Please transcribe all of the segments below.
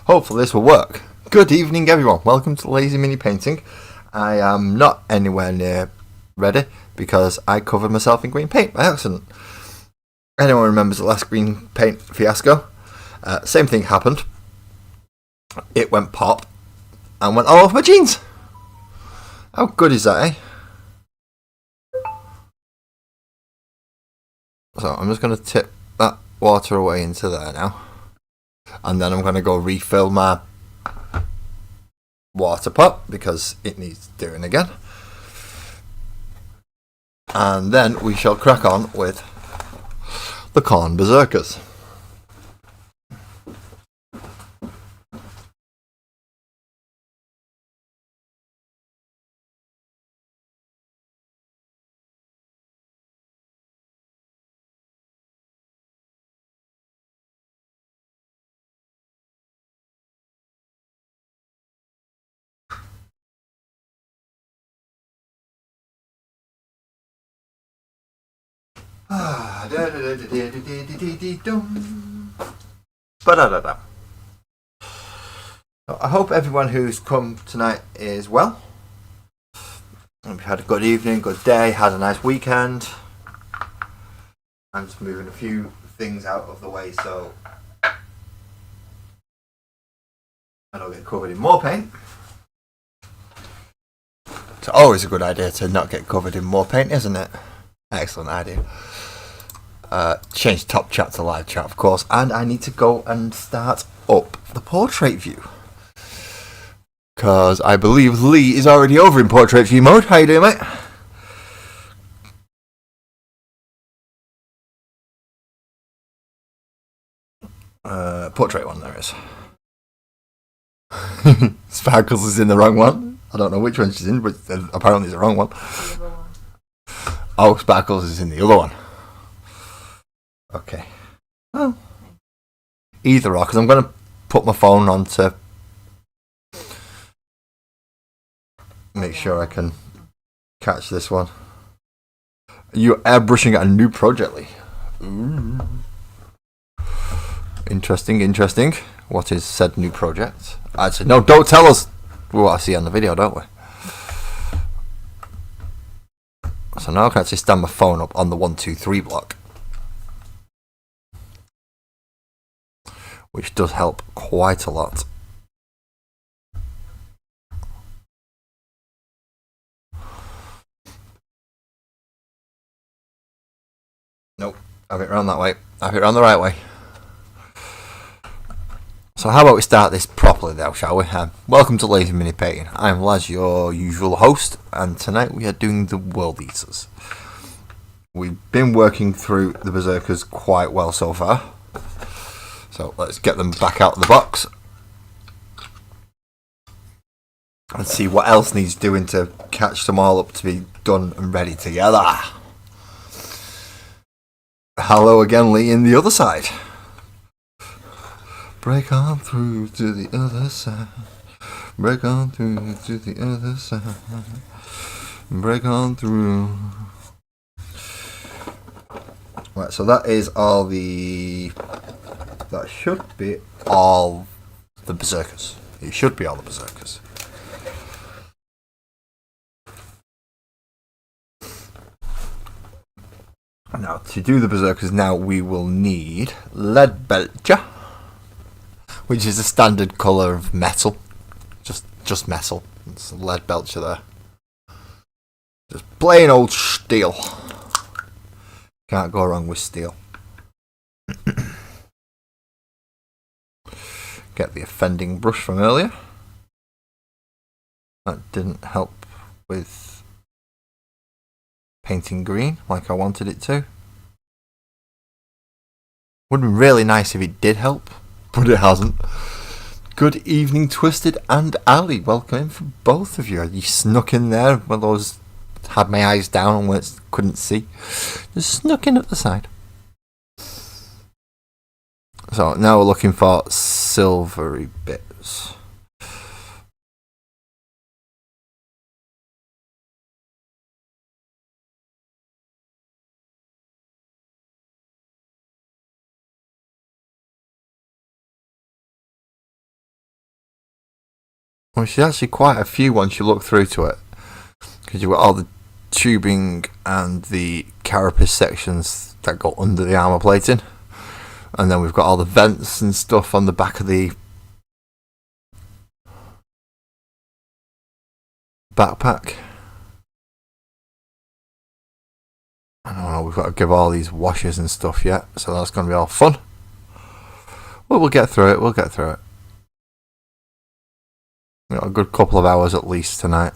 Hopefully this will work. Good evening everyone, welcome to Lazy Mini Painting. I am not anywhere near ready because I covered myself in green paint by accident. Anyone remembers the last green paint fiasco? Same thing happened. It went pop and went all over my jeans. How good is that, eh? So I'm just going to tip that water away into there now. And then I'm going to go refill my water pot because it needs doing again. And then we shall crack on with the Corn Berserkers. Ba-da-da-da. I hope everyone who's come tonight is well. We've had a good evening, good day, had a nice weekend. I'm just moving a few things out of the way so I don't get covered in more paint. It's always a good idea to not get covered in more paint, isn't it? Excellent idea. Change top chat to live chat, of course, and I need to go and start up the portrait view because I believe Lee is already over in portrait view mode. How you doing, mate? Portrait one, there is. Sparkles is in the wrong one. I don't know which one she's in, but apparently it's the wrong one. Oh, Sparkles is in the other one. Okay. Well, either or, because I'm going to put my phone on to make sure I can catch this one. You're airbrushing at a new project, Lee. Ooh. Interesting. What is said new project? Actually, no, don't tell us what I see on the video, don't we? So now I can actually stand my phone up on the 1, 2, 3 block, which does help quite a lot. Nope, have it round that way. Have it round the right way. So how about we start this properly now, shall we? Welcome to Lazy Mini Painting. I'm Laz, your usual host, and tonight we are doing the Worldeaters. We've been working through the Berserkers quite well so far. So let's get them back out of the box and see what else needs doing to catch them all up to be done and ready together. Hello again, Lee, in the other side. Break on through to the other side. Break on through to the other side. Break on through. Right, so that is all the... That should be all the Berserkers. It should be all the Berserkers. Now, to do the Berserkers now, we will need lead belcher, which is a standard colour of metal. Just metal. It's a lead belcher there. Just plain old steel. Can't go wrong with steel. Get the offending brush from earlier. That didn't help with painting green like I wanted it to. Would have been really nice if it did help, but it hasn't. Good evening, Twisted and Ali. Welcome in for both of you. You snuck in there when I had my eyes down and couldn't see. Just snuck in at the side. So now we're looking for silvery bits. which is actually quite a few once you look through to it, because you've got all the tubing and the carapace sections that go under the armour plating, and then we've got all the vents and stuff on the back of the backpack. I don't know, we've got to give all these washers and stuff yet, so that's going to be all fun. Well, we'll get through it. We've got a good couple of hours at least tonight.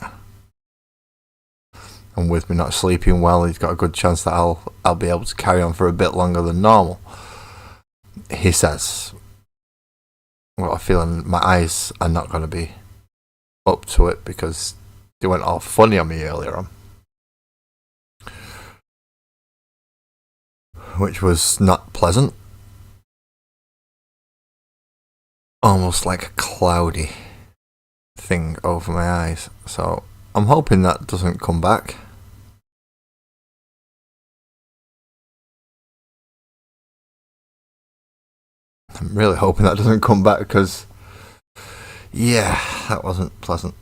And with me not sleeping well, he's got a good chance that I'll be able to carry on for a bit longer than normal. He says. I've got a feeling my eyes are not going to be up to it because they went all funny on me earlier on. Which was not pleasant. Almost like a cloudy thing over my eyes. So I'm hoping that doesn't come back. I'm really hoping that doesn't come back because, yeah, that wasn't pleasant.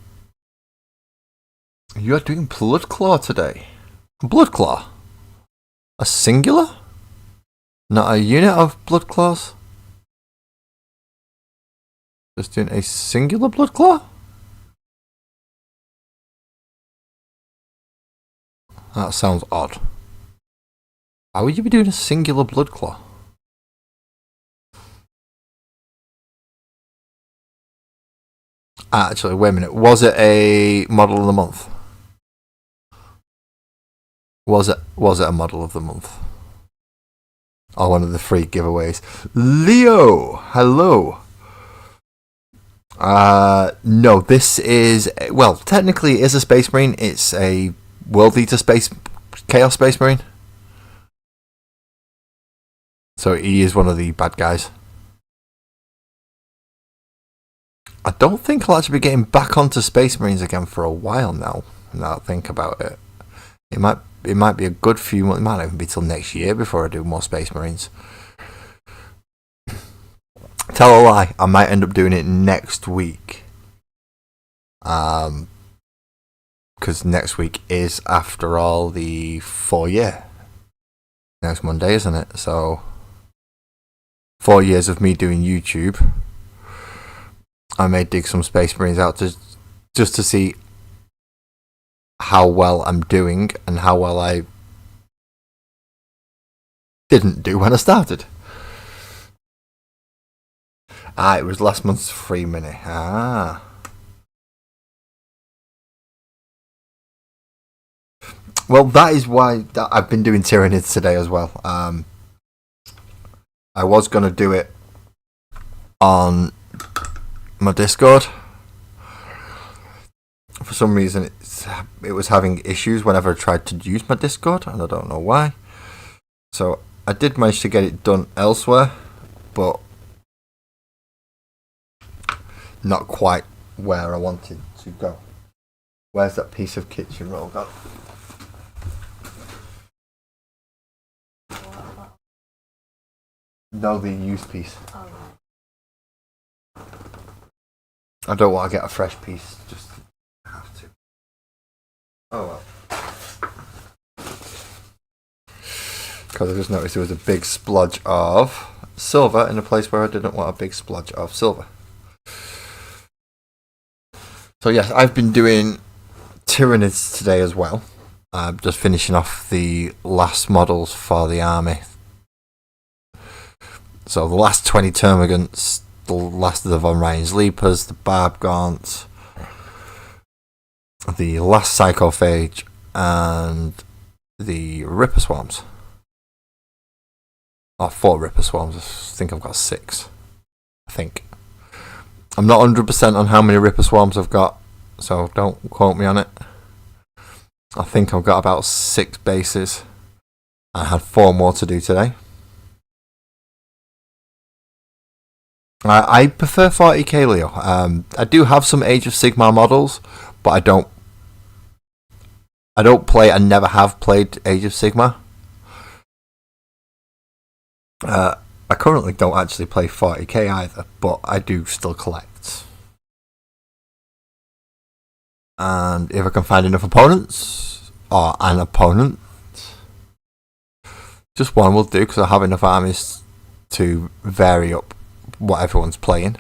You are doing Blood Claw today. Blood Claw? A singular? Not a unit of Blood Claws? Just doing a singular Blood Claw? That sounds odd. Why would you be doing a singular Blood Claw? Actually, wait a minute. Was it a model of the month? Was it a model of the month? Or one of the free giveaways? Leo! Hello! No, this is... Well, technically it is a Space Marine. It's a Worldeater Chaos Space Marine. So he is one of the bad guys. I don't think I'll actually be getting back onto Space Marines again for a while now I think about it. It might be a good few months. It might not even be till next year before I do more Space Marines. Tell a lie, I might end up doing it next week. Because next week is, after all, the 4-year. Next Monday, isn't it? So 4 years of me doing YouTube. I may dig some Space Marines out just to see how well I'm doing and how well I didn't do when I started. It was last month's free mini. Well, that is why I've been doing Tyranids today as well. I was going to do it on my Discord. For some reason it was having issues whenever I tried to use my Discord, and I don't know why. So I did manage to get it done elsewhere, but not quite where I wanted to go. Where's that piece of kitchen roll gone? No, the used piece. I don't want to get a fresh piece, just have to. Oh well. Because I just noticed there was a big splodge of silver in a place where I didn't want a big splodge of silver. So yes, I've been doing Tyranids today as well. I'm just finishing off the last models for the army. So the last 20 termagants, the last of the Von Ryan's Leapers, the Barb Gaunts, the last Psychophage, and the Ripper Swarms. Oh, 4 Ripper Swarms. I think I've got 6. I think. I'm not 100% on how many Ripper Swarms I've got, so don't quote me on it. I think I've got about 6 bases. I had 4 more to do today. I prefer 40k Leo. I do have some Age of Sigmar models, but I don't play and never have played Age of Sigmar. I currently don't actually play 40k either, but I do still collect. And if I can find enough opponents, or an opponent, just one will do, because I have enough armies to vary up what everyone's playing.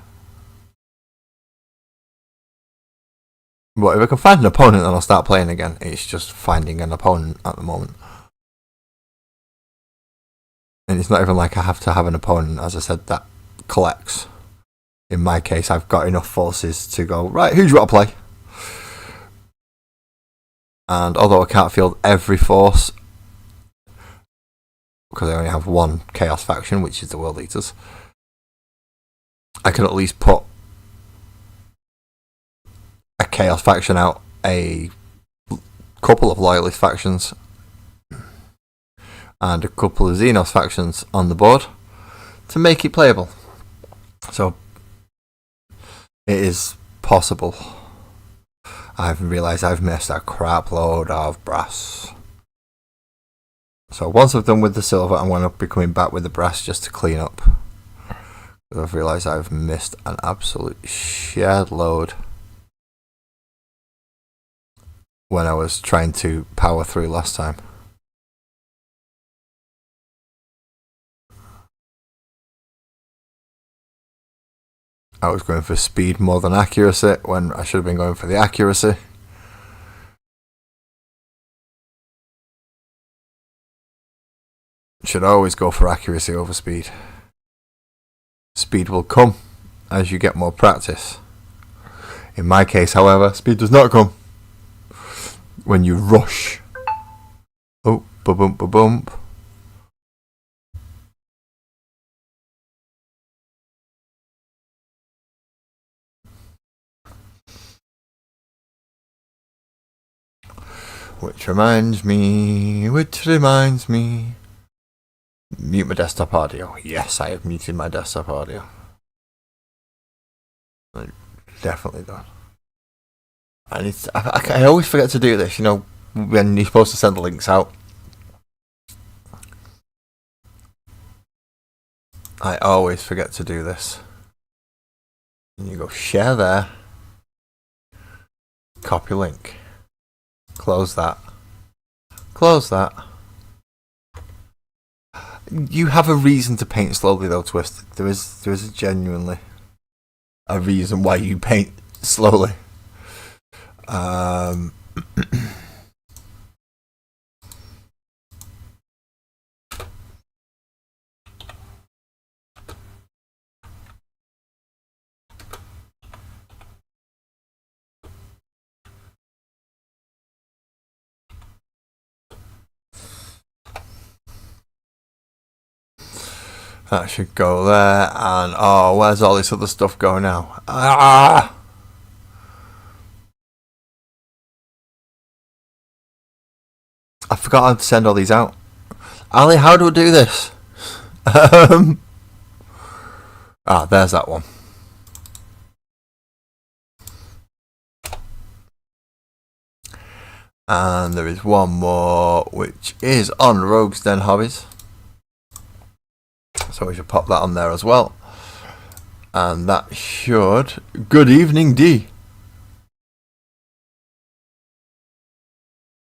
But if I can find an opponent, then I'll start playing again. It's just finding an opponent at the moment. And it's not even like I have to have an opponent, as I said, that collects. In my case, I've got enough forces to go, right, who do you want to play? And although I can't field every force, because I only have one Chaos faction, which is the Worldeaters, I can at least put a Chaos faction out, a couple of Loyalist factions, and a couple of Xenos factions on the board to make it playable. So it is possible. I've realised I've missed a crap load of brass. So once I've done with the silver, I'm going to be coming back with the brass just to clean up. I've realised I've missed an absolute shed load when I was trying to power through last time. I was going for speed more than accuracy when I should have been going for the accuracy. Should always go for accuracy over speed. Speed will come as you get more practice. In my case, however, speed does not come when you rush. Oh, ba-bump, ba-bump. Which reminds me. Mute my desktop audio. Yes, I have muted my desktop audio. I definitely done. I always forget to do this, you know, when you're supposed to send the links out. I always forget to do this. And you go share there. Copy link. Close that. Close that. You have a reason to paint slowly though, Twisted. There is genuinely a reason why you paint slowly. That should go there, and oh, where's all this other stuff go now? Ah! I forgot how to send all these out. Ali, how do I do this? There's that one. And there is one more, which is on Rogues Den Hobbies. So we should pop that on there as well. And that should... Good evening, D.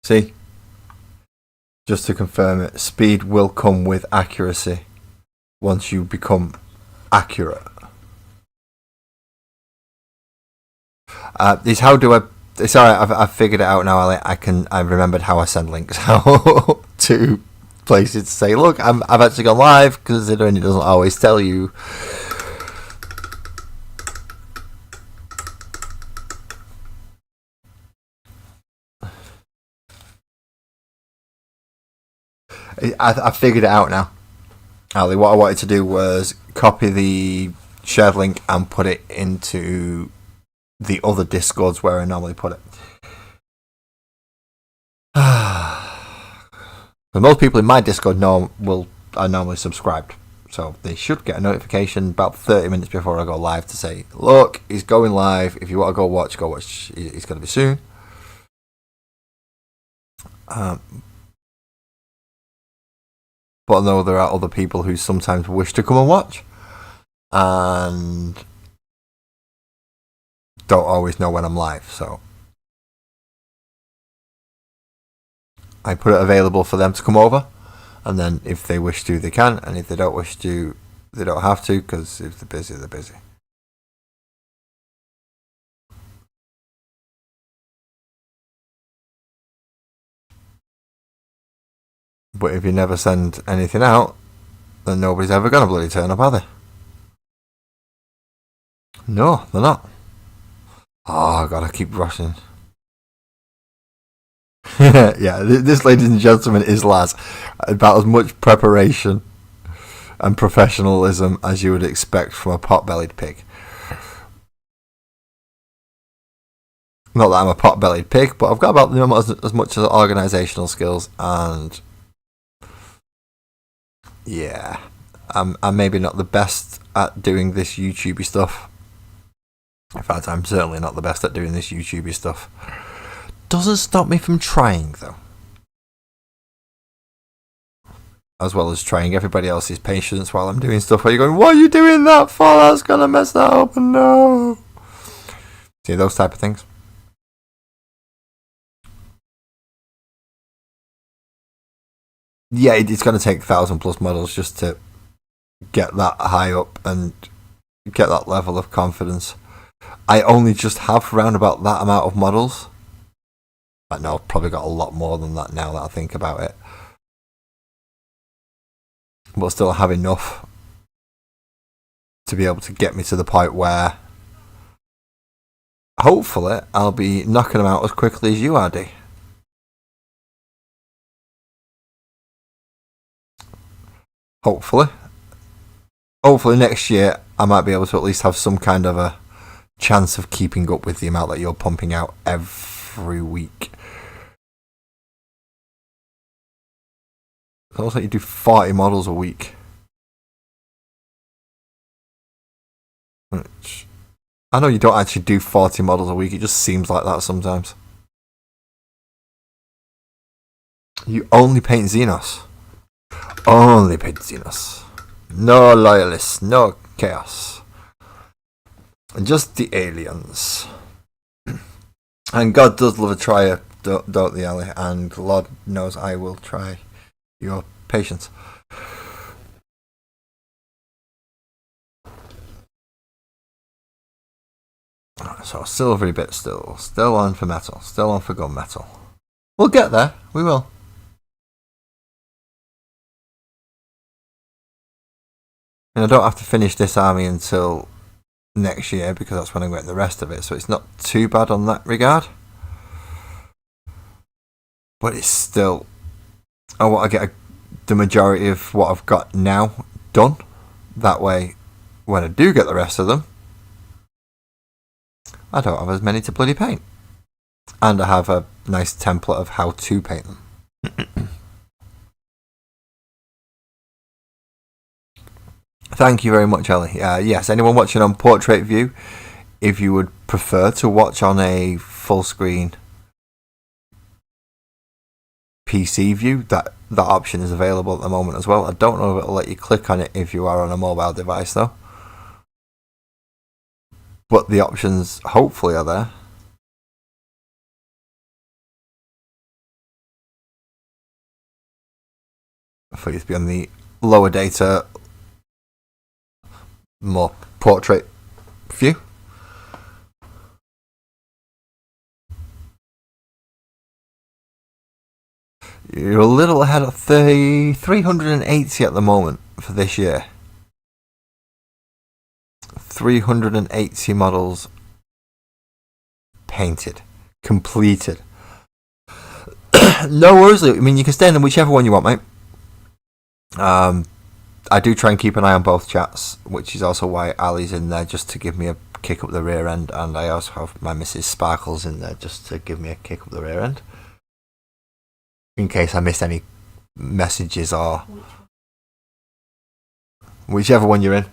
See? Just to confirm it, speed will come with accuracy once you become accurate. How do I... Sorry, I've figured it out now. I've remembered how I send links out to places to say, look, I've actually gone live, considering it doesn't always tell you. I figured it out now. Ali, what I wanted to do was copy the shared link and put it into the other Discords where I normally put it. So most people in my Discord are normally subscribed, so they should get a notification about 30 minutes before I go live to say, look, he's going live. If you want to go watch. He's going to be soon. But I know there are other people who sometimes wish to come and watch and don't always know when I'm live, so I put it available for them to come over, and then if they wish to, they can, and if they don't wish to, they don't have to, because if they're busy, they're busy. But if you never send anything out, then nobody's ever going to bloody turn up, are they? No, they're not. Oh, I gotta keep rushing. Yeah, this, ladies and gentlemen, is Laz. About as much preparation and professionalism as you would expect from a pot-bellied pig. Not that I'm a pot-bellied pig, but I've got about as much as organisational skills, and yeah, I'm maybe not the best at doing this YouTubey stuff. In fact, I'm certainly not the best at doing this YouTubey stuff. Doesn't stop me from trying, though. As well as trying everybody else's patience while I'm doing stuff where you're going, what are you doing that for? That's going to mess that up, and no. See, those type of things. Yeah, it's going to take 1,000+ models just to get that high up and get that level of confidence. I only just have around about that amount of models. I know I've probably got a lot more than that now that I think about it. But still have enough to be able to get me to the point where hopefully I'll be knocking them out as quickly as you are, D. Hopefully next year I might be able to at least have some kind of a chance of keeping up with the amount that you're pumping out every week. It looks like you do 40 models a week. Which, I know you don't actually do 40 models a week, it just seems like that sometimes. You only paint Xenos. Only paint Xenos. No loyalists, no chaos. Just the aliens. And God does love a trier, don't they, Ali? And Lord knows I will try your patience. So silvery bit still on for metal, still on for gunmetal. We'll get there, we will. And I don't have to finish this army until next year because that's when I'm getting the rest of it, so it's not too bad on that regard. But it's still, I want to get the majority of what I've got now done. That way, when I do get the rest of them, I don't have as many to bloody paint. And I have a nice template of how to paint them. Thank you very much, Ellie. Yes, anyone watching on portrait view, if you would prefer to watch on a full screen PC view, that option is available at the moment as well. I don't know if it'll let you click on it if you are on a mobile device though. But the options hopefully are there. For you to be on the lower data, more portrait view. You're a little ahead of 380 at the moment for this year. 380 models painted, completed. No worries. I mean, you can stay in whichever one you want, mate. I do try and keep an eye on both chats, which is also why Ali's in there just to give me a kick up the rear end, and I also have my Mrs. Sparkles in there just to give me a kick up the rear end. In case I missed any messages or whichever one you're in.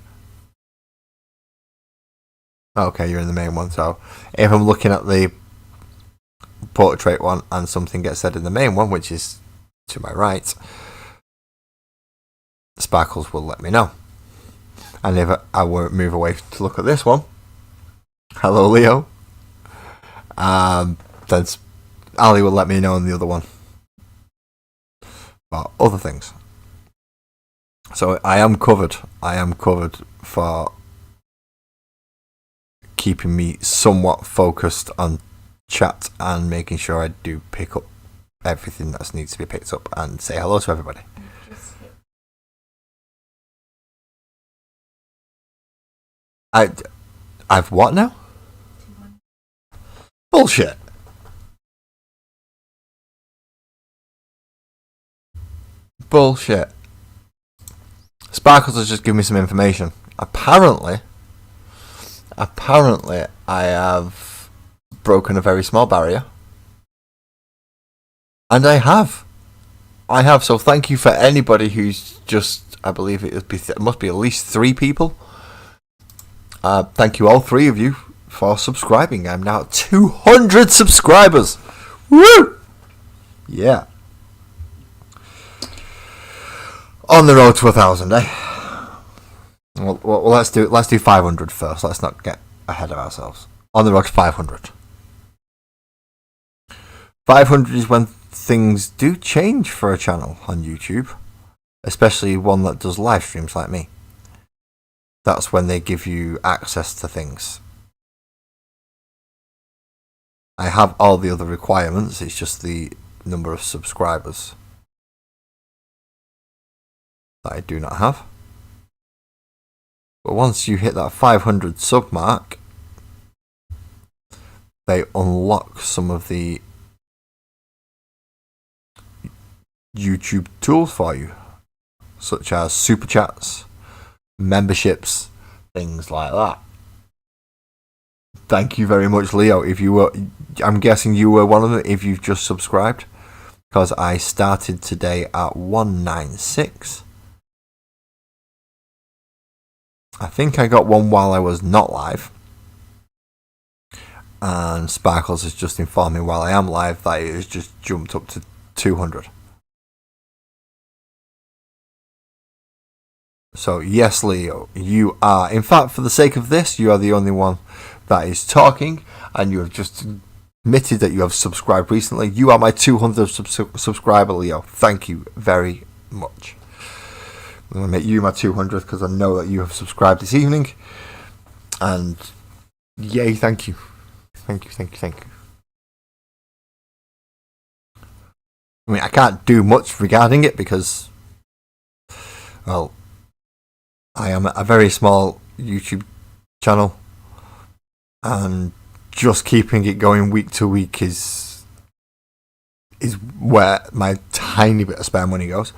Okay, you're in the main one. So if I'm looking at the portrait one and something gets said in the main one, which is to my right, Sparkles will let me know. And if I won't move away to look at this one, hello Leo, then Ali will let me know on the other one. for other things. So I am covered. I am covered for keeping me somewhat focused on chat and making sure I do pick up everything that needs to be picked up and say hello to everybody. I've what now? Bullshit. Bullshit. Sparkles has just given me some information. Apparently I have broken a very small barrier. And I have. So thank you for anybody who's just, I believe it must be at least 3 people. Thank you all 3 of you for subscribing. I'm now at 200 subscribers. Woo! Yeah. On the road to 1,000, eh? Well, let's do 500 first. Let's not get ahead of ourselves. On the road to 500. 500 is when things do change for a channel on YouTube, especially one that does live streams like me. That's when they give you access to things. I have all the other requirements, it's just the number of subscribers that I do not have. But once you hit that 500 sub mark, they unlock some of the YouTube tools for you, such as super chats, memberships, things like that. Thank you very much, Leo. If you were, I'm guessing you were one of them if you've just subscribed, because I started today at 196. I think I got one while I was not live, and Sparkles has just informed me while I am live that it has just jumped up to 200. So yes, Leo, you are, in fact, for the sake of this, you are the only one that is talking, and you have just admitted that you have subscribed recently. You are my 200th subscriber, Leo. Thank you very much. I'm going to make you my 200th because I know that you have subscribed this evening. And yay, thank you. Thank you. I mean, I can't do much regarding it because, well, I am a very small YouTube channel, and just keeping it going week to week is where my tiny bit of spare money goes.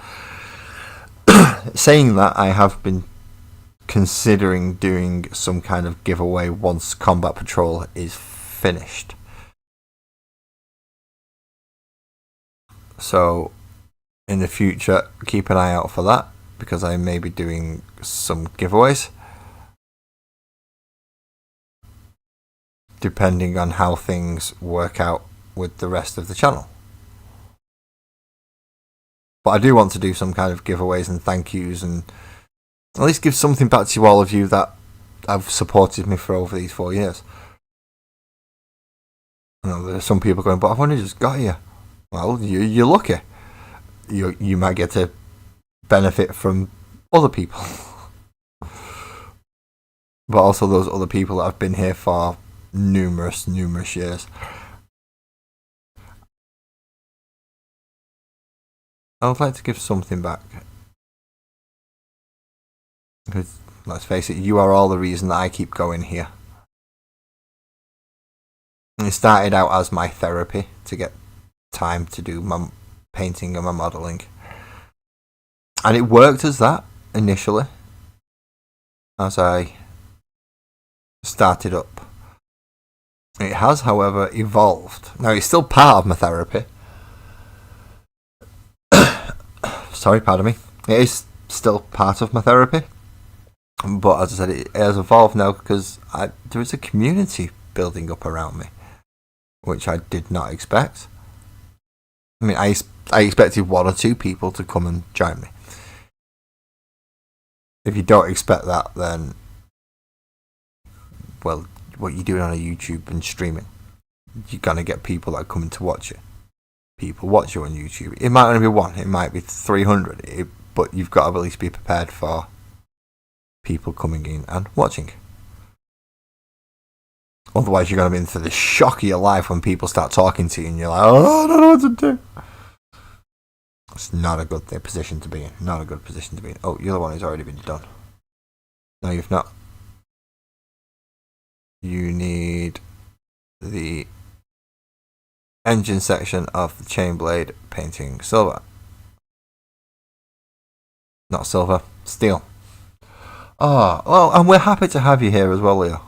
Saying that, I have been considering doing some kind of giveaway once Combat Patrol is finished. So, in the future, keep an eye out for that, because I may be doing some giveaways, depending on how things work out with the rest of the channel. But I do want to do some kind of giveaways and thank yous, and at least give something back to all of you that have supported me for over these 4 years. You know, there's some people going, but I've only just got here. Well, you're lucky. You might get to benefit from other people. But also those other people that have been here for numerous years. I would like to give something back. Because, let's face it, you are all the reason that I keep going here. It started out as my therapy to get time to do my painting and my modelling. And it worked as that initially, as I started up. It has, however, evolved. Now, it's still part of my therapy. Sorry, pardon me. It is still part of my therapy. But as I said, it has evolved now because there is a community building up around me, which I did not expect. I mean, I expected 1 or 2 people to come and join me. If you don't expect that, then, well, what you're doing on a YouTube and streaming, you're going to get people that are coming to watch it. people watch you on YouTube. It might only be one, it might be 300, but you've got to at least be prepared for people coming in and watching. Otherwise, you're going to be in for the shock of your life when people start talking to you and you're like, oh, I don't know what to do. It's not a good position to be in. Not a good position to be in. Oh, the other one has already been done. No, you've not. You need the engine section of the chain blade painting silver. Not silver, steel. Oh, well, and we're happy to have you here as well, Leo.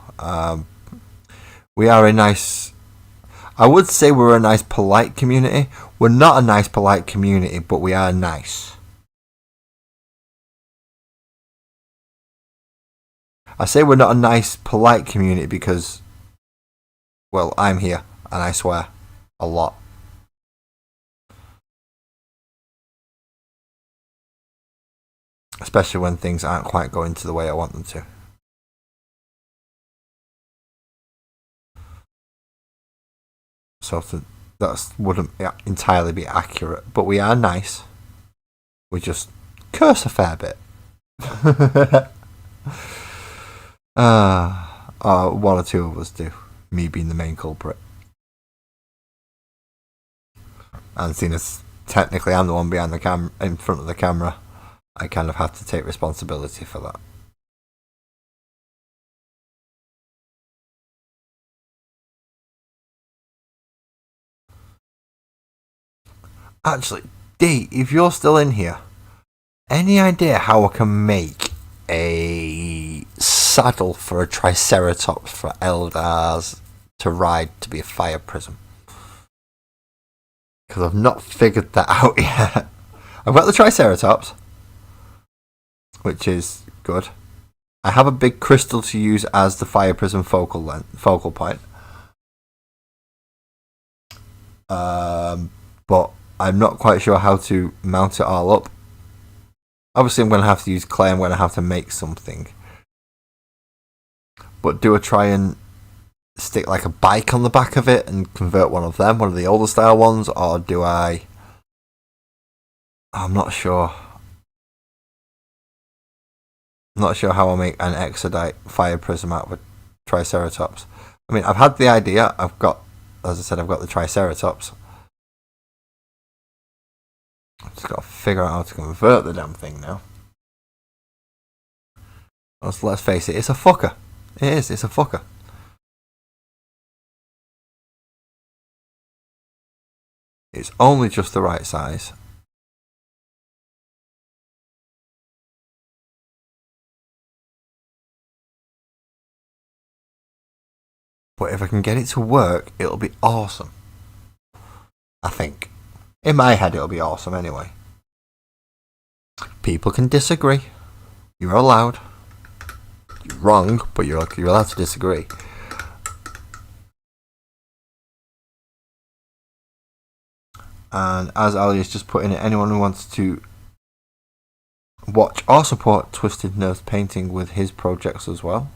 We are a nice... I would say we're a nice, polite community. We're not a nice, polite community, but we are nice. I say we're not a nice, polite community because, well, I'm here and I swear a lot. Especially when things aren't quite going to the way I want them to. So that wouldn't entirely be accurate, but we are nice. We just curse a fair bit. One or two of us do. Me being the main culprit. And seeing as technically I'm the one behind the in front of the camera, I kind of have to take responsibility for that. Actually, D, if you're still in here, any idea how I can make a saddle for a Triceratops for Eldars to ride to be a fire prism? Because I've not figured that out yet. I've got the Triceratops, which is good. I have a big crystal to use as the fire prism focal point. But I'm not quite sure how to mount it all up. Obviously, I'm going to have to use clay. I'm going to have to make something. But do I try and stick like a bike on the back of it and convert one of the older style ones, or do I... I'm not sure. I'm not sure how I'll make an Exodite fire prism out of a Triceratops. I mean, I've had the idea. As I said, I've got the Triceratops. I've just got to figure out how to convert the damn thing now. Let's face it, it's a fucker. It's a fucker. It's only just the right size. But if I can get it to work, it'll be awesome. I think. In my head, it'll be awesome anyway. People can disagree. You're allowed. You're wrong, but you're allowed to disagree. And as Ali is just putting it, anyone who wants to watch or support Twisted Nerves Painting with his projects as well,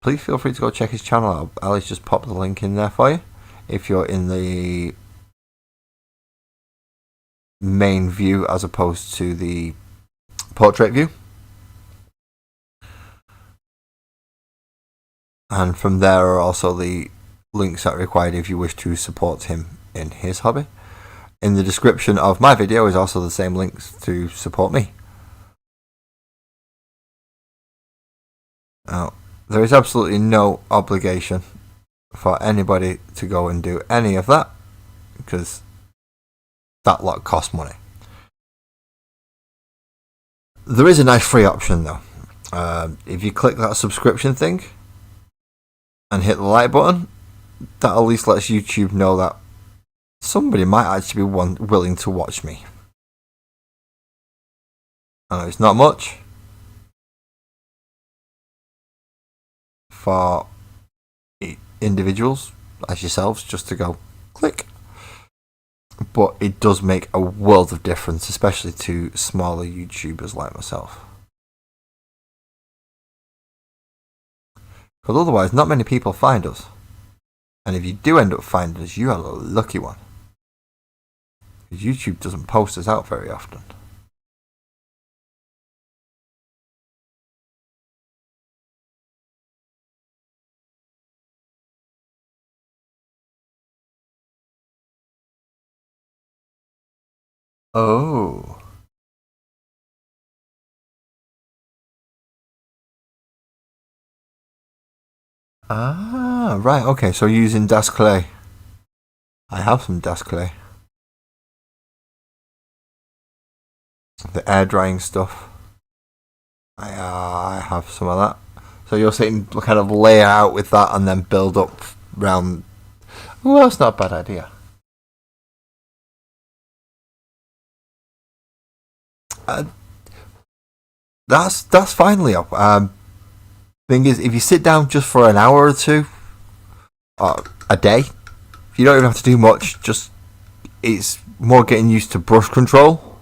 please feel free to go check his channel out. Ali's just popped the link in there for you. If you're in the main view as opposed to the portrait view. And from there are also the links that are required if you wish to support him in his hobby. In the description of my video is also the same links to support me. Now, there is absolutely no obligation for anybody to go and do any of that, because that lot costs money. There is a nice free option though. If you click that subscription thing and hit the like button, that at least lets YouTube know that somebody might actually be willing to watch me. I know it's not much for individuals as yourselves just to go click, but it does make a world of difference, especially to smaller YouTubers like myself, because otherwise not many people find us, and if you do end up finding us, you are a lucky one. YouTube doesn't post us out very often. Oh. Ah, right, okay, so using Das Clay. I have some Das Clay. The air drying stuff. I have some of that. So you're saying kind of lay out with that and then build up round. Oh, that's not a bad idea. Uh, that's finally up. Thing is, if you sit down just for an hour or two, a day, you don't even have to do much. Just it's more getting used to brush control.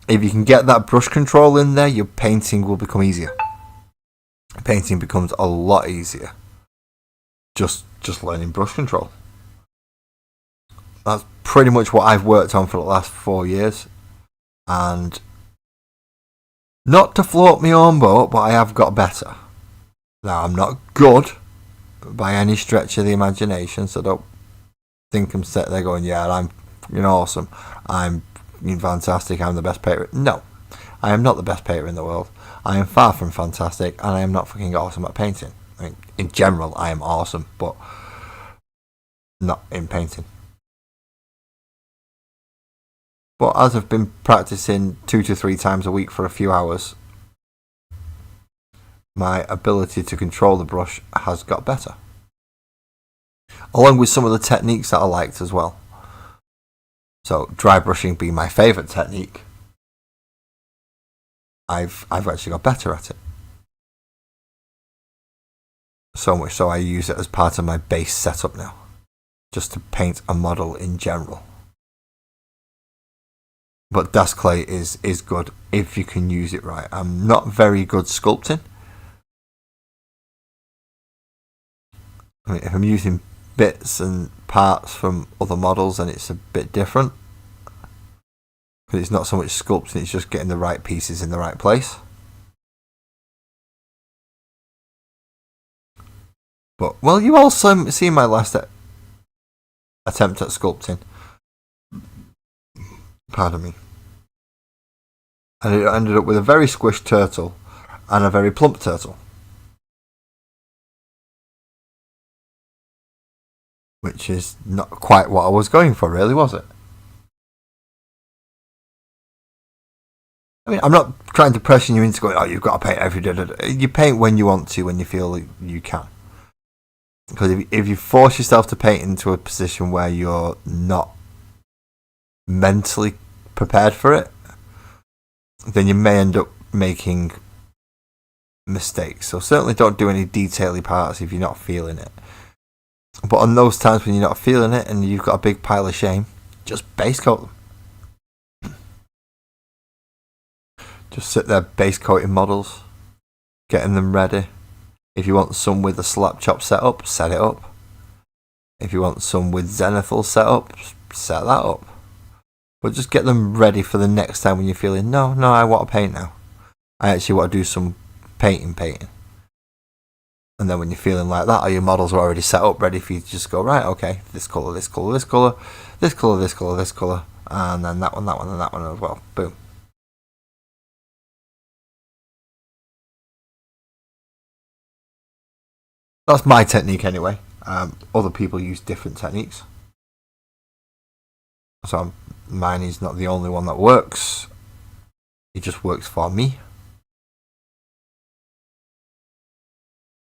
If you can get that brush control in there, your painting will become easier. Painting becomes a lot easier. Just learning brush control. That's pretty much what I've worked on for the last 4 years, and not to float my own boat, but I have got better. Now, I'm not good by any stretch of the imagination, so don't think I'm set there going, yeah, I'm awesome, I'm fantastic, I'm the best painter. No, I am not the best painter in the world. I am far from fantastic, and I am not fucking awesome at painting. I mean, in general, I am awesome, but not in painting. But as I've been practicing 2 to 3 times a week for a few hours, my ability to control the brush has got better. Along with some of the techniques that I liked as well. So dry brushing being my favourite technique, I've actually got better at it. So much so I use it as part of my base setup now, just to paint a model in general. But Das Clay is good if you can use it right. I'm not very good sculpting. I mean, if I'm using bits and parts from other models, then it's a bit different. Because it's not so much sculpting, it's just getting the right pieces in the right place. But, well, you also see my last attempt at sculpting. Pardon me. And it ended up with a very squished turtle and a very plump turtle. Which is not quite what I was going for, really, was it? I mean, I'm not trying to pressure you into going, oh, you've got to paint every day. You paint when you want to, when you feel like you can. Because if you force yourself to paint into a position where you're not mentally prepared for it, then you may end up making mistakes. So certainly don't do any detaily parts if you're not feeling it. But on those times when you're not feeling it and you've got a big pile of shame, just base coat them. Just sit there base coating models, getting them ready. If you want some with a slap chop setup, set it up. If you want some with zenithal setup, set that up. But just get them ready for the next time when you're feeling, no, I want to paint now. I actually want to do some painting. And then when you're feeling like that, all your models are already set up, ready for you to just go, right, okay, this colour, this colour, this colour, this colour, this colour, this colour, and then that one, and that one as well. Boom. That's my technique anyway. Other people use different techniques. So mine is not the only one that works. It just works for me.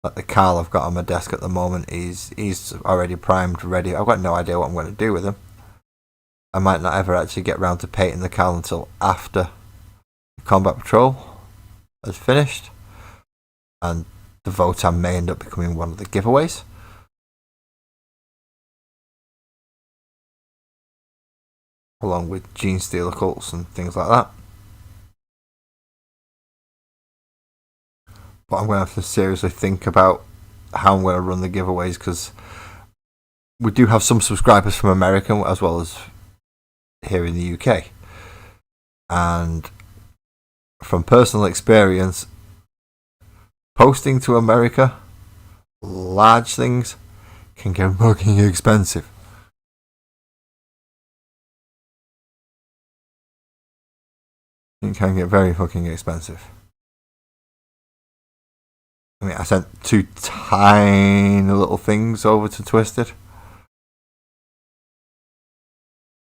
Like the Carl I've got on my desk at the moment he's already primed, ready. I've got no idea what I'm going to do with him. I might not ever actually get round to painting the Carl until after Combat Patrol is finished. And the Votan may end up becoming one of the giveaways. Along with Gene Stealer cults and things like that. But I'm going to have to seriously think about how I'm going to run the giveaways, because we do have some subscribers from America as well as here in the UK. And from personal experience, posting to America, large things can get fucking expensive. It can get very fucking expensive. I mean, I sent 2 tiny little things over to Twisted,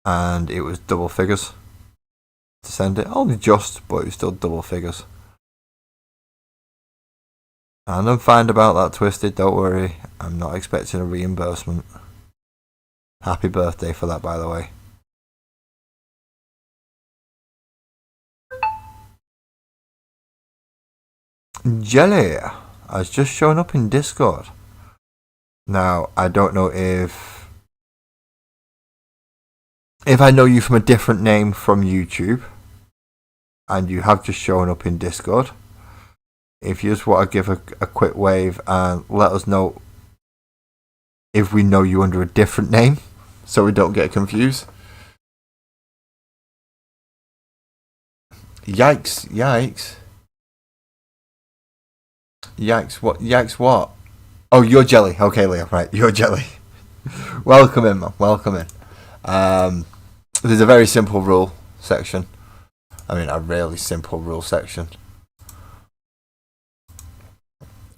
and it was double figures to send it. Only just, but it was still double figures. And I'm fine about that, Twisted, don't worry. I'm not expecting a reimbursement. Happy birthday for that, by the way. Jelly has just shown up in Discord. Now, I don't know if I know you from a different name from YouTube, and you have just shown up in Discord. If you just want to give a quick wave and let us know if we know you under a different name, so we don't get confused. Yikes, yikes. Yikes what? Oh, you're Jelly. Okay, Liam, right, you're Jelly. Welcome in, man, welcome in. There's a very simple rule section. I mean, a really simple rule section.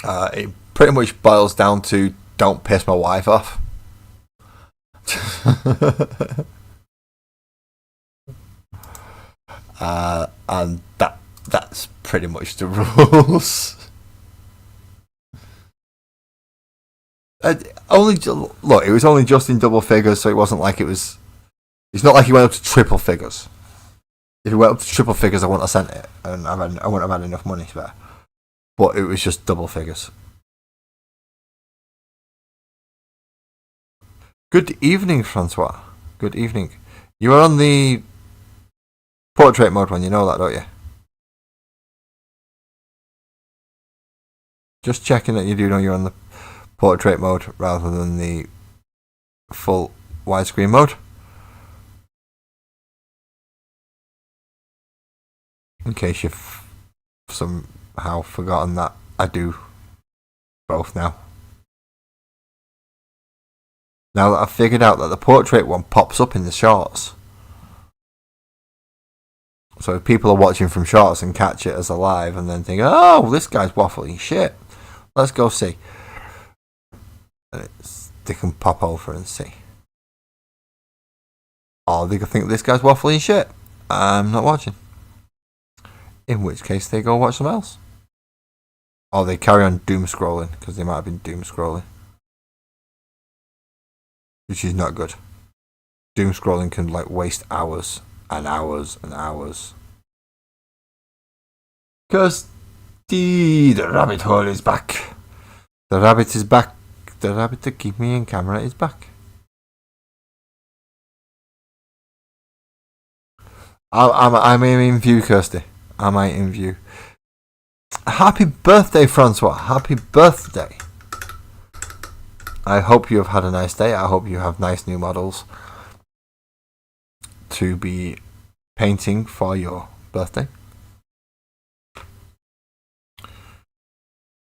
It pretty much boils down to don't piss my wife off. And that's pretty much the rules. It was only just in double figures, so it wasn't like it was. It's not like he went up to triple figures. If he went up to triple figures, I wouldn't have sent it, and I wouldn't have had enough money for that. But it was just double figures. Good evening, Francois. Good evening. You are on the portrait mode one, you know that, don't you? Just checking that you do know you're on the portrait mode rather than the full widescreen mode. In case you've somehow forgotten that I do both now. Now that I've figured out that the portrait one pops up in the shorts. So if people are watching from shorts and catch it as a live and then think, oh, this guy's waffling shit, let's go see. And they can pop over and see. Or they can think this guy's waffling shit, I'm not watching. In which case they go watch something else. Or they carry on doom scrolling, because they might have been doom scrolling. Which is not good. Doom scrolling can waste hours and hours and hours. Because the rabbit hole is back. The rabbit is back. The rabbit that keep me in camera is back. I'm in view, Kirsty. Am I in view? Happy birthday, Francois. Happy birthday. I hope you have had a nice day. I hope you have nice new models to be painting for your birthday.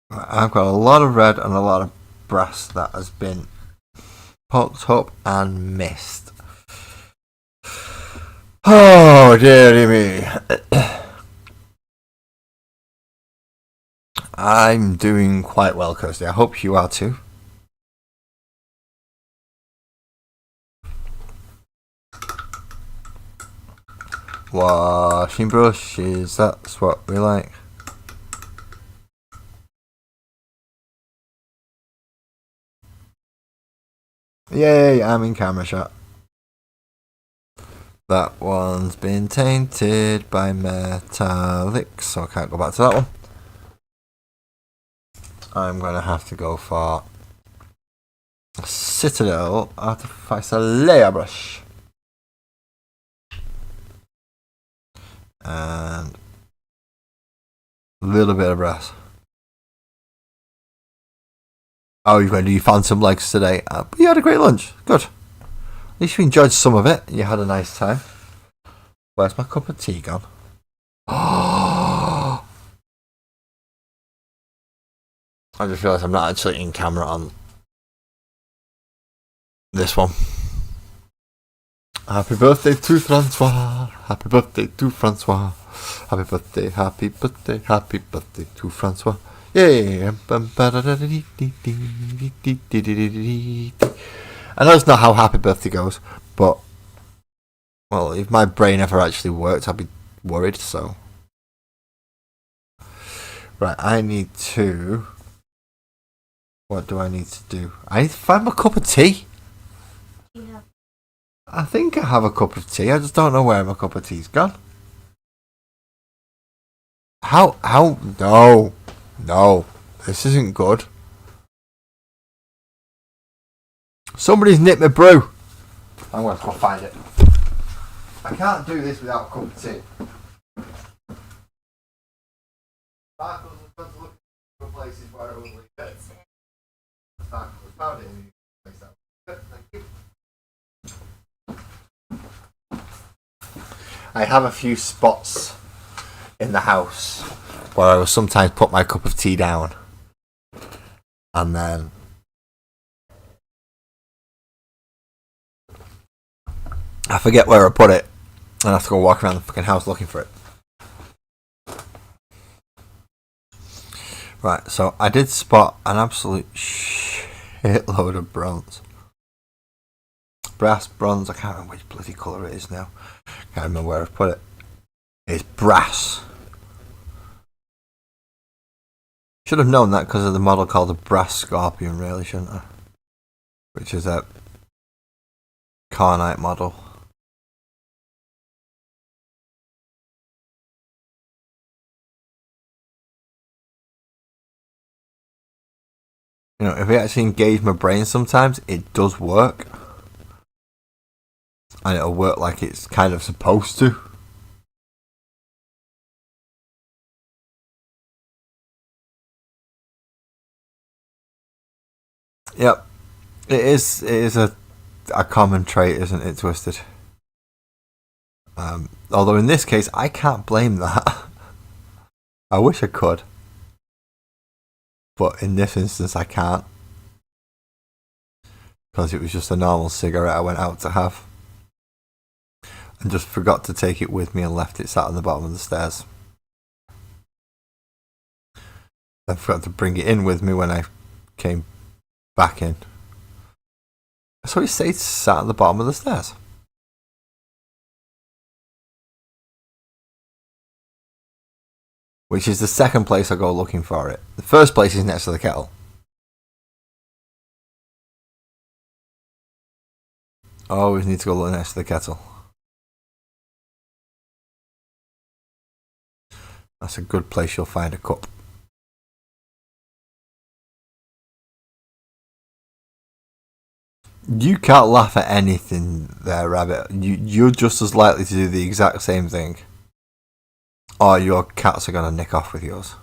I've got a lot of red and a lot of brass that has been poked up and missed. Oh, dearie me. I'm doing quite well, Kirsty. I hope you are too. Washing brushes, that's what we like. Yay, I'm in camera shot. That one's been tainted by metallic, so I can't go back to that one. I'm going to have to go for a Citadel Artificer Layer Brush. And a little bit of brass. Oh, you're going to do your phantom legs today. But you had a great lunch. Good. At least you enjoyed some of it. You had a nice time. Where's my cup of tea gone? I just realised I'm not actually in camera on this one. Happy birthday to Francois. Happy birthday to Francois. Happy birthday, happy birthday, happy birthday to Francois. Yay! I know it's not how happy birthday goes, but well, if my brain ever actually worked, I'd be worried, so. Right, I need to. What do I need to do? I need to find my cup of tea. Yeah. I think I have a cup of tea. I just don't know where my cup of tea's gone. How? No. This isn't good. Somebody's nipped my brew. I'm going to go find it. I can't do this without a cup of tea. Sparkles has got to look for places where it will leave it. Sparkles found it in the place that. Thank you. I have a few spots in the house where I will sometimes put my cup of tea down and then I forget where I put it and I have to go walk around the fucking house looking for it. Right, so I did spot an absolute shitload of bronze. Brass, bronze, I can't remember which bloody colour it is now. Can't remember where I've put it. It's brass. Should have known that because of the model called the Brass Scorpion, really, shouldn't I? Which is a Carnite model. You know, if I actually engage my brain sometimes, it does work. And it'll work like it's kind of supposed to. Yep. It is a common trait, isn't it, Twisted? Although in this case, I can't blame that. I wish I could. But in this instance, I can't. Because it was just a normal cigarette I went out to have. And just forgot to take it with me and left it sat on the bottom of the stairs. I forgot to bring it in with me when I came back in. So it stayed sat at the bottom of the stairs. Which is the second place I go looking for it. The first place is next to the kettle. I always need to go look next to the kettle. That's a good place you'll find a cup. You can't laugh at anything there, Rabbit. You're just as likely to do the exact same thing. Or your cats are going to nick off with yours.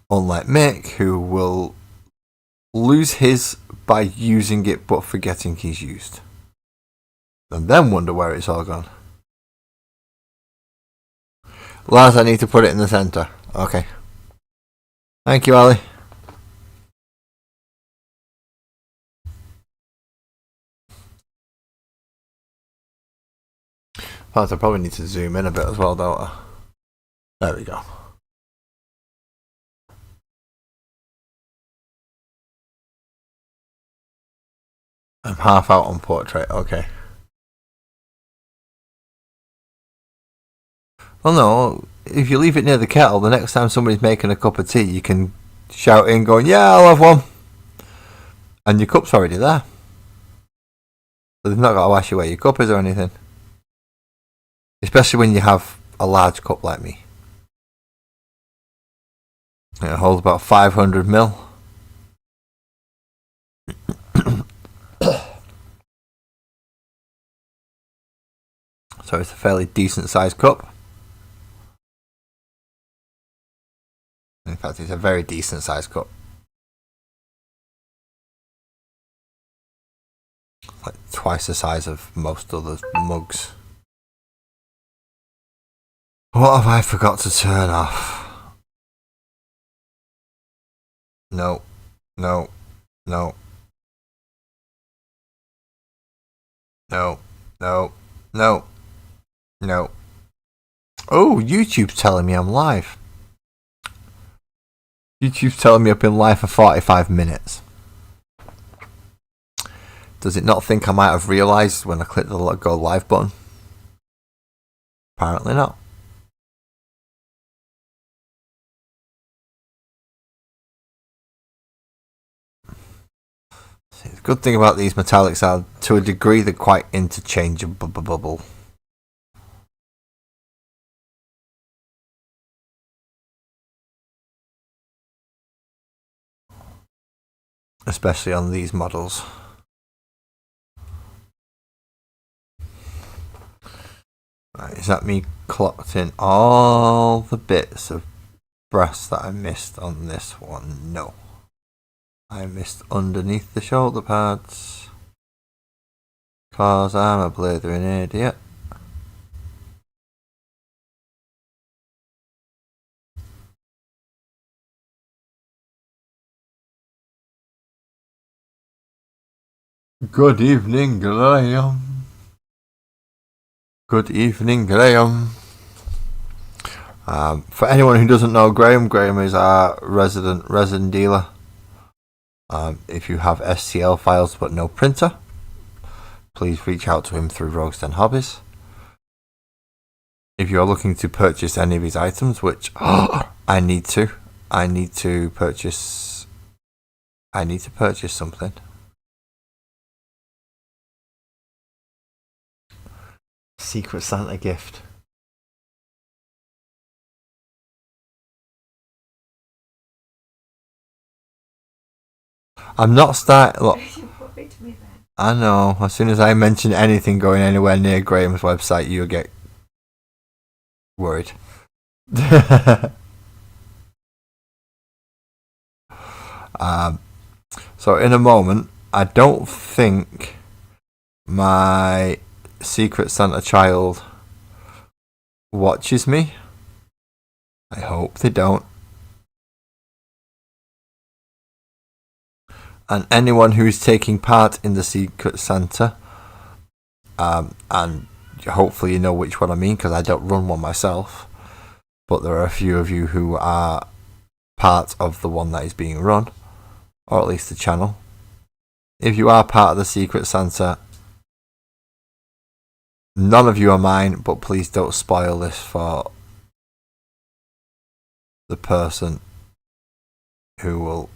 Unlike Mick, who will lose his by using it but forgetting he's used. And then wonder where it's all gone. Lars, I need to put it in the centre. Okay. Thank you, Ali. I probably need to zoom in a bit as well, don't I? There we go. I'm half out on portrait, okay. Well, no, if you leave it near the kettle, the next time somebody's making a cup of tea, you can shout in going, yeah, I'll have one. And your cup's already there. So they've not got to ask you where your cup is or anything. Especially when you have a large cup like me. It holds about 500 ml. So it's a fairly decent sized cup. In fact, it's a very decent sized cup. like twice the size of most other mugs. What have I forgot to turn off? No, no, no, no, no, no, no. Oh, YouTube's telling me I'm live. YouTube's telling me I've been live for 45 minutes. Does it not think I might have realised when I clicked the go live button? Apparently not. The good thing about these metallics are, to a degree, they're quite interchangeable. Especially on these models. Right, is that me clocked in all the bits of brass that I missed on this one? No. I missed underneath the shoulder pads. Cause I'm a blithering idiot. Good evening, Graham. Good evening, Graham. For anyone who doesn't know Graham is our resident resin dealer. If you have STL files but no printer, please reach out to him through Rogues Den Hobbies. If you're looking to purchase any of his items, which I need to purchase something. Secret Santa gift. I'm not starting. Look, I know. As soon as I mention anything going anywhere near Graham's website, you get worried. So in a moment, I don't think my Secret Santa child watches me. I hope they don't. And anyone who's taking part in the Secret Santa, and hopefully you know which one I mean because I don't run one myself, but there are a few of you who are part of the one that is being run, or at least the channel. If you are part of the Secret Santa, none of you are mine, but please don't spoil this for the person who will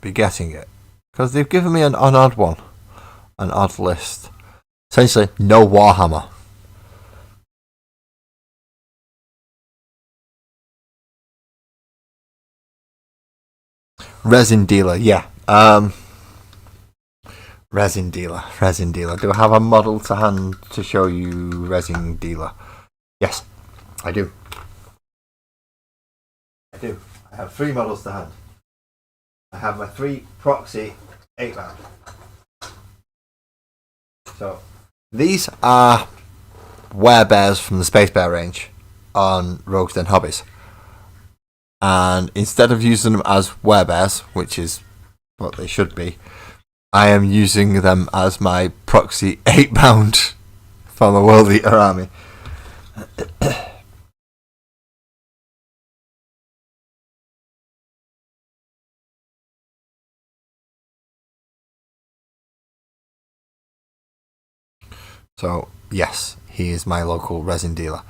be getting it, because they've given me an odd one, an odd list. Essentially, no Warhammer. Resin dealer, yeah. Resin dealer. Do I have a model to hand to show you resin dealer? Yes, I do. I have 3 models to hand. I have my 3 proxy 8-man. So these are werebears from the Space Bear range on Rogues Den Hobbies. And instead of using them as werebears, which is what they should be, I am using them as my proxy 8-pound from the Worldeater army. So yes, he is my local resin dealer.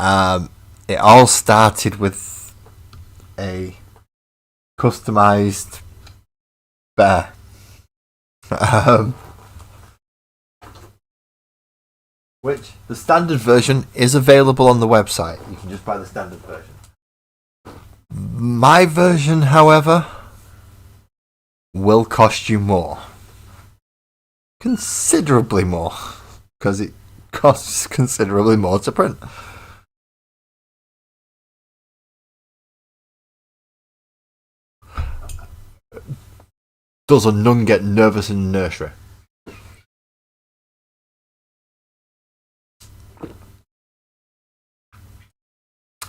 It all started with a customized bear. Which the standard version is available on the website. You can just buy the standard version. My version, however, will cost you more. Considerably more. Because it costs considerably more to print. Does a nun get nervous in nursery?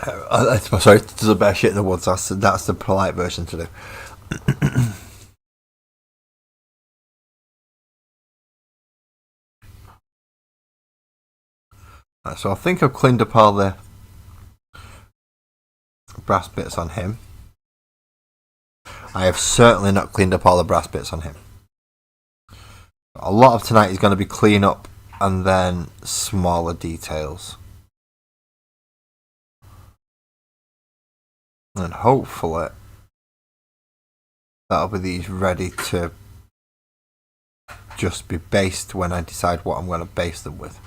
Sorry, there's a bear shit in the woods. That's the polite version to do. Right, so I think I've cleaned up all the brass bits on him. I have certainly not cleaned up all the brass bits on him. A lot of tonight is going to be clean up and then smaller details. And hopefully that'll be these ready to just be based when I decide what I'm going to base them with.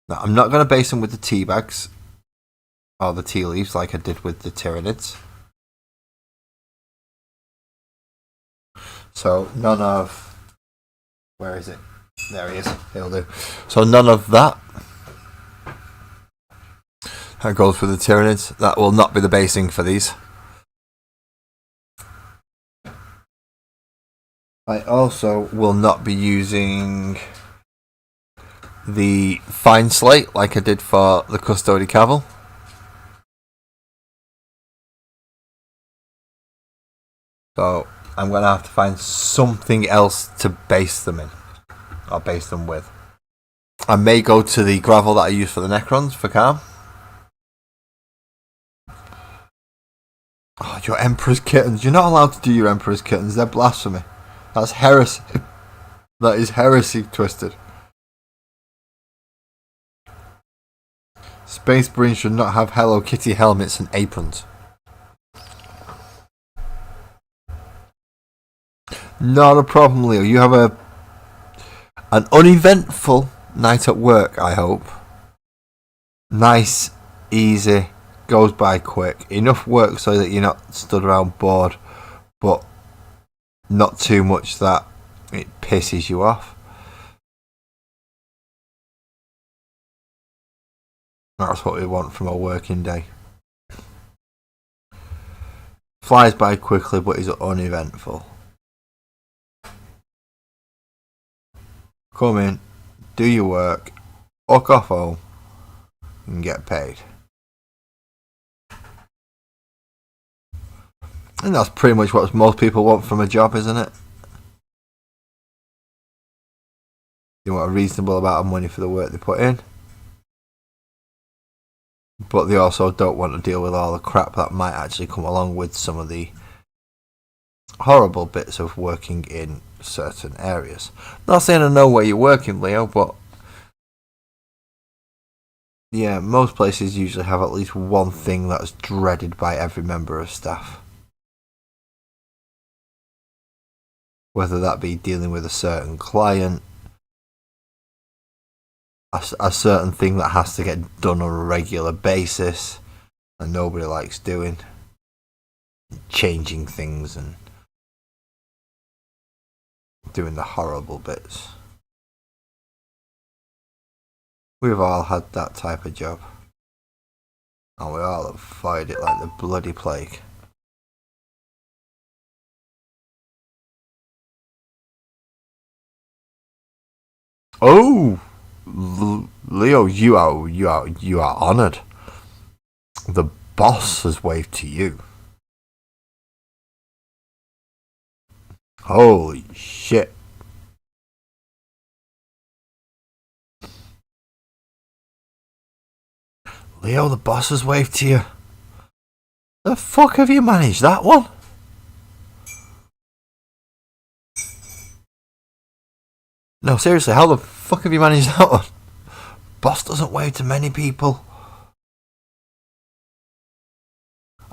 Now, I'm not going to base them with the tea bags or the tea leaves like I did with the Tyranids. So none of... Where is it? There he is. He'll do. So none of that. That goes for the Tyranids. That will not be the basing for these. I also will not be using the fine slate like I did for the Custody Cavil. So I'm going to have to find something else to base them in. Or base them with. I may go to the gravel that I use for the Necrons for Calm. Oh, your Emperor's Kittens. You're not allowed to do your Emperor's Kittens. They're blasphemy. That's heresy. That is heresy twisted. Space Marines should not have Hello Kitty helmets and aprons. Not a problem, Leo. You have an uneventful night at work, I hope. Nice, easy, goes by quick. Enough work so that you're not stood around bored, but not too much that it pisses you off. That's what we want from a working day. Flies by quickly, but is uneventful. Come in, do your work, walk off home, and get paid. And that's pretty much what most people want from a job, isn't it? They want a reasonable amount of money for the work they put in. But they also don't want to deal with all the crap that might actually come along with some of the horrible bits of working in certain areas. Not saying I know where you're working, Leo, but yeah, most places usually have at least one thing that's dreaded by every member of staff. Whether that be dealing with a certain client, a certain thing that has to get done on a regular basis and nobody likes doing, changing things and doing the horrible bits. We've all had that type of job, and we all avoid it like the bloody plague. Oh, Leo, you are honoured. The boss has waved to you. Holy shit. Leo, the boss has waved to you. The fuck have you managed that one? No, seriously, how the fuck have you managed that one? Boss doesn't wave to many people.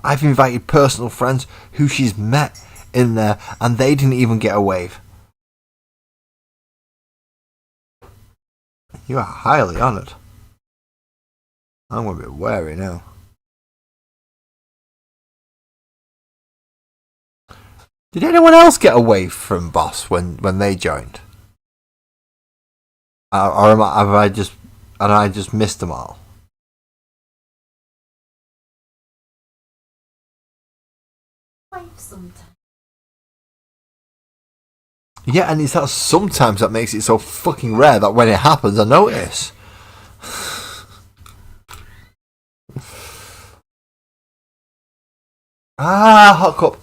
I've invited personal friends who she's met in there and they didn't even get a wave. You are highly honoured. I'm going to be wary now. Did anyone else get a wave from Boss when they joined? Or have I just missed them all? Wave sometimes. Yeah, and it's that sometimes that makes it so fucking rare that when it happens, I notice. Hot cup.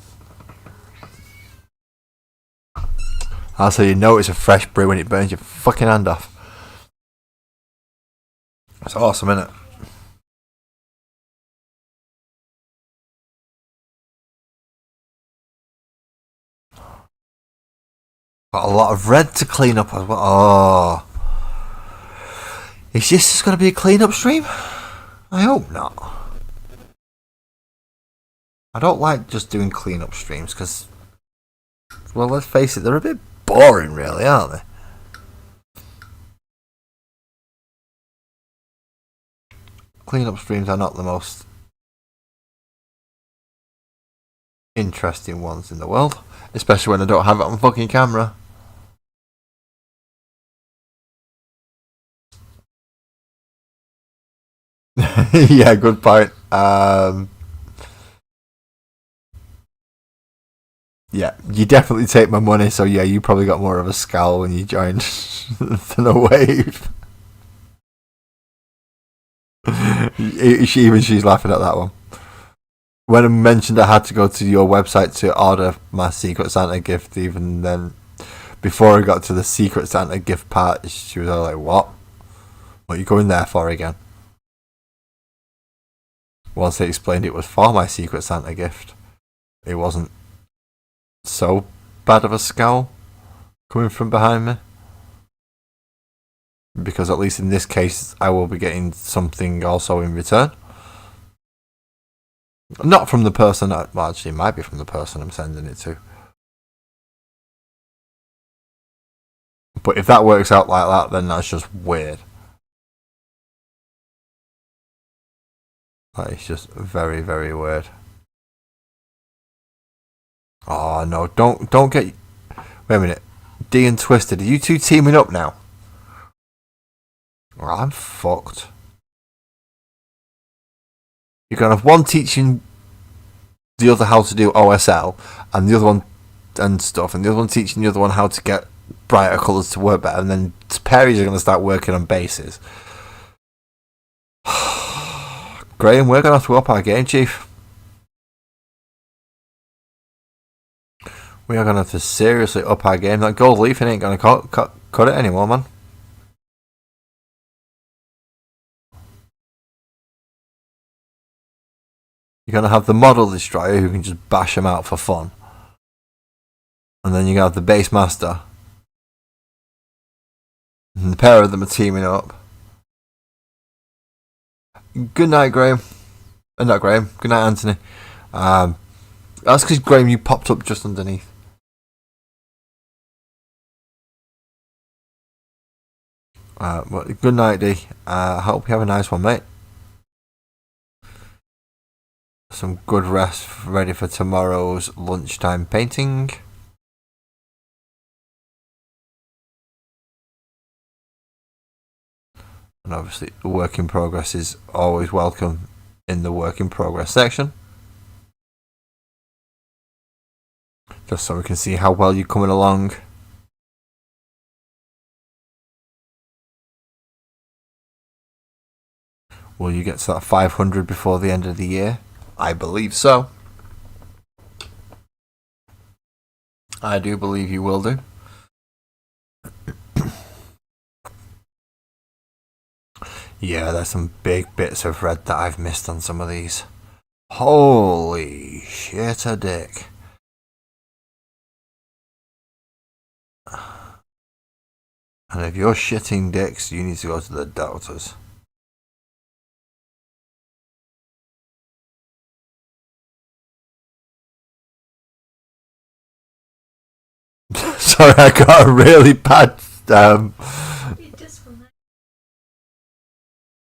That's how you know it's a fresh brew when it burns your fucking hand off. It's awesome, isn't it? Got a lot of red to clean up as well. Oh. Is this just going to be a clean up stream? I hope not. I don't like just doing clean up streams because, well, let's face it, they're a bit boring, really, aren't they? Clean up streams are not the most interesting ones in the world, especially when I don't have it on fucking camera. Yeah, good point. Yeah, you definitely take my money, so yeah, you probably got more of a scowl when you joined than a wave. She's laughing at that one. When I mentioned I had to go to your website to order my Secret Santa gift, even then, before I got to the Secret Santa gift part, she was all like, what? What are you going there for again? Once they explained it was for my Secret Santa gift, it wasn't so bad of a scowl coming from behind me. Because at least in this case, I will be getting something also in return. Not from the person, well, actually, it might be from the person I'm sending it to. But if that works out like that, then that's just weird. That is just very, very weird. Oh no! Don't get. Wait a minute. D and Twisted, are you two teaming up now? Well, I'm fucked. You're gonna have one teaching the other how to do OSL, and the other one and stuff, and the other one teaching the other one how to get brighter colours to work better, and then Perry's are gonna start working on bases. Graham, we're gonna have to up our game, Chief. We are gonna have to seriously up our game. That gold leafing ain't gonna cut it anymore, man. You're gonna have the model destroyer who can just bash them out for fun, and then you're gonna have the base master, and the pair of them are teaming up. Good night, Graham. Not Graham. Good night, Anthony. That's because Graham, you popped up just underneath. Well, good night, D. I hope you have a nice one, mate. Some good rest, ready for tomorrow's lunchtime painting. And obviously, the work in progress is always welcome in the work in progress section. Just so we can see how well you're coming along. Will you get to that 500 before the end of the year? I believe so. I do believe you will do. Yeah, there's some big bits of red that I've missed on some of these. Holy shit, a dick. And if you're shitting dicks, you need to go to the doctors. Sorry, I got a really bad.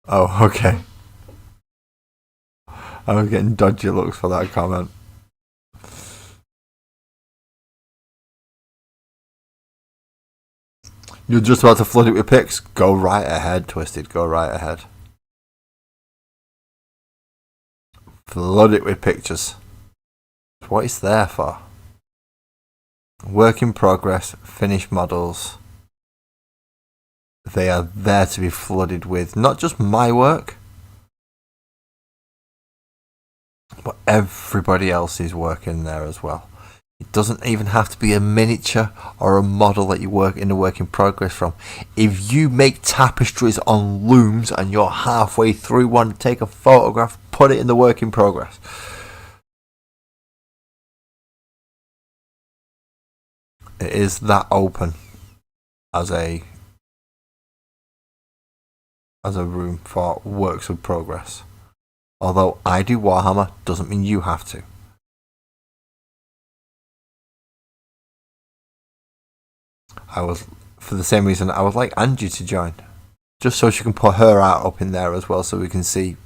Oh, okay. I was getting dodgy looks for that comment. You're just about to flood it with pics? Go right ahead, Twisted. Go right ahead. Flood it with pictures. That's what it's there for. Work in progress, finished models. They are there to be flooded with not just my work, but everybody else is working there as well. It doesn't even have to be a miniature or a model that you work in a work in progress from. If you make tapestries on looms and you're halfway through one, take a photograph, put it in the work in progress. It is that open as a room for works of progress. Although I do Warhammer, doesn't mean you have to. I was, for the same reason, I would like Angie to join. Just so she can put her art up in there as well, so we can see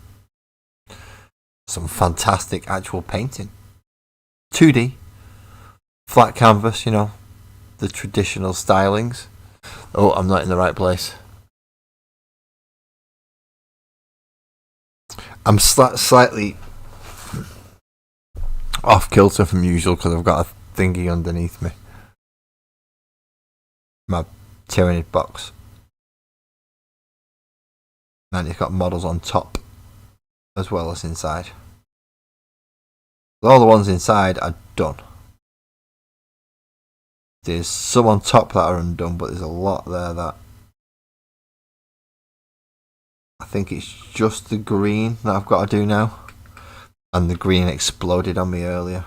some fantastic actual painting. 2D, flat canvas, you know, the traditional stylings. Oh, I'm not in the right place. I'm slightly off kilter from usual because I've got a thingy underneath me. My Tyranid box. And it's got models on top as well as inside. All the ones inside are done. There's some on top that are undone, but there's a lot there that I think it's just the green that I've got to do now. And the green exploded on me earlier.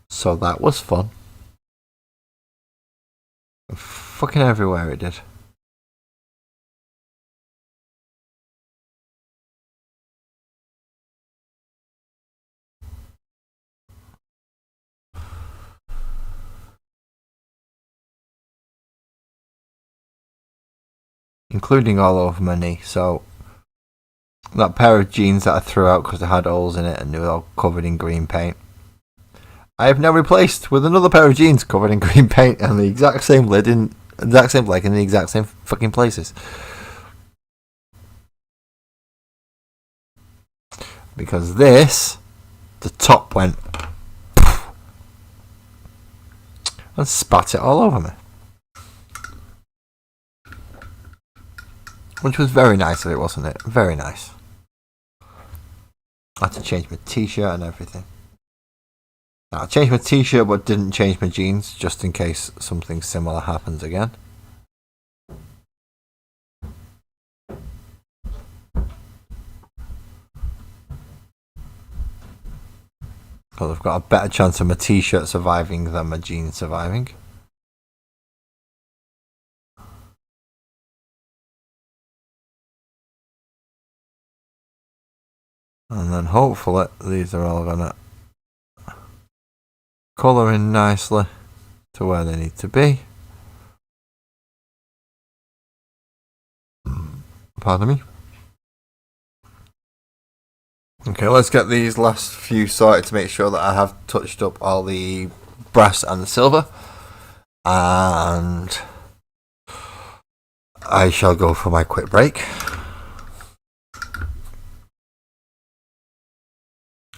So that was fun. Fucking everywhere it did. Including all over my knee. So that pair of jeans that I threw out because they had holes in it and they were all covered in green paint, I have now replaced with another pair of jeans covered in green paint and the exact same lid in the exact same leg in the exact same fucking places. Because this, the top went and spat it all over me. Which was very nice of it, wasn't it? Very nice. I had to change my t-shirt and everything. Now, I changed my t-shirt but didn't change my jeans, just in case something similar happens again. Because I've got a better chance of my t-shirt surviving than my jeans surviving. And then hopefully these are all gonna colour in nicely to where they need to be. Pardon me. Okay, let's get these last few sorted to make sure that I have touched up all the brass and the silver. And I shall go for my quick break.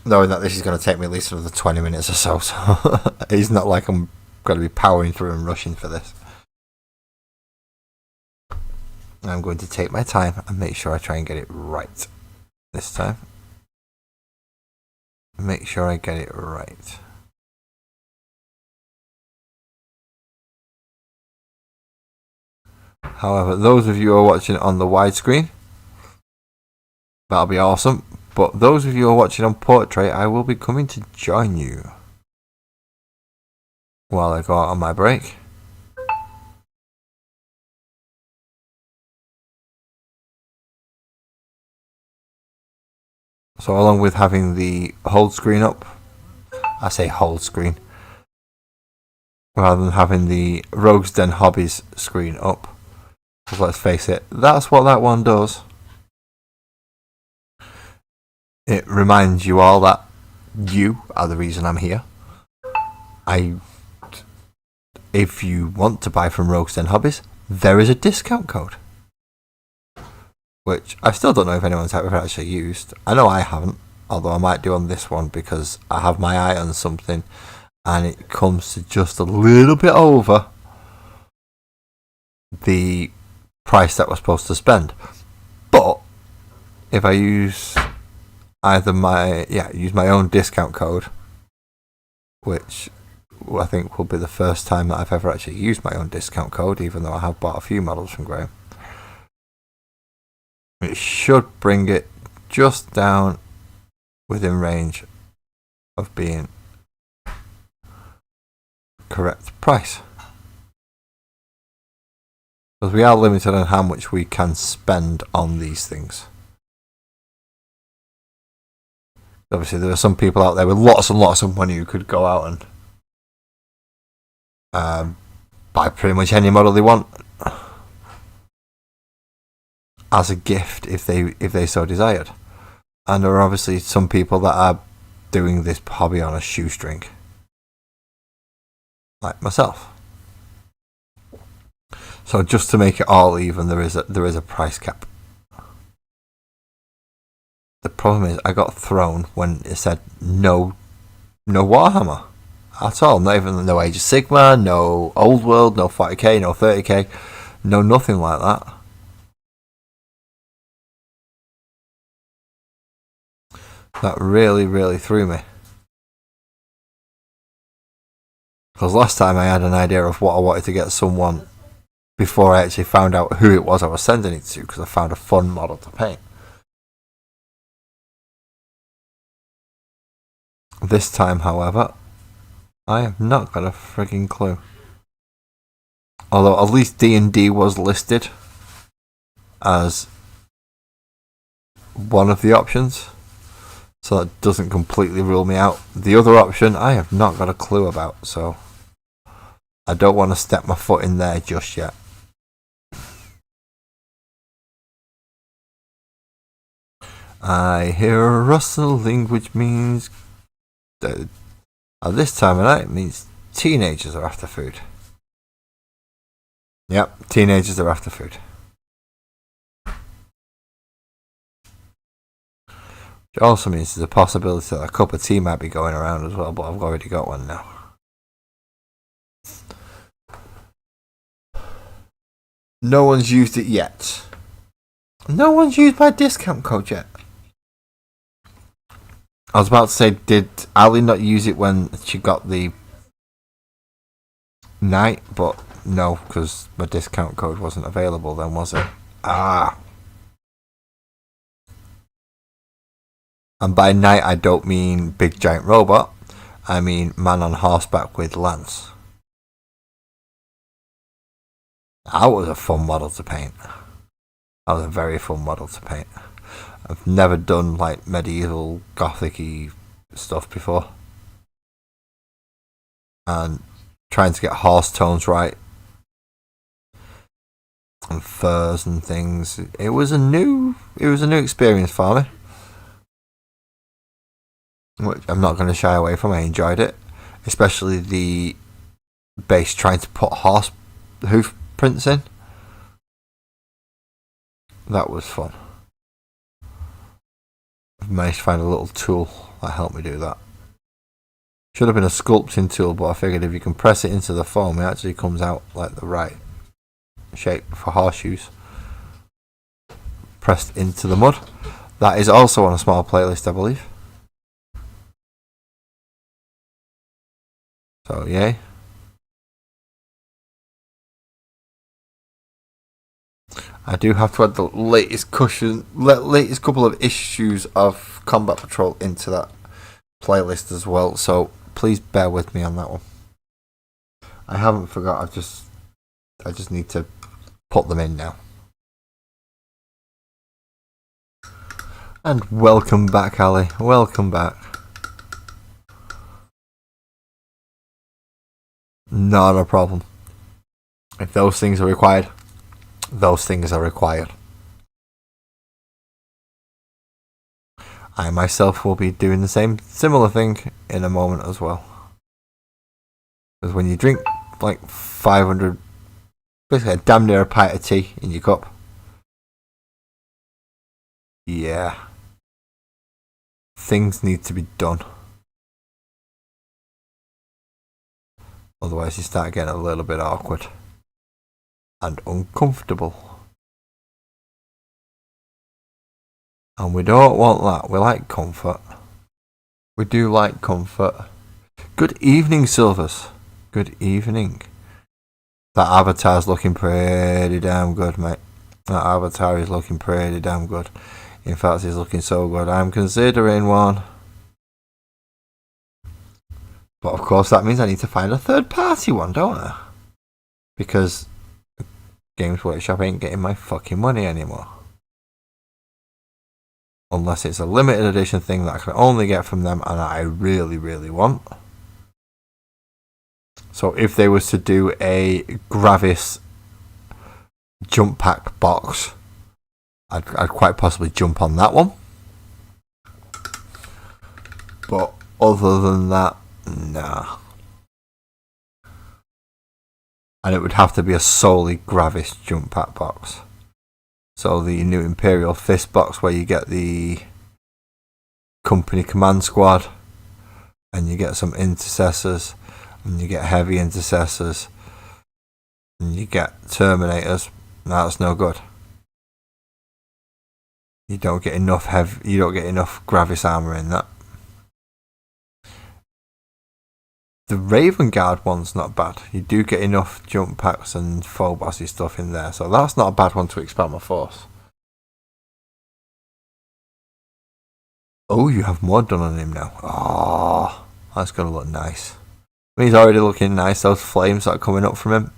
Knowing that this is going to take me at least another 20 minutes or so, so it's not like I'm going to be powering through and rushing for this. I'm going to take my time and make sure I try and get it right this time. Make sure I get it right. However, those of you who are watching on the widescreen, that'll be awesome. But those of you who are watching on portrait, I will be coming to join you while I go out on my break. So along with having the hold screen up, I say hold screen, rather than having the Rogues Den Hobbies screen up. Because let's face it, that's what that one does. It reminds you all that you are the reason I'm here. If you want to buy from Rogues Den Hobbies, there is a discount code. Which I still don't know if anyone's ever actually used. I know I haven't, although I might do on this one because I have my eye on something and it comes to just a little bit over the price that we're supposed to spend. But if I use either use my own discount code, which I think will be the first time that I've ever actually used my own discount code, even though I have bought a few models from Graham. It should bring it just down within range of being correct price. Because we are limited on how much we can spend on these things. Obviously, there are some people out there with lots and lots of money who could go out and buy pretty much any model they want as a gift if they so desired. And there are obviously some people that are doing this hobby on a shoestring, like myself. So just to make it all even, there is a price cap. The problem is I got thrown when it said no Warhammer at all. Not even no Age of Sigmar, no Old World, no 40k, no 30k, no nothing like that. That really, really threw me. Because last time I had an idea of what I wanted to get someone before I actually found out who it was I was sending it to, because I found a fun model to paint. This time, however, I have not got a frigging clue. Although at least D&D was listed as one of the options, so that doesn't completely rule me out. The other option I have not got a clue about, so I don't want to step my foot in there just yet. I hear a rustling, which means that at this time of night it means teenagers are after food. Yep, teenagers are after food. Which also means there's a possibility that a cup of tea might be going around as well, but I've already got one now. No one's used it yet. No one's used my discount code yet. I was about to say, did Ali not use it when she got the night? But no, because my discount code wasn't available then, was it? And by knight, I don't mean big giant robot. I mean man on horseback with lance. That was a fun model to paint. That was a very fun model to paint. I've never done like medieval gothic-y stuff before. And trying to get horse tones right and furs and things. It was a new experience for me, which I'm not going to shy away from. I enjoyed it, especially the base trying to put horse hoof prints in. That was fun. I've managed to find a little tool that helped me do that. Should have been a sculpting tool, but I figured if you can press it into the foam, it actually comes out like the right shape for horseshoes. Pressed into the mud. That is also on a small playlist, I believe. So, yay. I do have to add the latest couple of issues of Combat Patrol into that playlist as well, so please bear with me on that one. I haven't forgot, I just need to put them in now. And welcome back, Ali. Welcome back. Not a problem. If those things are required, those things are required. I myself will be doing the similar thing in a moment as well. Because when you drink like 500, basically damn near a pint of tea in your cup, yeah, things need to be done. Otherwise you start getting a little bit awkward and uncomfortable. And we don't want that. We like comfort. We do like comfort. Good evening, Silvers. Good evening. That avatar's looking pretty damn good, mate. That avatar is looking pretty damn good. In fact, he's looking so good. I'm considering one. But of course, that means I need to find a third party one, don't I? Because Games Workshop ain't getting my fucking money anymore. Unless it's a limited edition thing that I can only get from them and I really, really want. So if they was to do a Gravis jump pack box, I'd quite possibly jump on that one. But other than that, nah. And it would have to be a solely Gravis jump pack box. So the new Imperial Fist box where you get the company command squad and you get some intercessors and you get heavy intercessors and you get Terminators. That's no good. You don't get enough Gravis armor in that. The Raven Guard one's not bad. You do get enough jump packs and Phobos stuff in there, so that's not a bad one to expand my force. Oh, you have more done on him now. Oh, that's gonna look nice. He's already looking nice. Those flames that are coming up from him,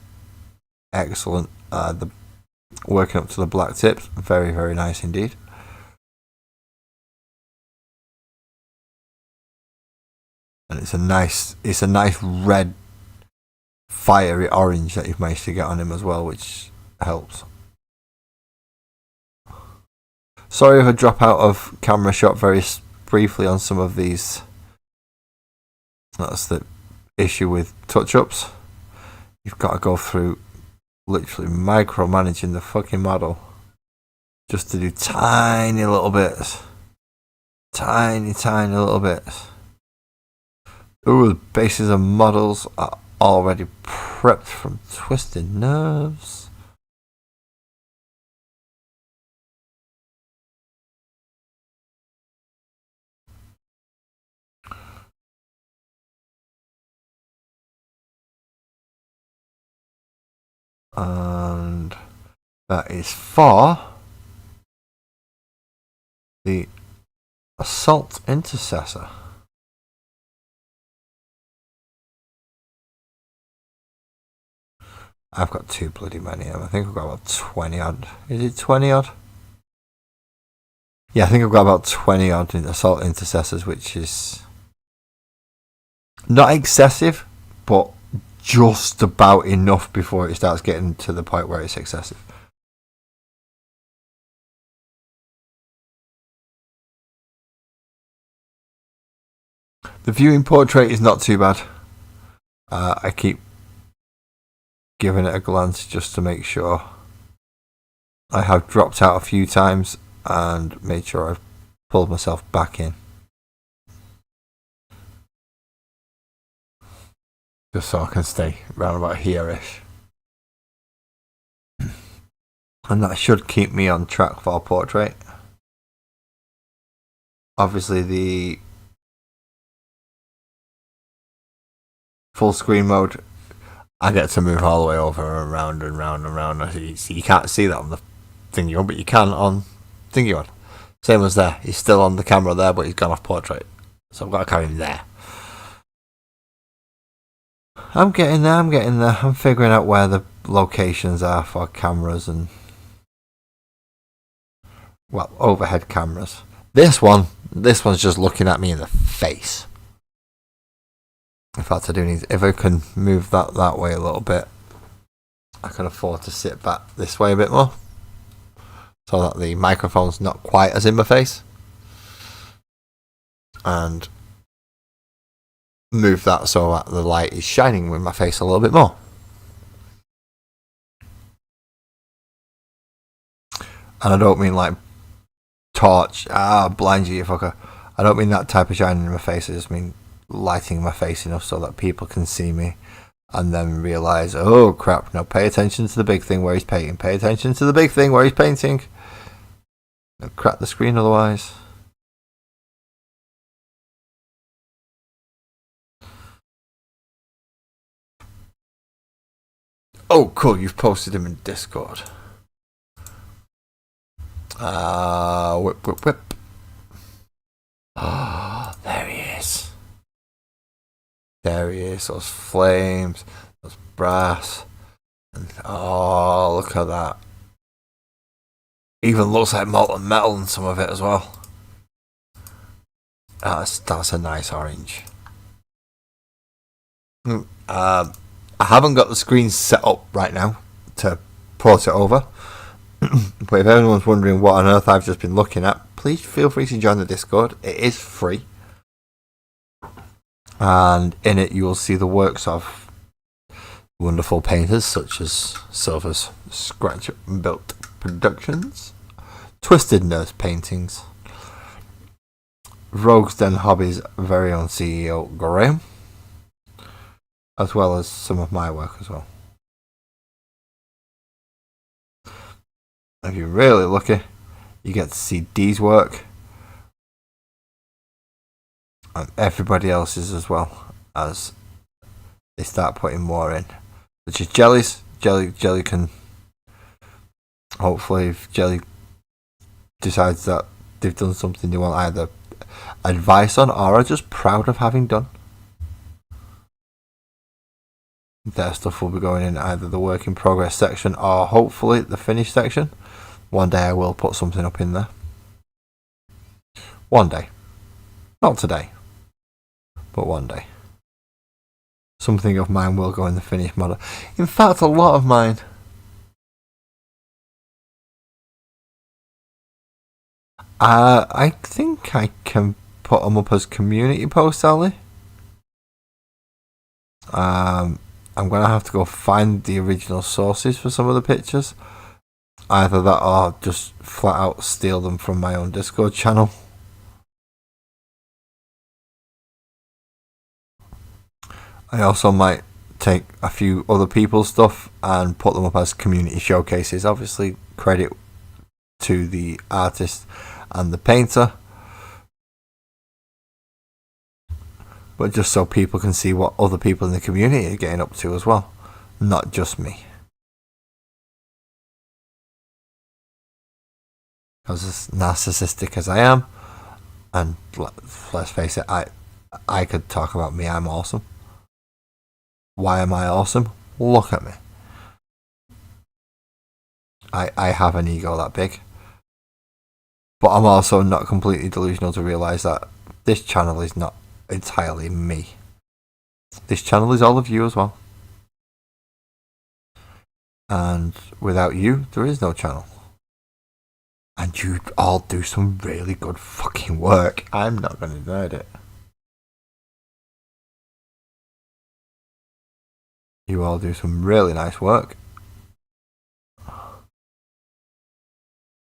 excellent. The working up to the black tips, very, very nice indeed. And it's a nice red, fiery orange that you've managed to get on him as well, which helps. Sorry if I drop out of camera shot very briefly on some of these. That's the issue with touch-ups. You've got to go through literally micromanaging the fucking model just to do tiny little bits. Tiny little bits. Ooh, the bases of models are already prepped from twisted nerves. And that is for the Assault Intercessor. I've got too bloody many of them. I think I've got about 20 odd. Is it 20 odd? Yeah, I think I've got about 20 odd in Assault Intercessors, which is not excessive, but just about enough before it starts getting to the point where it's excessive. The viewing portrait is not too bad. I keep giving it a glance just to make sure. I have dropped out a few times and made sure I've pulled myself back in. Just so I can stay round about here-ish. And that should keep me on track for portrait. Obviously the full screen mode, I get to move all the way over and round and round and round. So you can't see that on the thingy one, but you can on thingy one. Same as there. He's still on the camera there, but he's gone off portrait. So I've got to carry him there. I'm getting there. I'm figuring out where the locations are for cameras and, well, overhead cameras. This one's just looking at me in the face. In fact, I do need, if I can move that way a little bit, I can afford to sit back this way a bit more, so that the microphone's not quite as in my face, and move that so that the light is shining with my face a little bit more. And I don't mean like torch, blind you fucker. I don't mean that type of shining in my face. I just mean lighting my face enough so that people can see me and then realise, oh crap, no, pay attention to the big thing where he's painting, pay attention to the big thing where he's painting. Don't crack the screen otherwise. Oh, cool, you've posted him in Discord. Whip, whip, whip. Oh, there he is. There he is. Those flames, those brass. And, oh, look at that. Even looks like molten metal in some of it as well. That's a nice orange. I haven't got the screen set up right now to port it over. But if anyone's wondering what on earth I've just been looking at, please feel free to join the Discord. It is free. And in it you will see the works of wonderful painters such as Silver's Scratch and Built Productions, Twisted Nurse Paintings, Rogue's Den Hobbies' very own CEO Graham, as well as some of my work as well. If you're really lucky, you get to see Dee's work and everybody else's as well, as they start putting more in, such as Jelly's. Jelly can, hopefully, if Jelly decides that they've done something they want either advice on or are just proud of having done, their stuff will be going in either the work in progress section or hopefully the finished section. One day I will put something up in there. One day. Not today. But one day. Something of mine will go in the finished model. In fact, a lot of mine. I think I can put them up as community posts, Ali. I'm going to have to go find the original sources for some of the pictures. Either that or just flat out steal them from my own Discord channel. I also might take a few other people's stuff and put them up as community showcases. Obviously, credit to the artist and the painter. But just so people can see what other people in the community are getting up to as well. Not just me. Because as narcissistic as I am, and let's face it, I could talk about me, I'm awesome. Why am I awesome? Look at me. I have an ego that big. But I'm also not completely delusional to realise that this channel is not entirely me. This channel is all of you as well. And without you, there is no channel. And you all do some really good fucking work. I'm not going to deny it. You all do some really nice work. To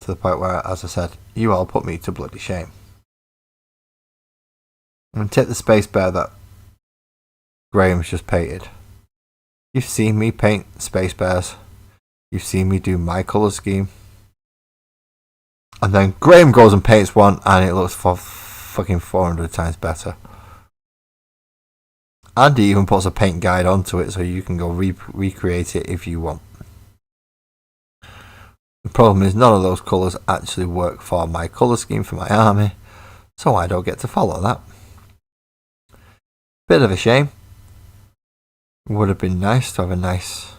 the point where, as I said, you all put me to bloody shame. And take the space bear that Graham's just painted. You've seen me paint space bears. You've seen me do my colour scheme. And then Graham goes and paints one and it looks for fucking 400 times better. And he even puts a paint guide onto it so you can go recreate it if you want. The problem is none of those colours actually work for my colour scheme for my army, so I don't get to follow that. Bit of a shame. Would have been nice to have a nice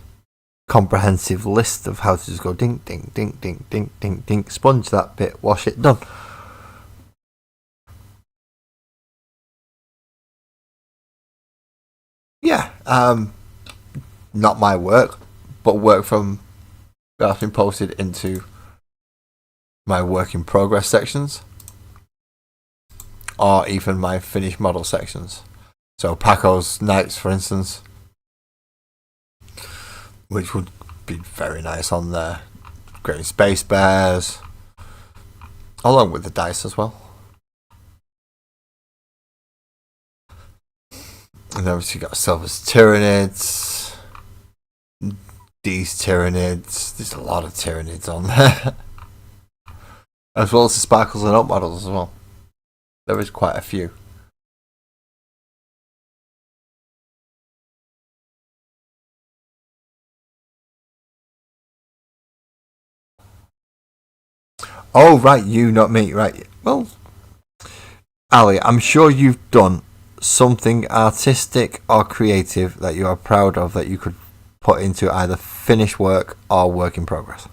comprehensive list of how to just go dink, dink, dink, dink, dink, dink, dink, sponge that bit, wash it, done. Yeah, not my work, but work from that's been posted into my work in progress sections, or even my finished model sections. So Paco's Knights, for instance, which would be very nice on there. Great Space Bears, along with the dice as well. And obviously you've got Silver's Tyranids, these Tyranids, there's a lot of Tyranids on there. As well as the sparkles and up models as well. There is quite a few. Oh, right, you, not me. Right. Well, Ali, I'm sure you've done something artistic or creative that you are proud of that you could put into either finished work or work in progress.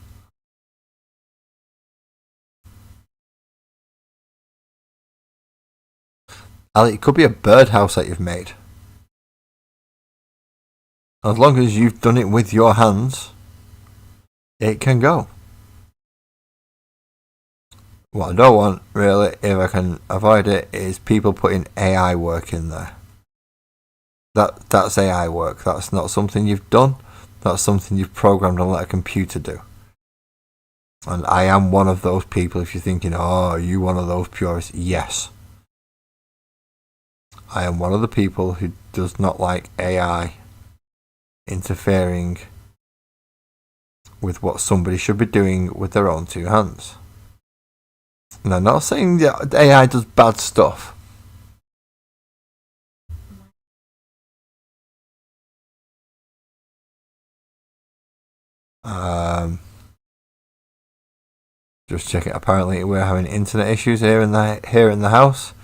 Ali, it could be a birdhouse that you've made. As long as you've done it with your hands, it can go. What I don't want, really, if I can avoid it, is people putting AI work in there. That's AI work. That's not something you've done. That's something you've programmed and let a computer do. And I am one of those people. If you're thinking, oh, are you one of those purists? Yes. I am one of the people who does not like AI interfering with what somebody should be doing with their own two hands. And I'm not saying that AI does bad stuff. Just checking. Apparently, we're having internet issues here in the house.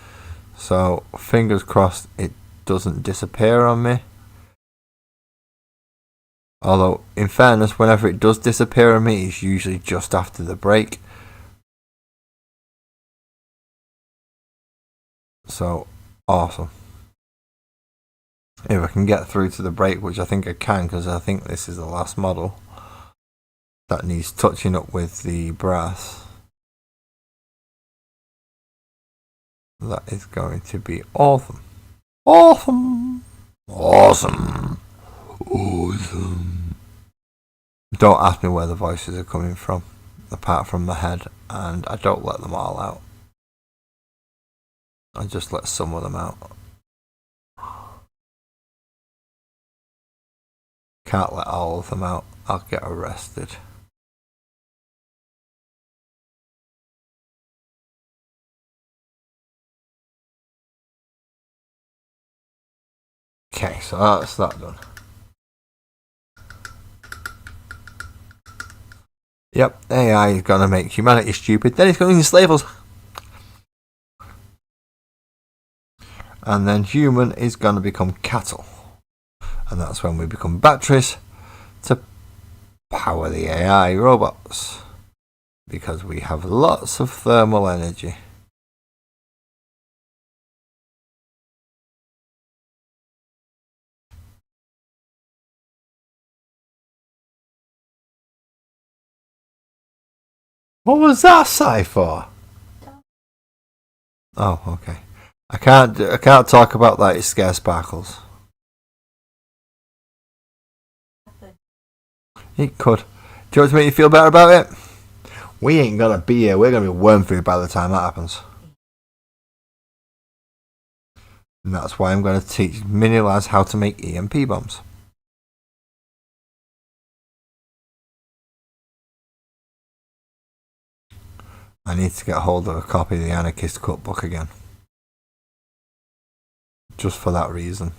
So fingers crossed it doesn't disappear on me. Although, in fairness, whenever it does disappear on me, it's usually just after the break. So, awesome. If I can get through to the break, which I think I can, because I think this is the last model that needs touching up with the brass. That is going to be awesome. Awesome! Awesome! Awesome! Don't ask me where the voices are coming from, apart from my head, and I don't let them all out. I just let some of them out. Can't let all of them out. I'll get arrested. Okay, so that's that done. Yep, AI is gonna make humanity stupid, then it's gonna enslave us. And then human is gonna become cattle. And that's when we become batteries to power the AI robots. Because we have lots of thermal energy. What was that sigh for? Oh, okay. I can't talk about that. It scares Sparkles. It could. Do you want to make you feel better about it? We ain't gonna be here. We're gonna be worm food by the time that happens. And that's why I'm gonna teach mini lads how to make EMP bombs. I need to get hold of a copy of the Anarchist Cookbook again. Just for that reason.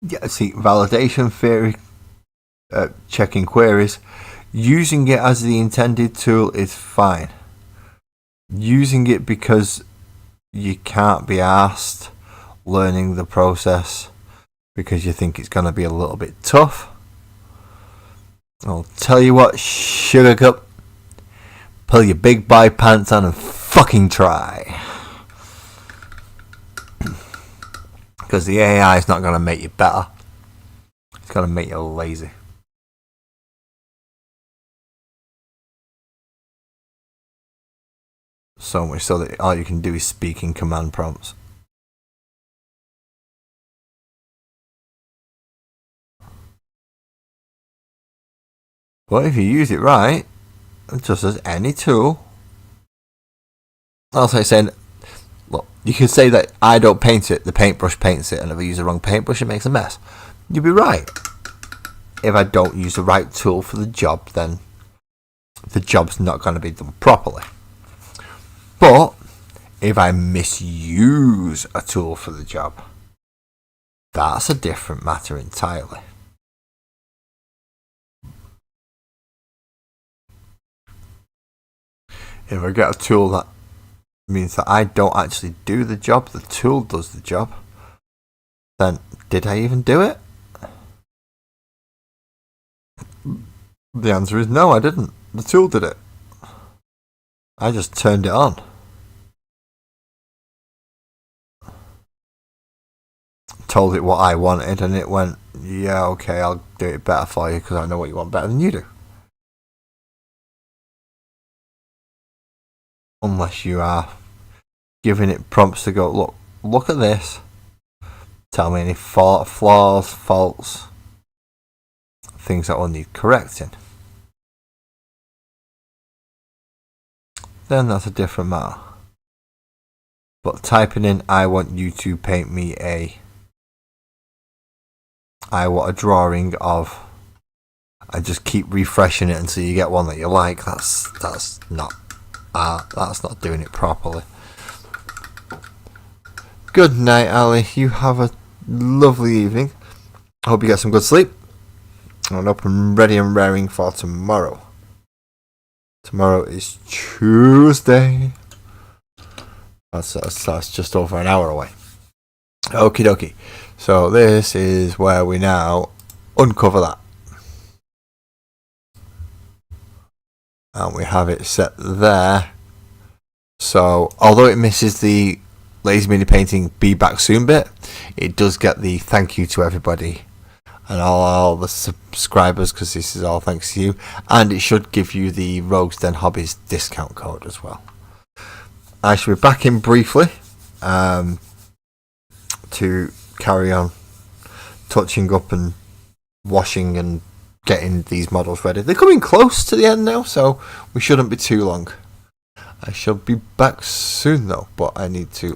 Yeah, see, validation theory, checking queries, using it as the intended tool is fine. Using it because you can't be asked, learning the process because you think it's going to be a little bit tough. I'll tell you what, Sugar Cup, pull your big boy pants on and fucking try. Because the AI is not going to make you better. It's going to make you lazy. So much so that all you can do is speak in command prompts. But if you use it right, just as any tool, Also saying, look, you can say that I don't paint it, the paintbrush paints it, and if I use the wrong paintbrush, it makes a mess. You'd be right. If I don't use the right tool for the job, then the job's not going to be done properly. But if I misuse a tool for the job, that's a different matter entirely. If I get a tool that means that I don't actually do the job, the tool does the job, then did I even do it? The answer is no, I didn't. The tool did it. I just turned it on. Told it what I wanted, and it went, yeah, okay, I'll do it better for you because I know what you want better than you do. Unless you are giving it prompts to go, look at this. Tell me any flaws, faults, things that will need correcting. Then that's a different matter. But typing in, I want you to paint me I want a drawing of, I just keep refreshing it until you get one that you like. That's not art. That's not doing it properly. Good night, Ali. You have a lovely evening. I hope you get some good sleep. I'm up and ready and raring for tomorrow. Tomorrow is Tuesday. That's just over an hour away. Okie dokie. So this is where we now uncover that. And we have it set there. So although it misses the Lazy Mini Painting Be Back Soon bit, it does get the thank you to everybody and all the subscribers, because this is all thanks to you. And it should give you the Rogues Den Hobbies discount code as well. I shall be back in briefly to carry on touching up and washing and getting these models ready. They're coming close to the end now, so we shouldn't be too long. I shall be back soon though, but I need to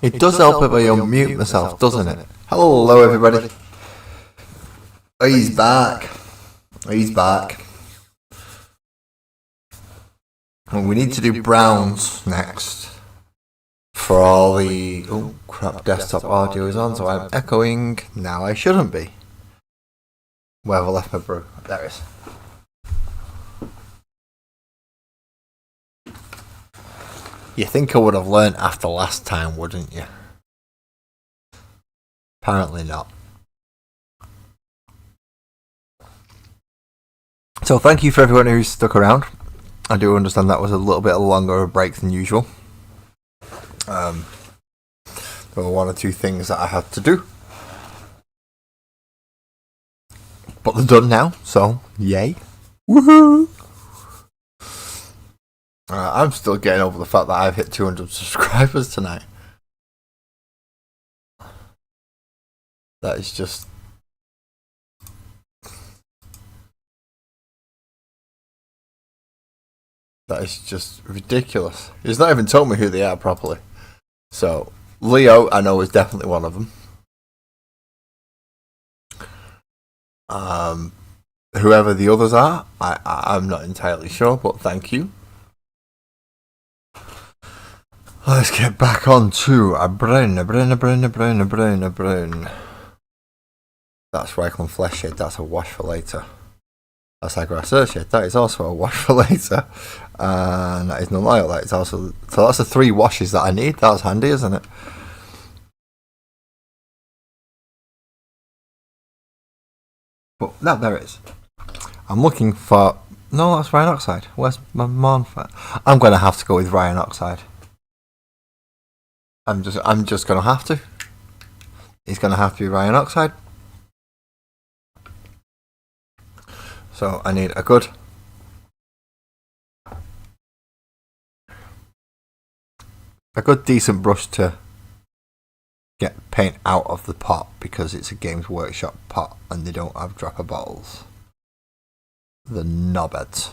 It does help if I unmute myself, doesn't it? Hello, everybody. Oh, he's back. He's back. And we need to do browns next. For all the... Oh, crap, desktop audio is on, so I'm echoing. Now I shouldn't be. Where have I left my brew? There it is. You think I would have learnt after last time, wouldn't you? Apparently not. So thank you for everyone who's stuck around. I do understand that was a little bit longer of a break than usual. There were one or two things that I had to do. But they're done now, so yay. Woohoo! I'm still getting over the fact that I've hit 200 subscribers tonight. That is just... That is just ridiculous. He's not even told me who they are properly. So, Leo, I know, is definitely one of them. Whoever the others are, I'm not entirely sure, but thank you. Let's get back on to a brown. That's Reichland Flesh Shade, that's a wash for later. That's Aggressor Shade, that is also a wash for later. And that is no oil, that is also... So that's the 3 washes that I need, that's handy, isn't it? But no, there it is. I'm looking for... No, that's Ryan Oxide. Where's my Monfort? I'm going to have to go with Ryan Oxide. I'm just going to have to. He's going to have to be Ryan Oxide. So I need a good decent brush to get paint out of the pot, because it's a Games Workshop pot and they don't have dropper bottles. The knobheads.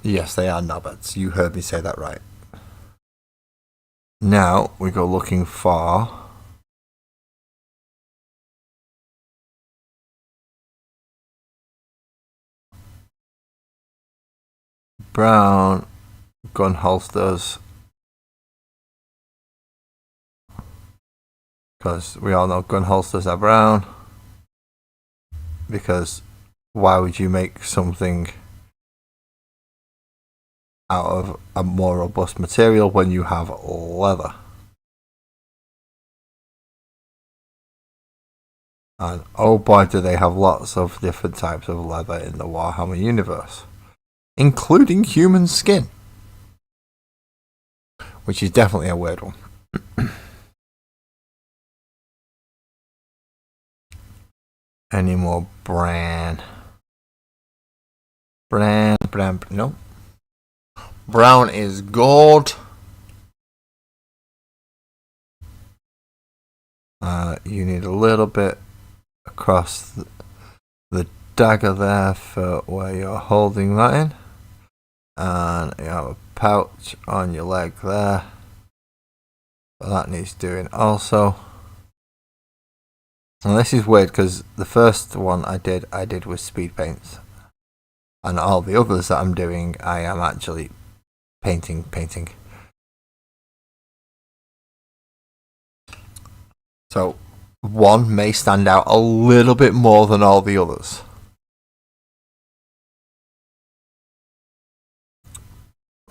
Yes, they are knobheads. You heard me say that right. Now we go looking for brown gun holsters, because we all know gun holsters are brown. Because why would you make something out of a more robust material when you have leather? And oh boy, do they have lots of different types of leather in the Warhammer universe, including human skin, which is definitely a weird one. Any more Bran? No. Brown is gold. You need a little bit across the dagger there for where you're holding that in. And you have a pouch on your leg there. So that needs doing also. And this is weird because the first one I did with speed paints. And all the others that I'm doing, I am actually painting. So one may stand out a little bit more than all the others.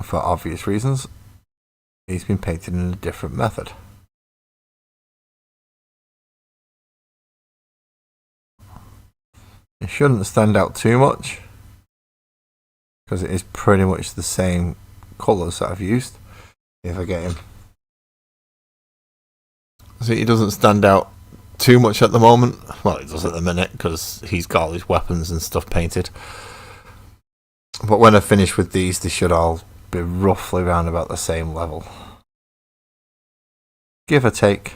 For obvious reasons, he's been painted in a different method. It shouldn't stand out too much, because it is pretty much the same colours that I've used. If I get him. See, he doesn't stand out too much at the moment. Well, he does at the minute, because he's got all his weapons and stuff painted. But when I finish with these, they should all be roughly around about the same level. Give or take.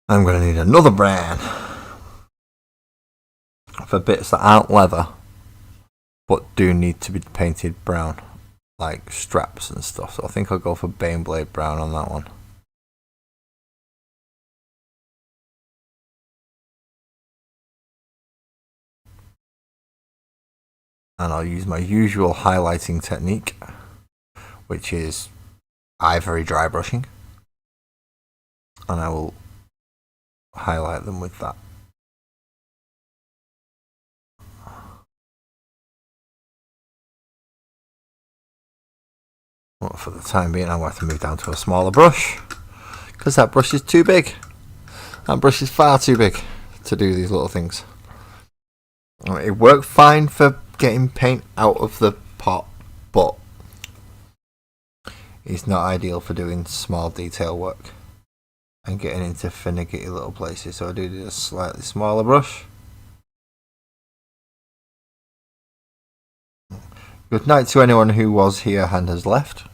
I'm going to need another brand for bits that aren't leather but do need to be painted brown, like straps and stuff. So I think I'll go for Baneblade brown on that one. And I'll use my usual highlighting technique, which is ivory dry brushing, and I will highlight them with that. Well, for the time being, I'll have to move down to a smaller brush because that brush is too big. That brush is far too big to do these little things. It worked fine for getting paint out of the pot, but it's not ideal for doing small detail work and getting into finicky little places. So I do a slightly smaller brush. Good night to anyone who was here and has left.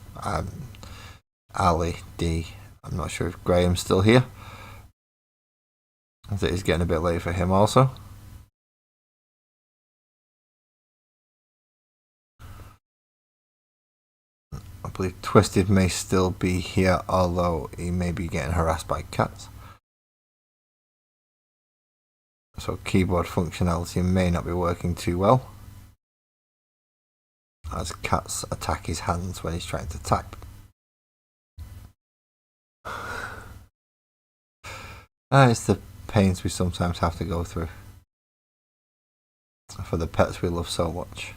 Ali D. I'm not sure if Graham's still here, as it is getting a bit late for him also. I believe Twisted may still be here, although he may be getting harassed by cats. So keyboard functionality may not be working too well, as cats attack his hands when he's trying to type. It's the pains we sometimes have to go through for the pets we love so much.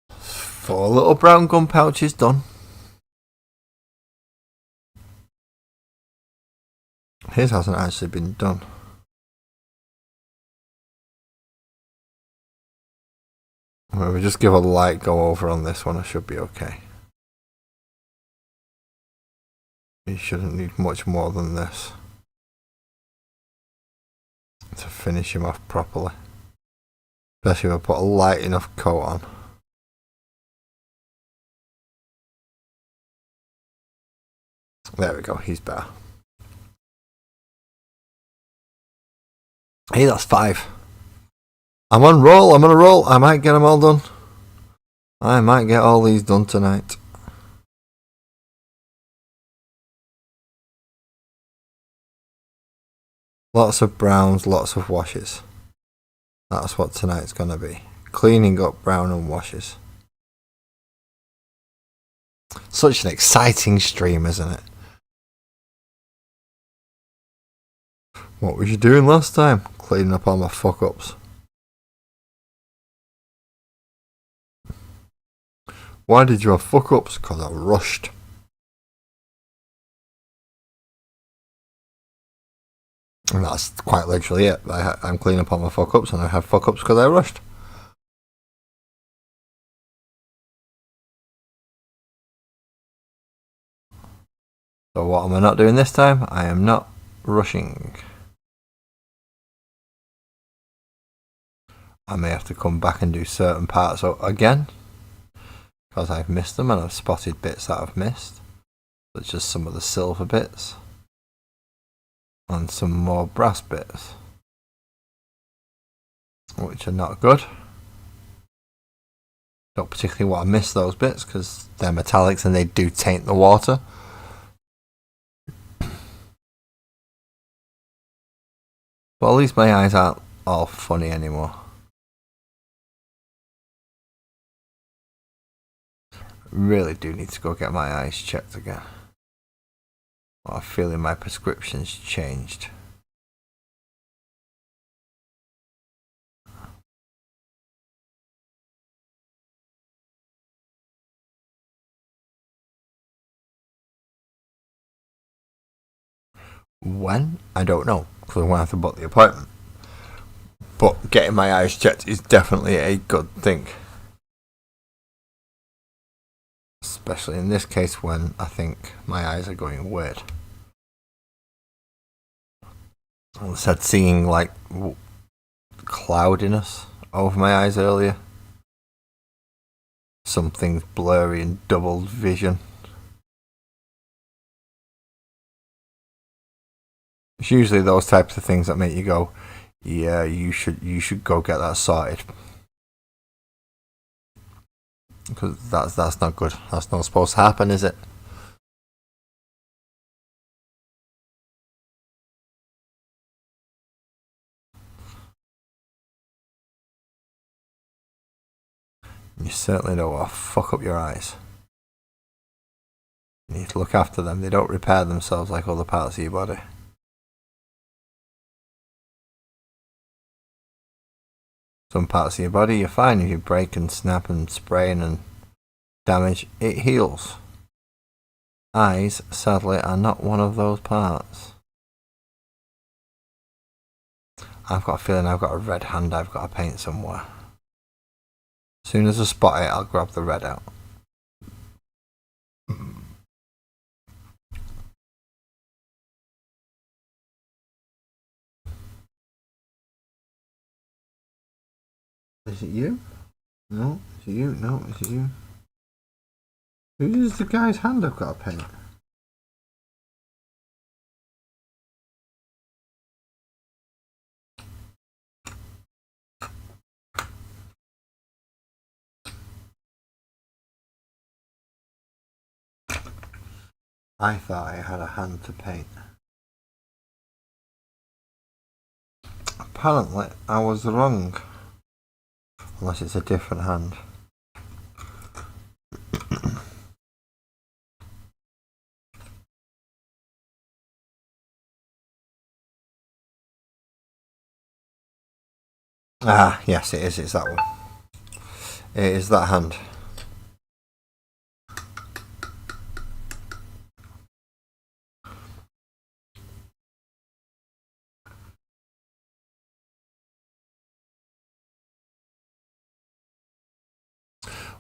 Four little brown gum pouches done. His hasn't actually been done. Well, we just give a light go over on this one, I should be okay. You shouldn't need much more than this to finish him off properly. Especially if I put a light enough coat on. There we go, he's better. Hey, that's 5. I'm on roll, I'm on a roll. I might get them all done. I might get all these done tonight. Lots of browns, lots of washes. That's what tonight's going to be. Cleaning up brown and washes. Such an exciting stream, isn't it? What was you doing last time? Cleaning up all my fuck-ups. Why did you have fuck-ups? Because I rushed. And that's quite literally it. I'm cleaning up all my fuck-ups and I have fuck-ups because I rushed. So what am I not doing this time? I am not rushing. I may have to come back and do certain parts again, because I've missed them and I've spotted bits that I've missed, such as some of the silver bits and some more brass bits, which are not good. Don't particularly want to miss those bits because they're metallics and they do taint the water. But at least my eyes aren't all funny anymore. Really do need to go get my eyes checked again. I'm feeling my prescription's changed. When? I don't know, because I won't have to book the appointment. But getting my eyes checked is definitely a good thing. Especially in this case when I think my eyes are going weird. I said seeing like cloudiness over my eyes earlier. Something blurry and doubled vision. It's usually those types of things that make you go, yeah, you should go get that sorted. Because that's not good. That's not supposed to happen, is it? You certainly don't want to fuck up your eyes. You need to look after them. They don't repair themselves like other parts of your body. Some parts of your body you're fine. If you break and snap and sprain and damage, it heals. Eyes, sadly, are not one of those parts. I've got a feeling I've got a red hand I've got to paint somewhere. As soon as I spot it, I'll grab the red out. Is it you? No. Is it you? No. Is it you? Who's the guy's hand I've got to paint? I thought I had a hand to paint. Apparently, I was wrong. Unless it's a different hand. Ah, yes, it is. It's that one. It is that hand.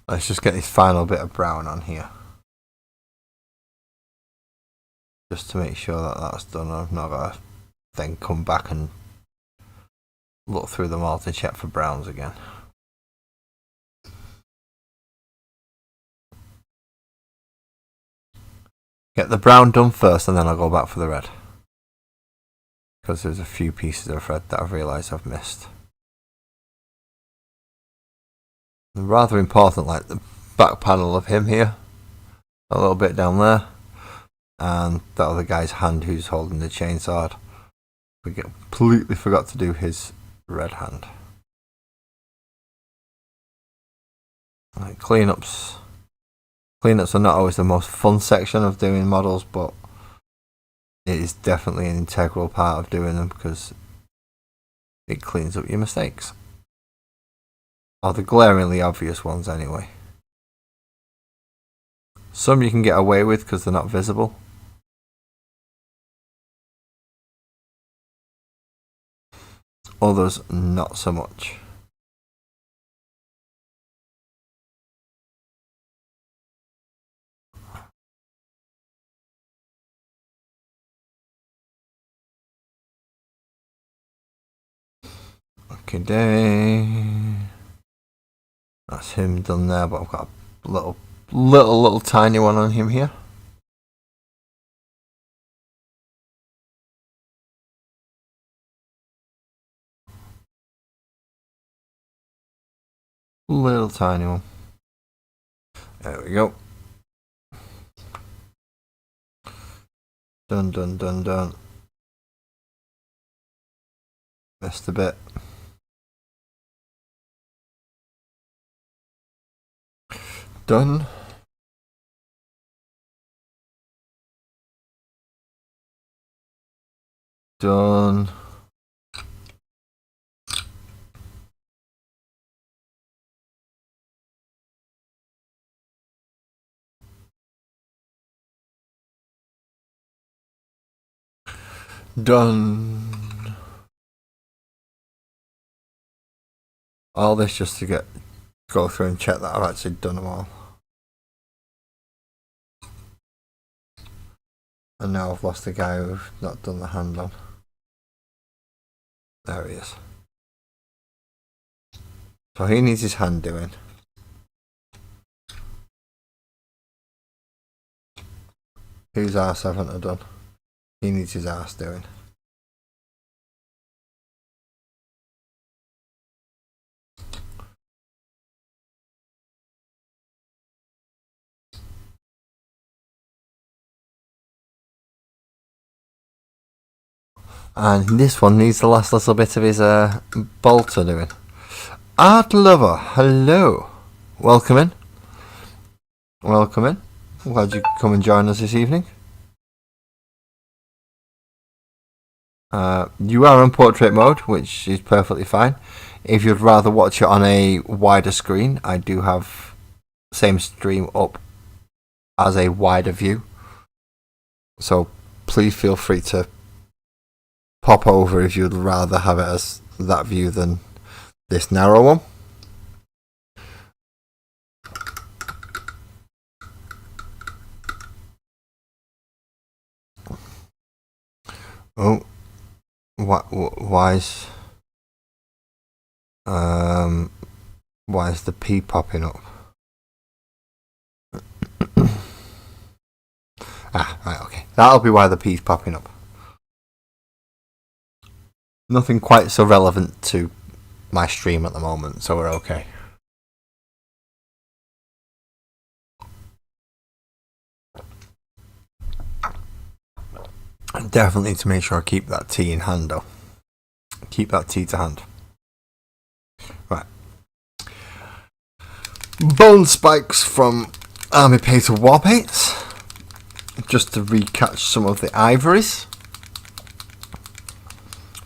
Let's just get this final bit of brown on here. Just to make sure that that's done. I've not got to then come back and look through them all to check for browns again. Get the brown done first and then I'll go back for the red. Because there's a few pieces of red that I've realised I've missed. Rather important, like the back panel of him here, a little bit down there, and that other guy's hand who's holding the chainsaw. We completely forgot to do his red hand. Like cleanups are not always the most fun section of doing models, but it is definitely an integral part of doing them because it cleans up your mistakes. Or the glaringly obvious ones anyway. Some you can get away with because they're not visible. Others not so much. Okay, that's him done there, but I've got a little tiny one on him here. Little tiny one. There we go. Done. Missed a bit. Done. Done. Done. All this just to go through and check that I've actually done them all. And now I've lost the guy who've not done the hand on. There he is. So he needs his hand doing. Whose arse haven't I done? He needs his arse doing. And this one needs the last little bit of his bolter doing. Art Lover, hello. Welcome in. Welcome in. I'm glad you could come and join us this evening. You are on portrait mode, which is perfectly fine. If you'd rather watch it on a wider screen, I do have same stream up as a wider view. So please feel free to pop over if you'd rather have it as that view than this narrow one. Oh, why is the P popping up? Right, okay. That'll be why the P's popping up. Nothing quite so relevant to my stream at the moment, so we're okay. I definitely need to make sure I keep that T in hand, though. Keep that T to hand. Right. Bone spikes from Army Painter War Paints. Just to recatch some of the ivories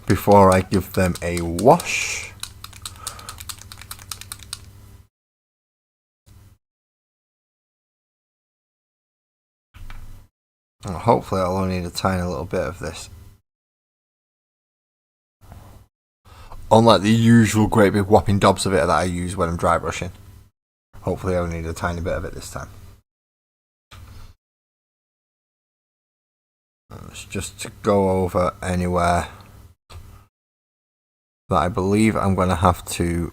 before I give them a wash. And hopefully I'll only need a tiny little bit of this. Unlike the usual great big whopping dobs of it that I use when I'm dry brushing. Hopefully I only need a tiny bit of it this time. It's just to go over anywhere that I believe I'm going to have to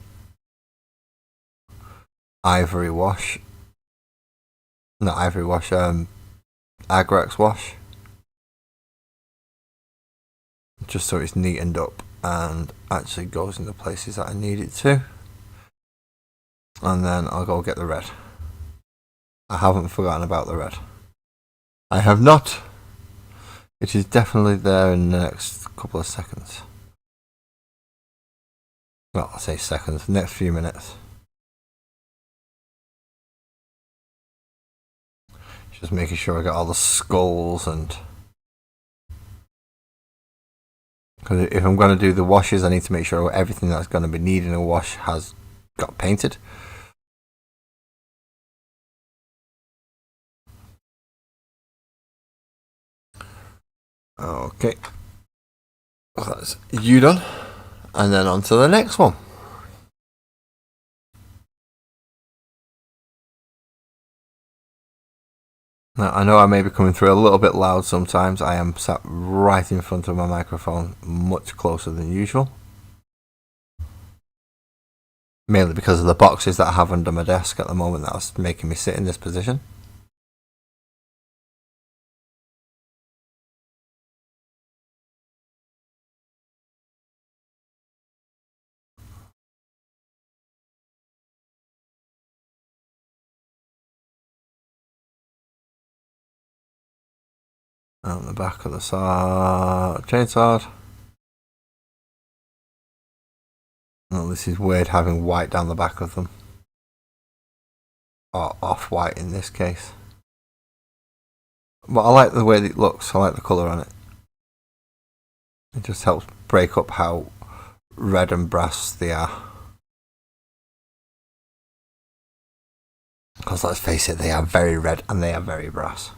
ivory wash. Not ivory wash, Agrax wash. Just so it's neatened up and actually goes in the places that I need it to. And then I'll go get the red. I haven't forgotten about the red. I have not. It is definitely there in the next couple of seconds. Well, I'll say seconds, next few minutes. Just making sure I got all the skulls and... Because if I'm going to do the washes, I need to make sure everything that's going to be needing a wash has got painted. Okay. That's you done. And then on to the next one. Now, I know I may be coming through a little bit loud sometimes. I am sat right in front of my microphone, much closer than usual. Mainly because of the boxes that I have under my desk at the moment that's making me sit in this position. On the back of the chainsaw. Oh, this is weird having white down the back of them. Or off-white in this case. But I like the way it looks. I like the colour on it. It just helps break up how red and brass they are. Because let's face it, they are very red and they are very brass.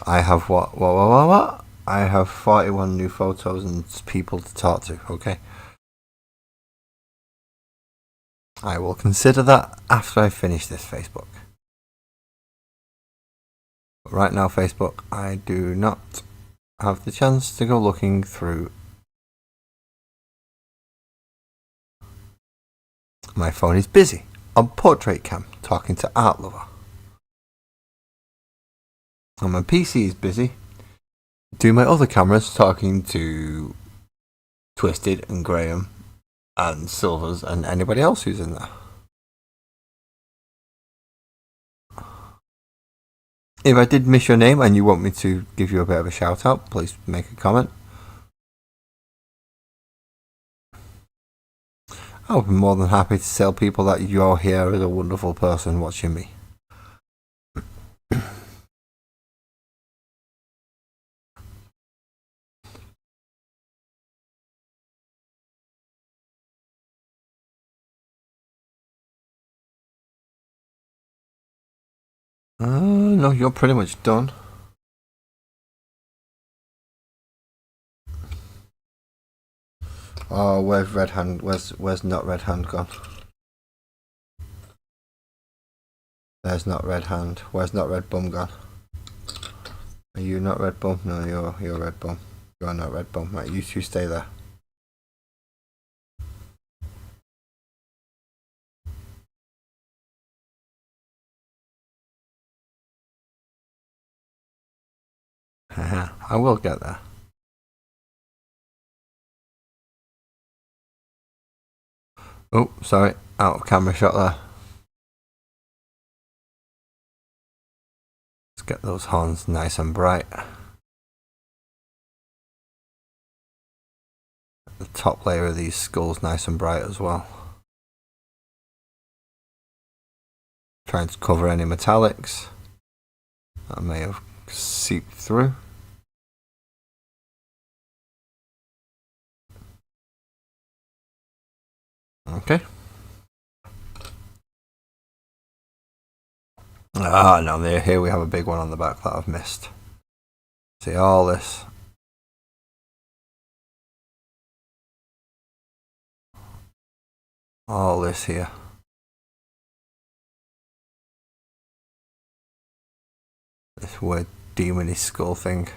I have what? I have 41 new photos and people to talk to, okay? I will consider that after I finish this Facebook. But right now, Facebook, I do not have the chance to go looking through My phone is busy on portrait cam talking to Art Lover. And my PC is busy doing my other cameras talking to Twisted and Graham and Silvers and anybody else who's in there. If I did miss your name and you want me to give you a bit of a shout out, please make a comment. I'll be more than happy to tell people that you're here as a wonderful person watching me. No, you're pretty much done. Oh, where's Red Hand? Where's not Red Hand gone? There's not Red Hand. Where's not Red Bum gone? Are you not Red Bum? No, you're Red Bum. You're not Red Bum. Right, you two stay there. I will get there. Oh, sorry, out of camera shot there. Let's get those horns nice and bright. The top layer of these skulls nice and bright as well. Trying to cover any metallics that may have seeped through. Okay. Ah, no, here we have a big one on the back that I've missed. See all this. All this here. This weird demony skull thing.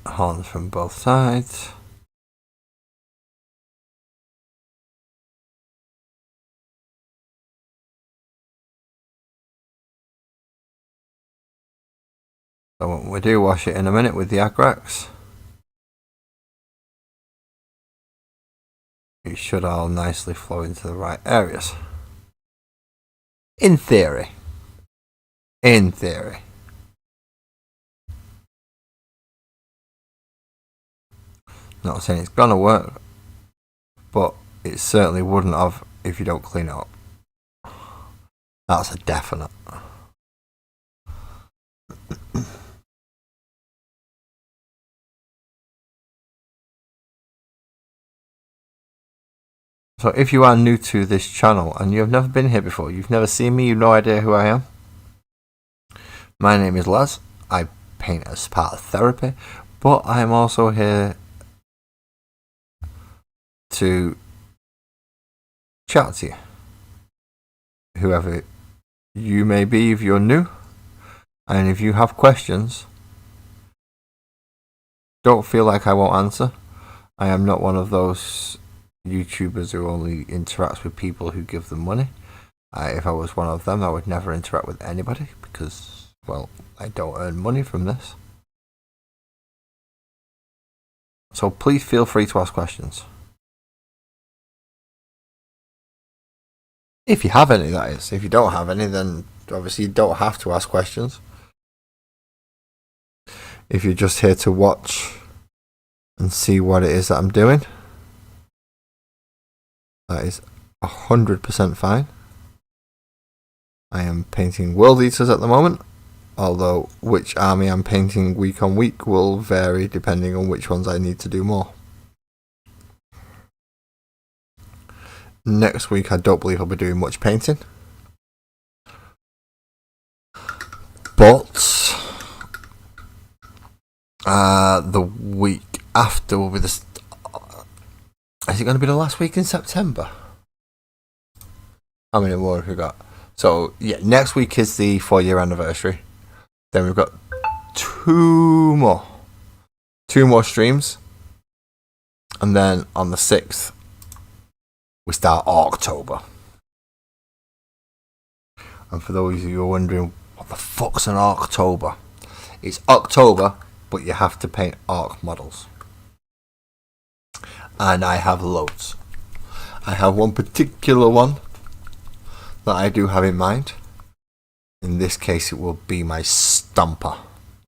Horns from both sides. So we do wash it in a minute with the Agrax. It should all nicely flow into the right areas. In theory. In theory. Not saying it's gonna work, but it certainly wouldn't have if you don't clean it up. That's a definite. So if you are new to this channel and you have never been here before, you've never seen me, you've no idea who I am. My name is Laz. I paint as part of therapy, but I am also here to chat to you. Whoever you may be if you're new, and if you have questions, don't feel like I won't answer. I am not one of those YouTubers who only interacts with people who give them money. If I was one of them, I would never interact with anybody because, well, I don't earn money from this. So please feel free to ask questions. If you have any, that is. If you don't have any, then obviously you don't have to ask questions. If you're just here to watch and see what it is that I'm doing, that is 100% fine. I am painting Worldeaters at the moment, although which army I'm painting week on week will vary depending on which ones I need to do more. Next week I don't believe I'll be doing much painting, but the week after will be the... Is it going to be the last week in September? How many more have we got? So, yeah, next week is the 4-year anniversary Then we've got two more streams, and then on the 6th we start October. And for those of you who are wondering what the fuck's an October, it's October, but you have to paint Arc models. And I have loads. I have one particular one that I do have in mind. In this case, it will be my Stomper.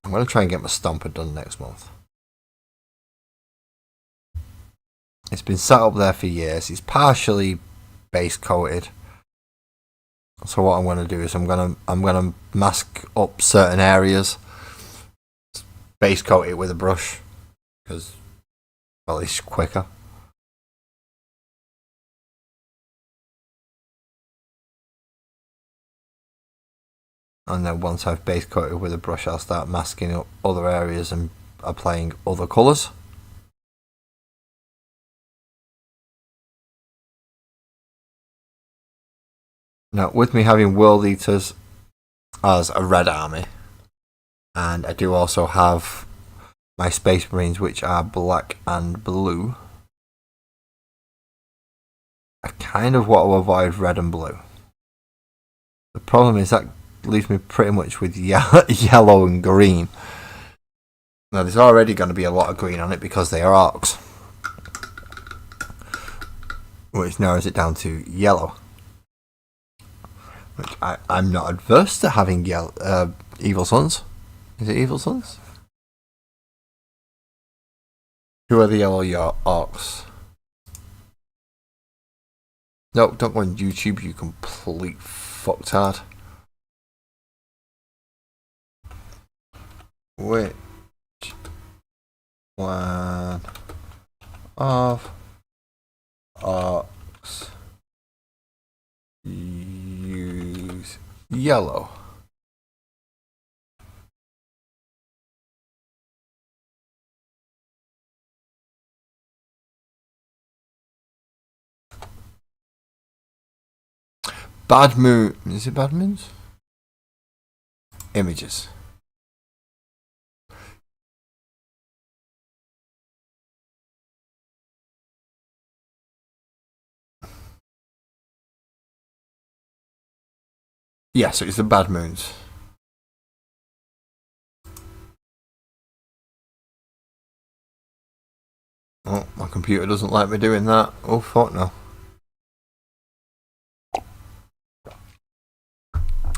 I'm going to try and get my Stomper done next month. It's been sat up there for years. It's partially base coated. So what I'm going to do is I'm going to mask up certain areas, base coat it with a brush, because, well, it's quicker. And then once I've base coated with a brush, I'll start masking up other areas and applying other colours. Now, with me having Worldeaters as a red army, and I do also have my Space Marines, which are black and blue, I kind of want to avoid red and blue. The problem is that leaves me pretty much with yellow and green. Now, there's already going to be a lot of green on it because they are Orcs, which narrows it down to yellow. Which I'm not adverse to having Evil Sons. Is it Evil Sons? Who are the yellow Orcs? No, don't go on YouTube, you complete fucktard. Which one of Orcs use yellow? Bad Moon. Is it Bad Moons? Images. Yeah, so it's the Bad Moons. Oh, my computer doesn't like me doing that. Oh, fuck no.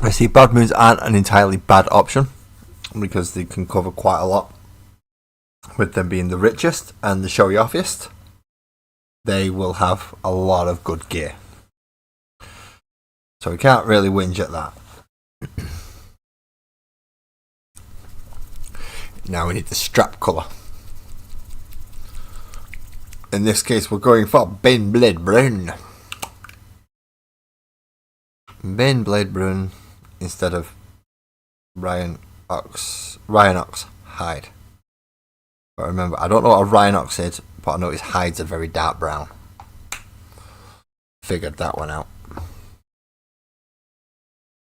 I see Bad Moons aren't an entirely bad option, because they can cover quite a lot. With them being the richest and the showy offiest, they will have a lot of good gear. So we can't really whinge at that. Now we need the strap colour. In this case, we're going for Ben Blade Brown. Ben Blade Brown instead of Ryan Ox hide. But remember, I don't know what a Ryan Ox is, but I know his hides are very dark brown. Figured that one out.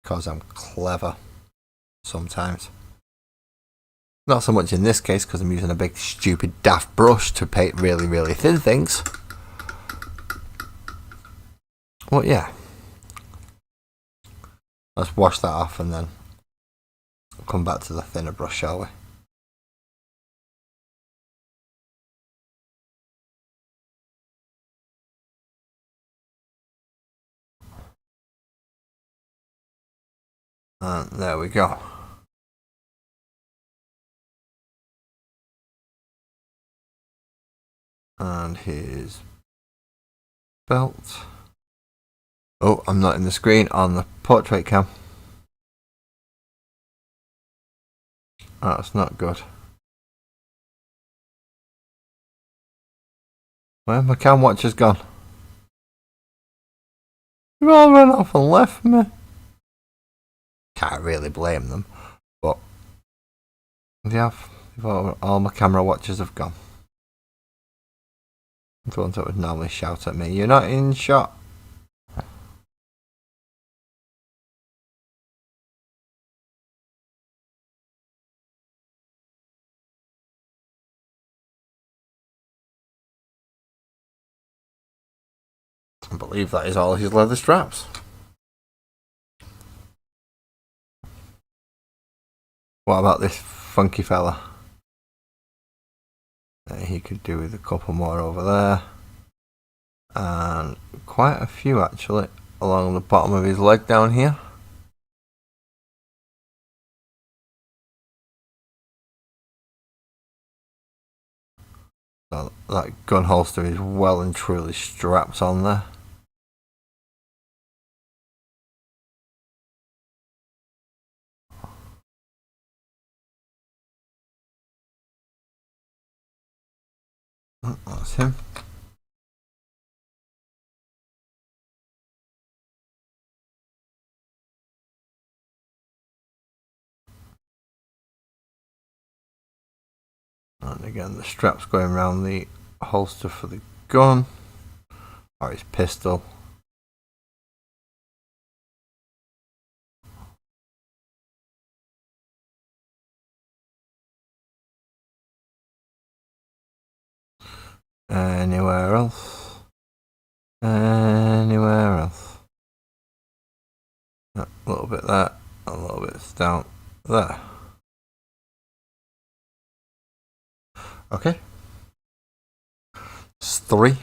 Because I'm clever. Sometimes. Not so much in this case, because I'm using a big stupid daft brush to paint really, really thin things. But yeah. Let's wash that off and then come back to the thinner brush, shall we? And there we go. And his belt. Oh, I'm not in the screen on the portrait cam. That's not good. Where my cam watcher's gone? They've all run off and left me. Can't really blame them, but all my camera watchers have gone. The ones that would normally shout at me, "You're not in shot." I believe that is all his leather straps. What about this funky fella? He could do with a couple more over there. And quite a few actually along the bottom of his leg down here. So that gun holster is well and truly strapped on there. That's him. And again, the strap's going around the holster for the gun or his pistol. Anywhere else? Anywhere else? A little bit there, a little bit down there. Okay. It's 3.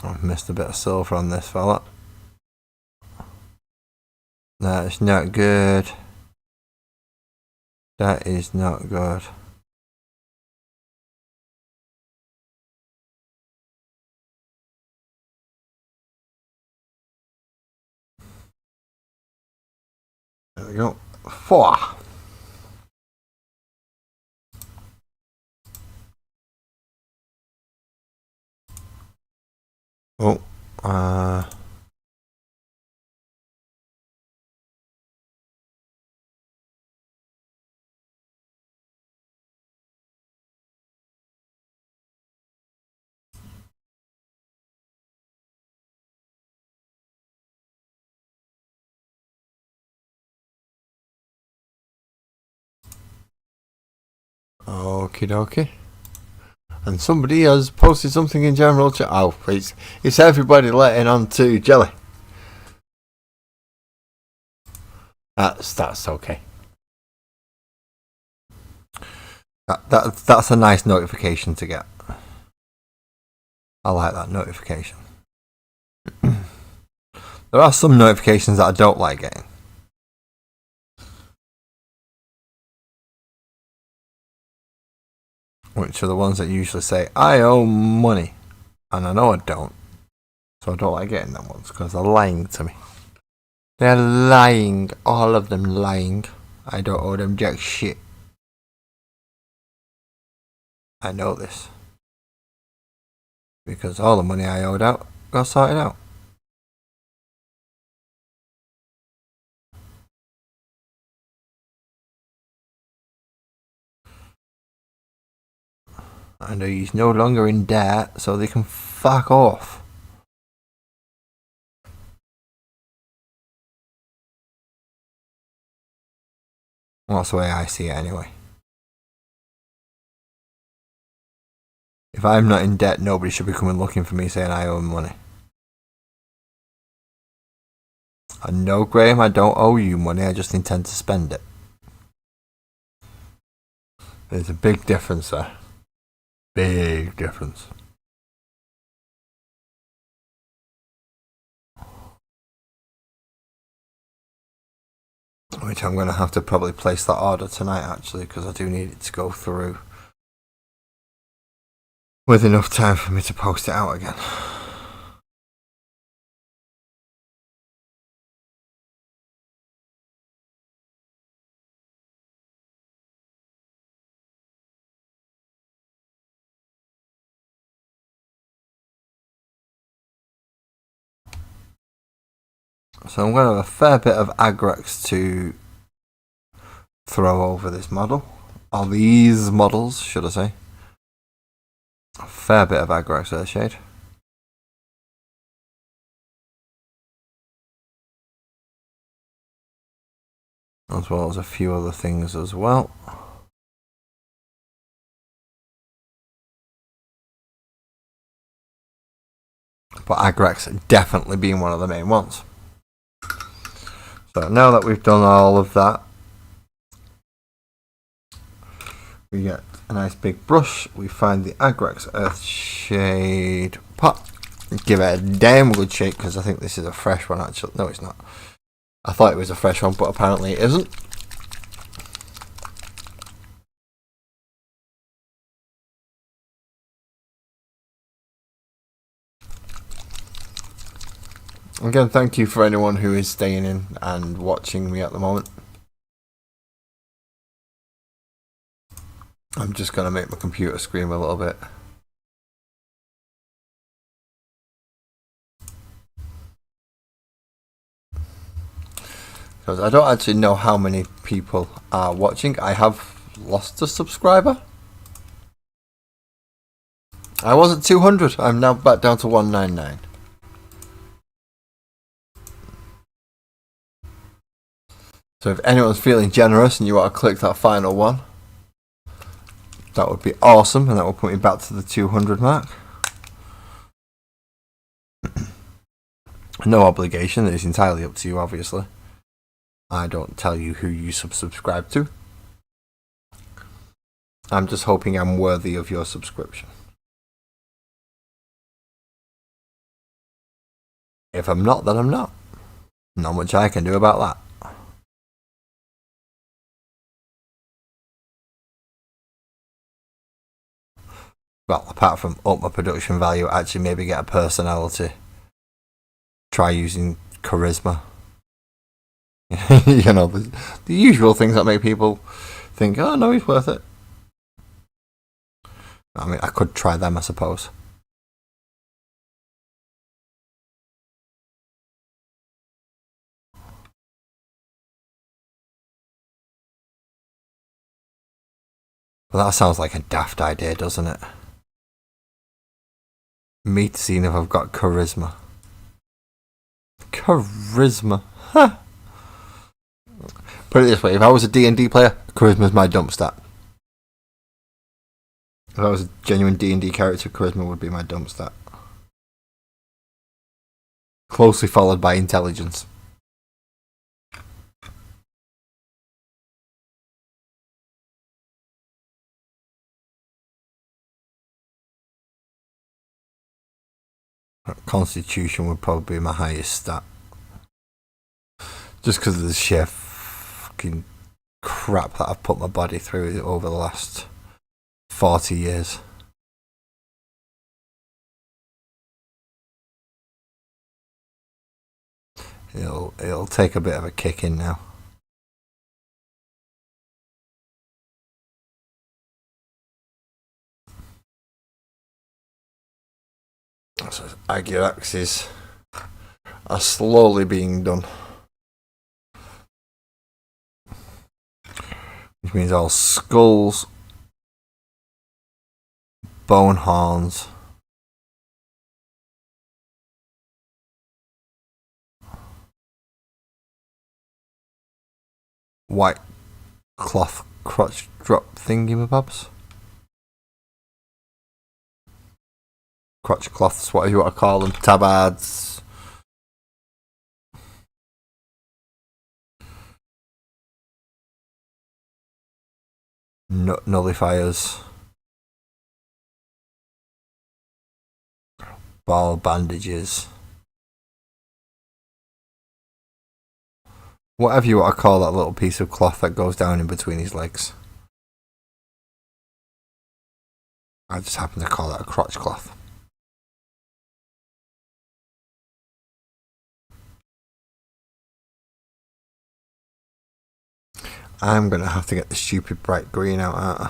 I've missed a bit of silver on this fella. That's not good. That is not good. There we go. 4. Oh, okie dokie. And somebody has posted something in general chat. Oh, it's everybody letting on to Jelly. That's okay. That's a nice notification to get. I like that notification. There are some notifications that I don't like getting. Which are the ones that usually say, I owe money. And I know I don't. So I don't like getting them ones because they're lying to me. They're lying. All of them lying. I don't owe them jack shit. I know this. Because all the money I owed out got sorted out. And he's no longer in debt, so they can fuck off. Well, that's the way I see it anyway. If I'm not in debt, nobody should be coming looking for me saying I owe money. And no, Graham, I don't owe you money, I just intend to spend it. There's a big difference there. Big difference. Which I'm going to have to probably place that order tonight actually, because I do need it to go through with enough time for me to post it out again. So I'm going to have a fair bit of aggrex to throw over this model. Or these models, should I say. A fair bit of aggrex there, Shade. as well as a few other things as well. But Agrax definitely being one of the main ones. So now that we've done all of that, we get a nice big brush. We find the Agrax Earthshade pot. Give it a damn good shake, because I think this is a fresh one actually. No, it's not. I thought it was a fresh one, but apparently it isn't. Again, thank you for anyone who is staying in and watching me at the moment. I'm just going to make my computer scream a little bit. Because I don't actually know how many people are watching. I have lost a subscriber. I was at 200. I'm now back down to 199. So if anyone's feeling generous and you want to click that final one, that would be awesome, and that will put me back to the 200 mark. No obligation, it's entirely up to you, obviously. I don't tell you who you subscribe to. I'm just hoping I'm worthy of your subscription. If I'm not, then I'm not. Not much I can do about that. Well, apart from up my production value, actually maybe get a personality. Try using charisma. You know, the usual things that make people think, oh no, he's worth it. I mean, I could try them, I suppose. Well, that sounds like a daft idea, doesn't it? Me seeing if I've got charisma. Charisma. Huh. Put it this way, if I was a D&D player, charisma's my dump stat. If I was a genuine D&D character, charisma would be my dump stat. Closely followed by intelligence. Constitution would probably be my highest stat. Just because of the sheer fucking crap that I've put my body through over the last 40 years. It'll take a bit of a kick in now. So Agraxes are slowly being done. Which means all skulls, bone horns, white cloth crotch drop thingy-mabobs. Crotch cloths, whatever you want to call them, tabards. Nullifiers. Ball bandages. Whatever you want to call that little piece of cloth that goes down in between his legs. I just happen to call that a crotch cloth. I'm going to have to get the stupid bright green out, aren't I?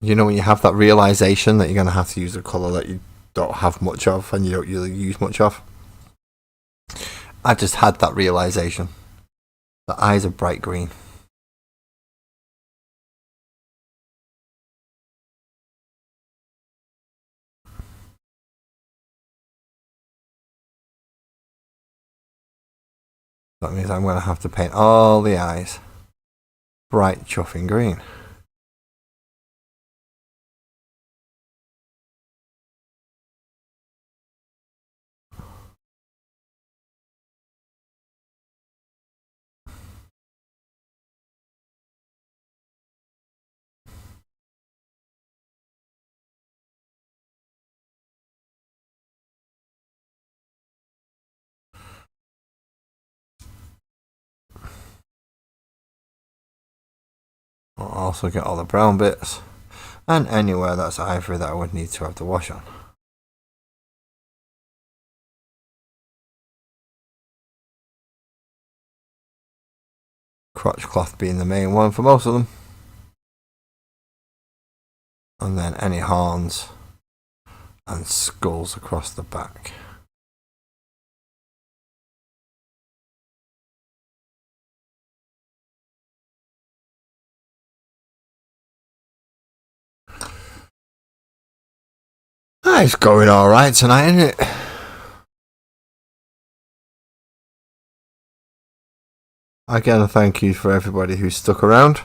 You know when you have that realisation that you're going to have to use a colour that you don't have much of and you don't really use much of? I just had that realisation. The eyes are bright green. That means I'm going to have to paint all the eyes bright chuffing green. I'll also get all the brown bits and anywhere that's ivory that I would need to have the wash on. Crotch cloth being the main one for most of them. And then any horns and skulls across the back. It's going alright tonight, isn't it? Again, thank you for everybody who stuck around.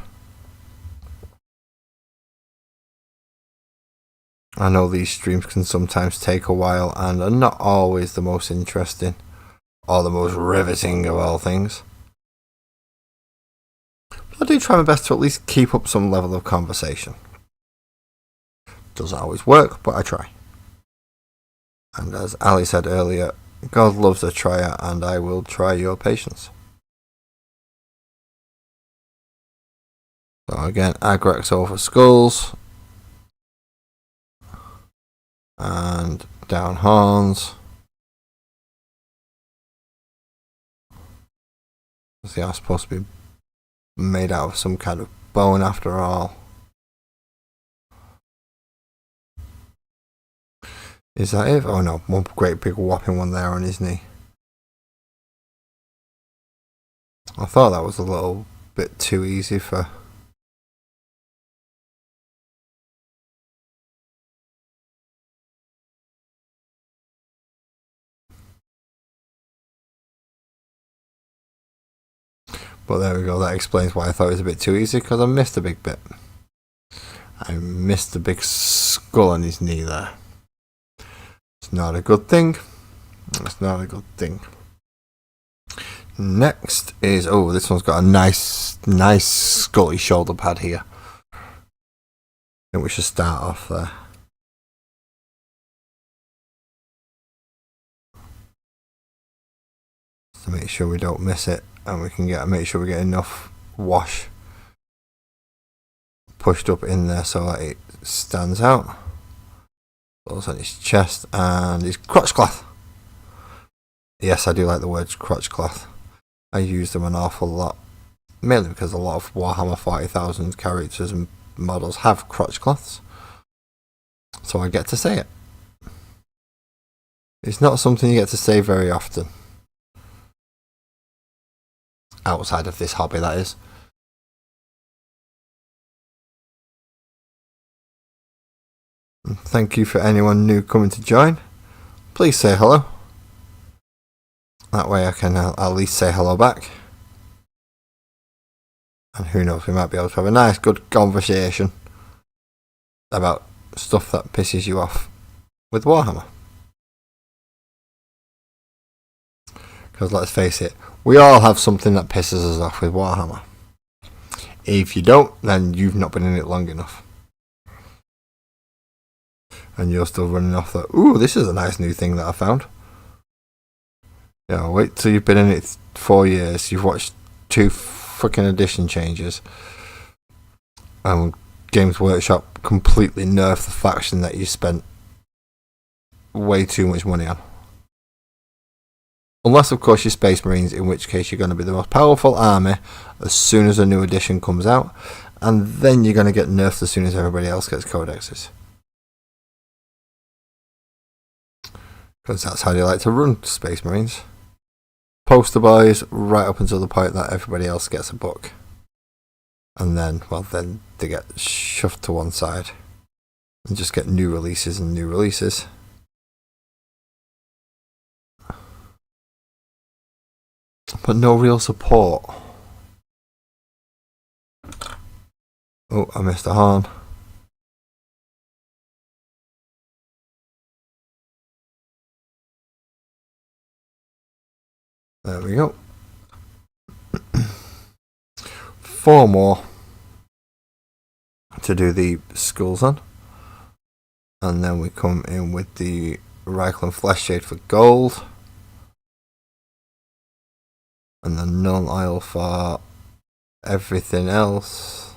I know these streams can sometimes take a while and are not always the most interesting or the most riveting of all things. But I do try my best to at least keep up some level of conversation. Doesn't always work, but I try. And as Ali said earlier, God loves a trier, and I will try your patience. So again, Agrex over skulls. And down horns. They are supposed to be made out of some kind of bone after all. Is that it? Oh no, one great big whopping one there on his knee. I thought that was a little bit too easy for... But there we go, that explains why I thought it was a bit too easy, because I missed a big bit. I missed the big skull on his knee there. It's not a good thing. It's not a good thing. Next is, oh, this one's got a nice scully shoulder pad here. I think we should start off there. To make sure we don't miss it, and we can make sure we get enough wash pushed up in there so that it stands out. Also on his chest and his crotch cloth. Yes, I do like the words crotch cloth. I use them an awful lot, mainly because a lot of Warhammer 40,000 characters and models have crotch cloths, so I get to say it. It's not something you get to say very often. Outside of this hobby, that is. And thank you for anyone new coming to join. Please say hello. That way I can at least say hello back. And who knows, we might be able to have a nice good conversation about stuff that pisses you off with Warhammer. Because let's face it, we all have something that pisses us off with Warhammer. If you don't, then you've not been in it long enough. And you're still running off that, ooh, this is a nice new thing that I found. Yeah, wait till you've been in it 4 years, you've watched 2 fucking edition changes, and Games Workshop completely nerfed the faction that you spent way too much money on. Unless, of course, you're Space Marines, in which case you're going to be the most powerful army as soon as a new edition comes out, and then you're going to get nerfed as soon as everybody else gets codexes. Because that's how they like to run Space Marines. Poster boys right up until the point that everybody else gets a book. And then, well, then they get shoved to one side and just get new releases and new releases. but no real support. Oh, I missed a horn. There we go. 4 more to do the skulls on. And then we come in with the Reichland Flesh Shade for gold. And the null oil for everything else.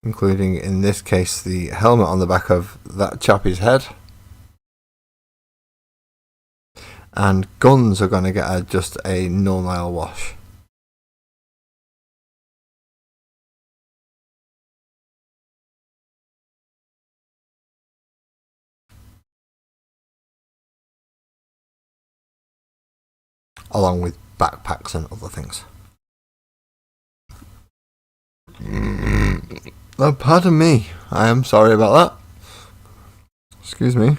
Including, in this case, the helmet on the back of that chappie's head. And guns are going to get just a null oil wash. Along with backpacks and other things. Oh, pardon me. I am sorry about that. Excuse me.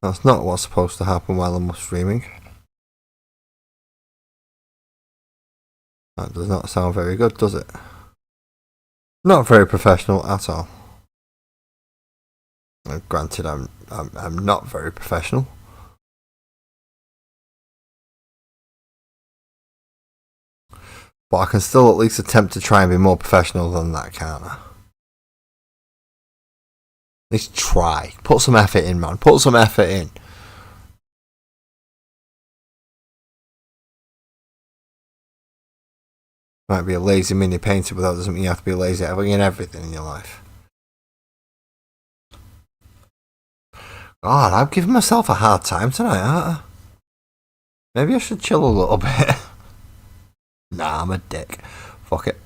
That's not what's supposed to happen while I'm streaming. That does not sound very good, does it? Not very professional at all. Granted, I'm not very professional. But I can still at least attempt to try and be more professional than that, can't I? At least try. Put some effort in, man. Put some effort in. Might be a lazy mini painter, but that doesn't mean you have to be lazy at everything in your life. God, I'm giving myself a hard time tonight, aren't I? Maybe I should chill a little bit. Nah, I'm a dick. Fuck it.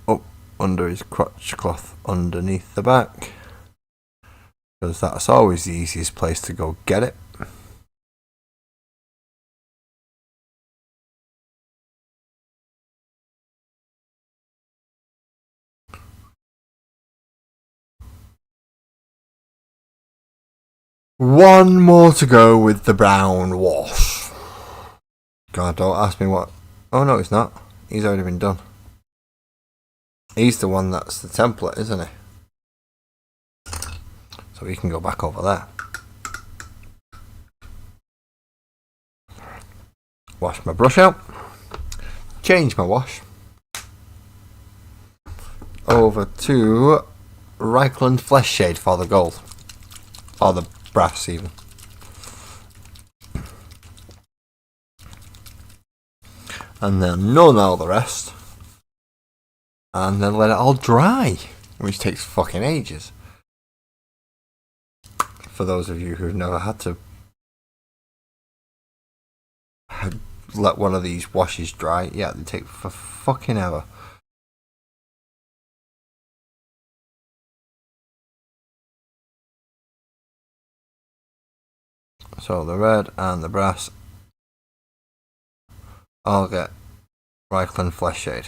Up under his crotch cloth underneath the back, because that's always the easiest place to go get it. One more to go with the brown wash. God, don't ask me what. Oh no, it's not. He's already been done. He's the one that's the template, isn't he? So we can go back over there. Wash my brush out. Change my wash. Over to Reichland Flesh Shade for the gold. Or the brass even. And then null all the rest. And then let it all dry, which takes fucking ages. For those of you who've never had to let one of these washes dry, yeah, they take for fucking ever. So the red and the brass all get Reichland Flesh Shade.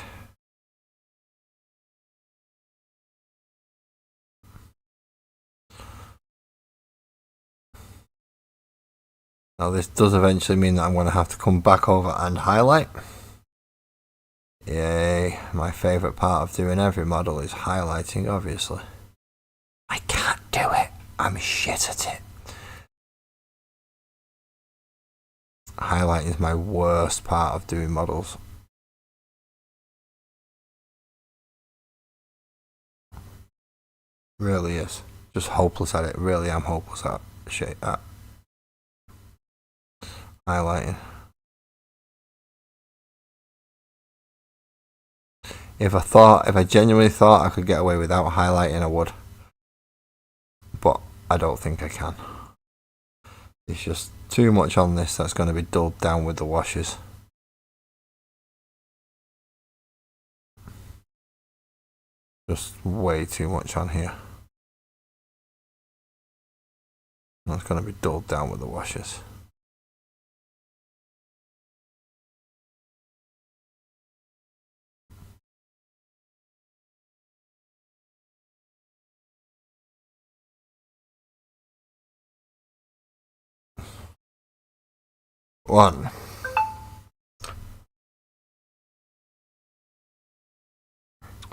Now this does eventually mean that I'm going to have to come back over and highlight. Yay, my favourite part of doing every model is highlighting, obviously. I can't do it, I'm shit at it. Highlighting is my worst part of doing models. Really is. Just hopeless at it, really am hopeless at shit at. highlighting. If I genuinely thought I could get away without highlighting, I would. But I don't think I can. It's just too much on this that's going to be dulled down with the washes. Just way too much on here. That's going to be dulled down with the washes. One.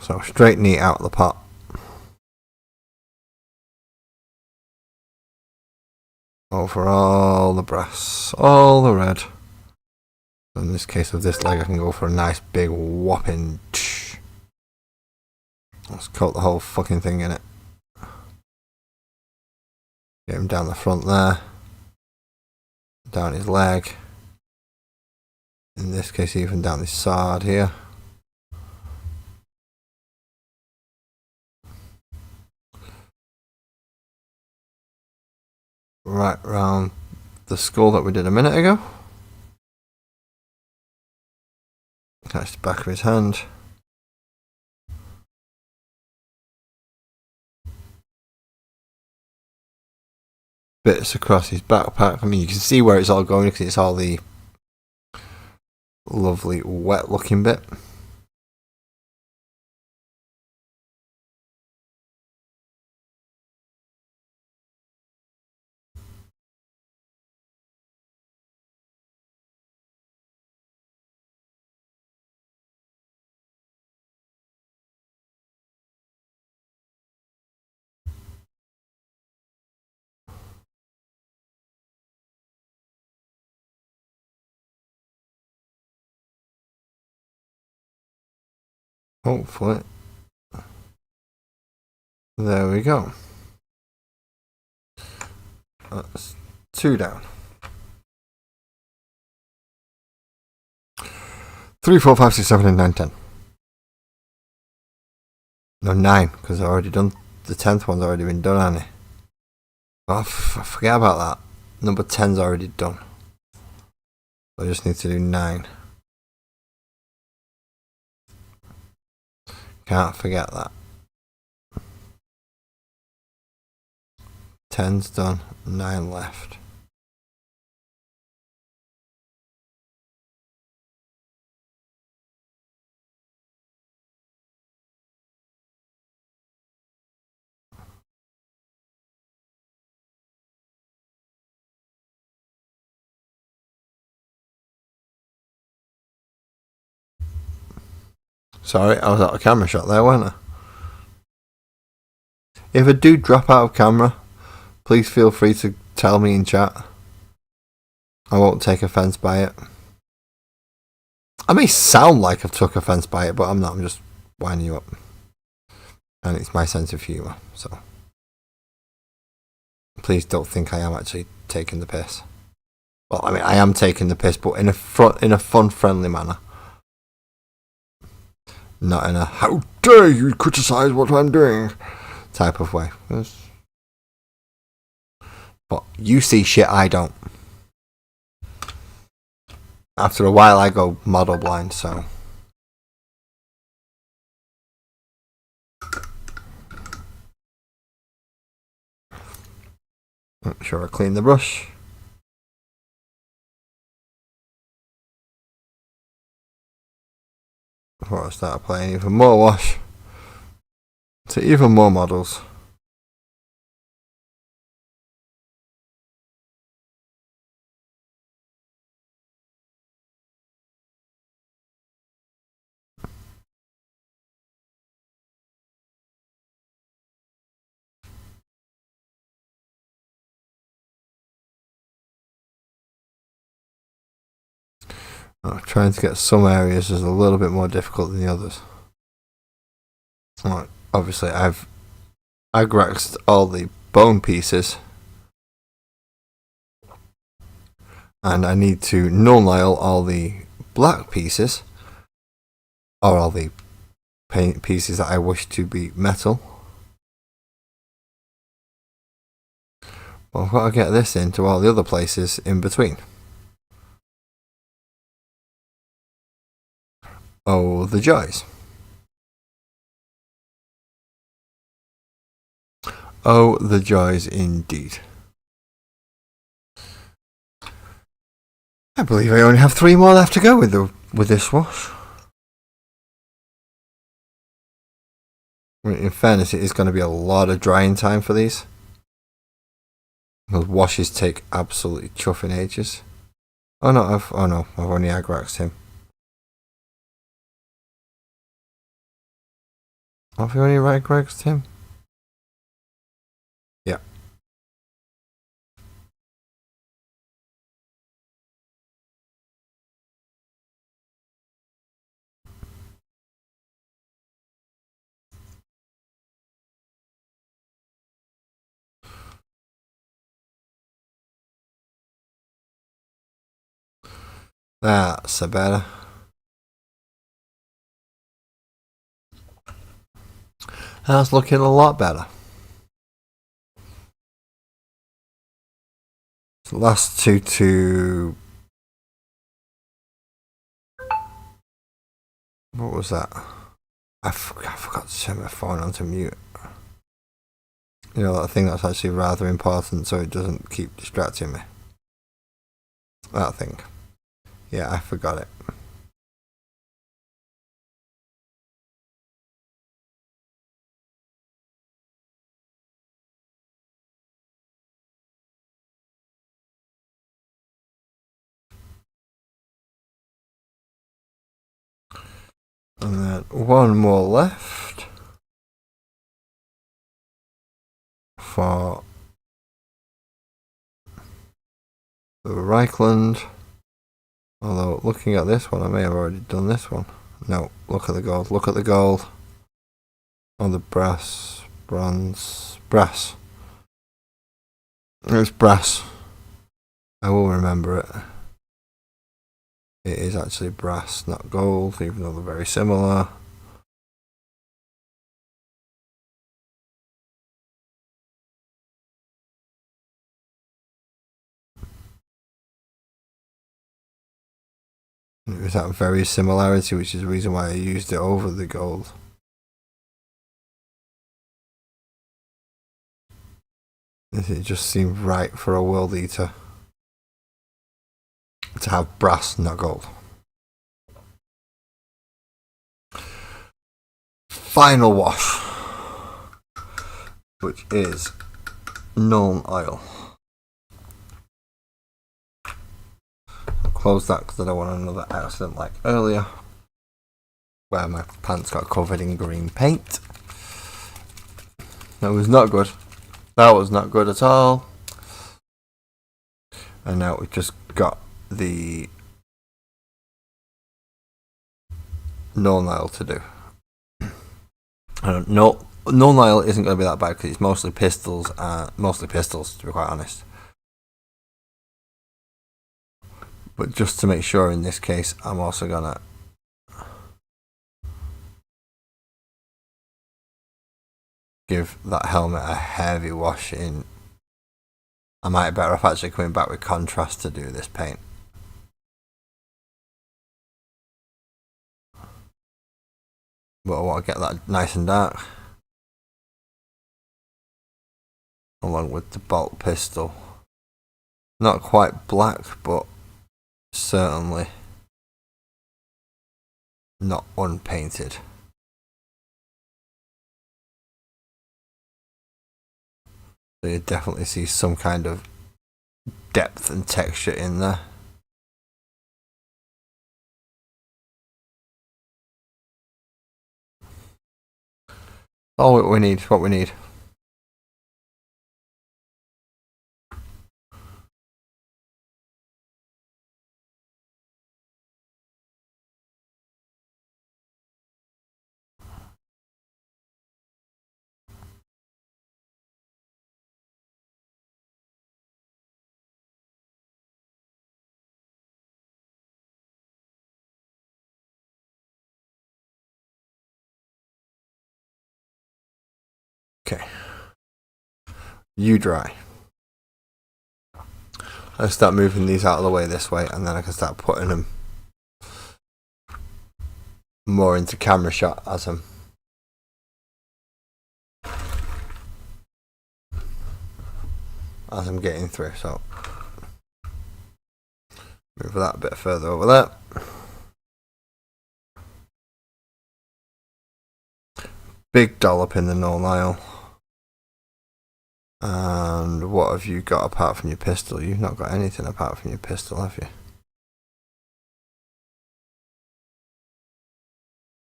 So straight neat out of the pot. Over all the brass, all the red. In this case of this leg, I can go for a nice big whopping. Let's coat the whole fucking thing in it. Get him down the front there. Down his leg. In this case, even down this side here. Right round the skull that we did a minute ago. Catch the back of his hand. Bits across his backpack. I mean, you can see where it's all going because it's all the lovely wet looking bit. Hopefully. There we go. That's 2 down. 3, 4, 5, 6, 7, 8, 9, 10. No, 9, because I've already done the 10th one's already been done, hasn't it? Oh, forget about that. Number 10's already done. I just need to do 9. Can't forget that. 10's done, 9 left. Sorry, I was out of camera shot there, wasn't I? If I do drop out of camera, please feel free to tell me in chat. I won't take offence by it. I may sound like I've took offence by it, but I'm not. I'm just winding you up. And it's my sense of humour, so please don't think I am actually taking the piss. Well, I mean, I am taking the piss, but in a fun, friendly manner. Not in a "how dare you criticise what I'm doing" type of way. But you see shit I don't. After a while I go model blind, so make sure I clean the brush. Before I start applying even more wash to even more models. Trying to get some areas is a little bit more difficult than the others. Obviously, I've agraxed all the bone pieces, And I need to null all the black pieces, or all the paint pieces that I wish to be metal. Well, I've got to get this into all the other places in between. Oh, the joys. Oh, the joys indeed. I believe I only have 3 more left to go with this wash. In fairness, it is going to be a lot of drying time for these. Those washes take absolutely chuffing ages. Oh no, I've only agraxed him. Have you only agraxed him? Yeah. That's a better. That's looking a lot better. The last two to... What was that? I forgot to turn my phone onto mute. You know, that thing that's actually rather important so it doesn't keep distracting me. That thing. Yeah, I forgot it. And then one more left for the Reichland. Although, looking at this one, I may have already done this one. No, look at the gold. Look at the gold. On the brass. Bronze. Brass. It's brass. I will remember it. It is actually brass, not gold, even though they're very similar. It was that very similarity, which is the reason why I used it over the gold. It just seemed right for a World Eater to have brass, not gold. Final wash, which is Nuln Oil. I'll close that because I don't want another accident like earlier, where my pants got covered in green paint. That was not good. That was not good at all. And now we've just got the Nuln Oil to do. No, Nuln Oil isn't going to be that bad because it's mostly pistols, to be quite honest. But just to make sure in this case, I'm also going to give that helmet a heavy wash in. I might be better off actually coming back with contrast to do this paint. But I want to get that nice and dark. Along with the bolt pistol. Not quite black, but certainly not unpainted. So you definitely see some kind of depth and texture in there. Oh, what we need. Okay. You dry. Let's start moving these out of the way this way, and then I can start putting them more into camera shot as I'm getting through. So move that a bit further over there. Big dollop in the null Nile. And what have you got apart from your pistol? You've not got anything apart from your pistol, have you?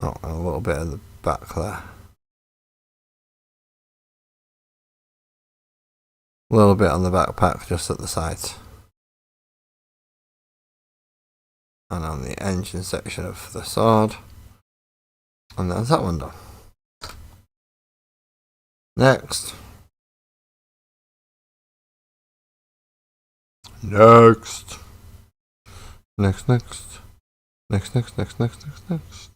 Oh, a little bit at the back there. A little bit on the backpack, just at the sides. And on the engine section of the sword. And there's that one done. Next. Next. Next, next. Next, next, next, next, next, next.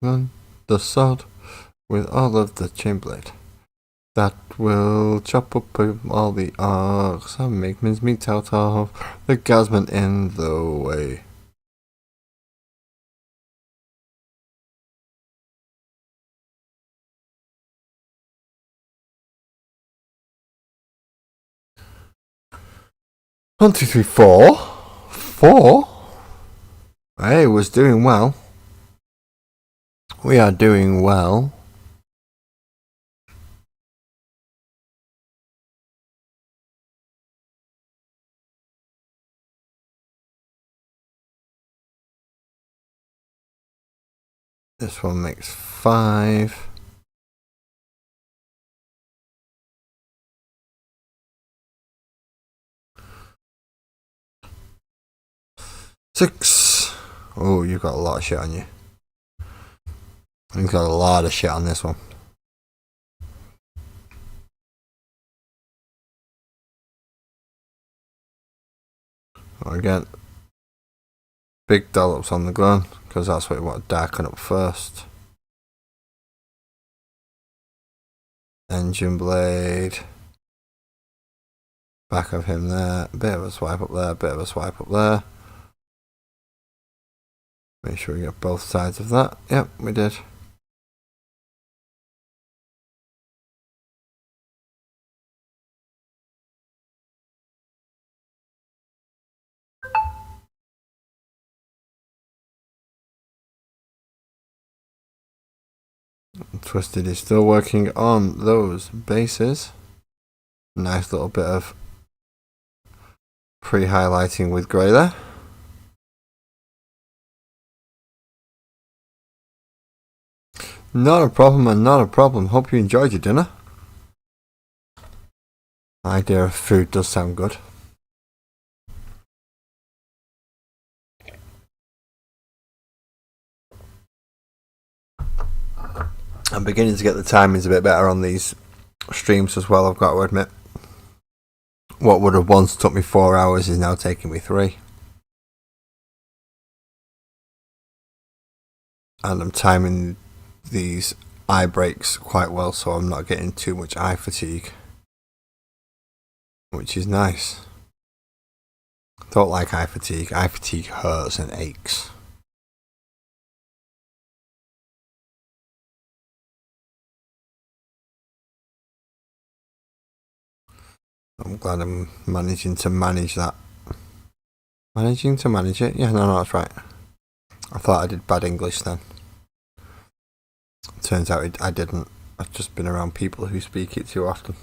Then the sword with all of the chain blade. That will chop up all the arcs and make mincemeat out of the gasman in the way. One, two, three, four. Four? Hey, was doing well. We are doing well. This one makes 5. Six. Oh, you've got a lot of shit on you. You've got a lot of shit on this one. Again, big dollops on the gun, because that's what we want to darken up first. Engine blade. Back of him there. Bit of a swipe up there, bit of a swipe up there. Make sure we get both sides of that. Yep, we did. Twisted is still working on those bases. Nice little bit of pre-highlighting with grey there. Not a problem, and not a problem. Hope you enjoyed your dinner. The idea of food does sound good. I'm beginning to get the timings a bit better on these streams as well, I've got to admit. What would have once took me 4 hours is now taking me 3. And I'm timing these eye breaks quite well, so I'm not getting too much eye fatigue, which is nice. Don't like eye fatigue. Eye fatigue hurts and aches. I'm glad I'm managing to manage that. Managing to manage it? Yeah, no, that's right. I thought I did bad English then. Turns out I didn't. I've just been around people who speak it too often.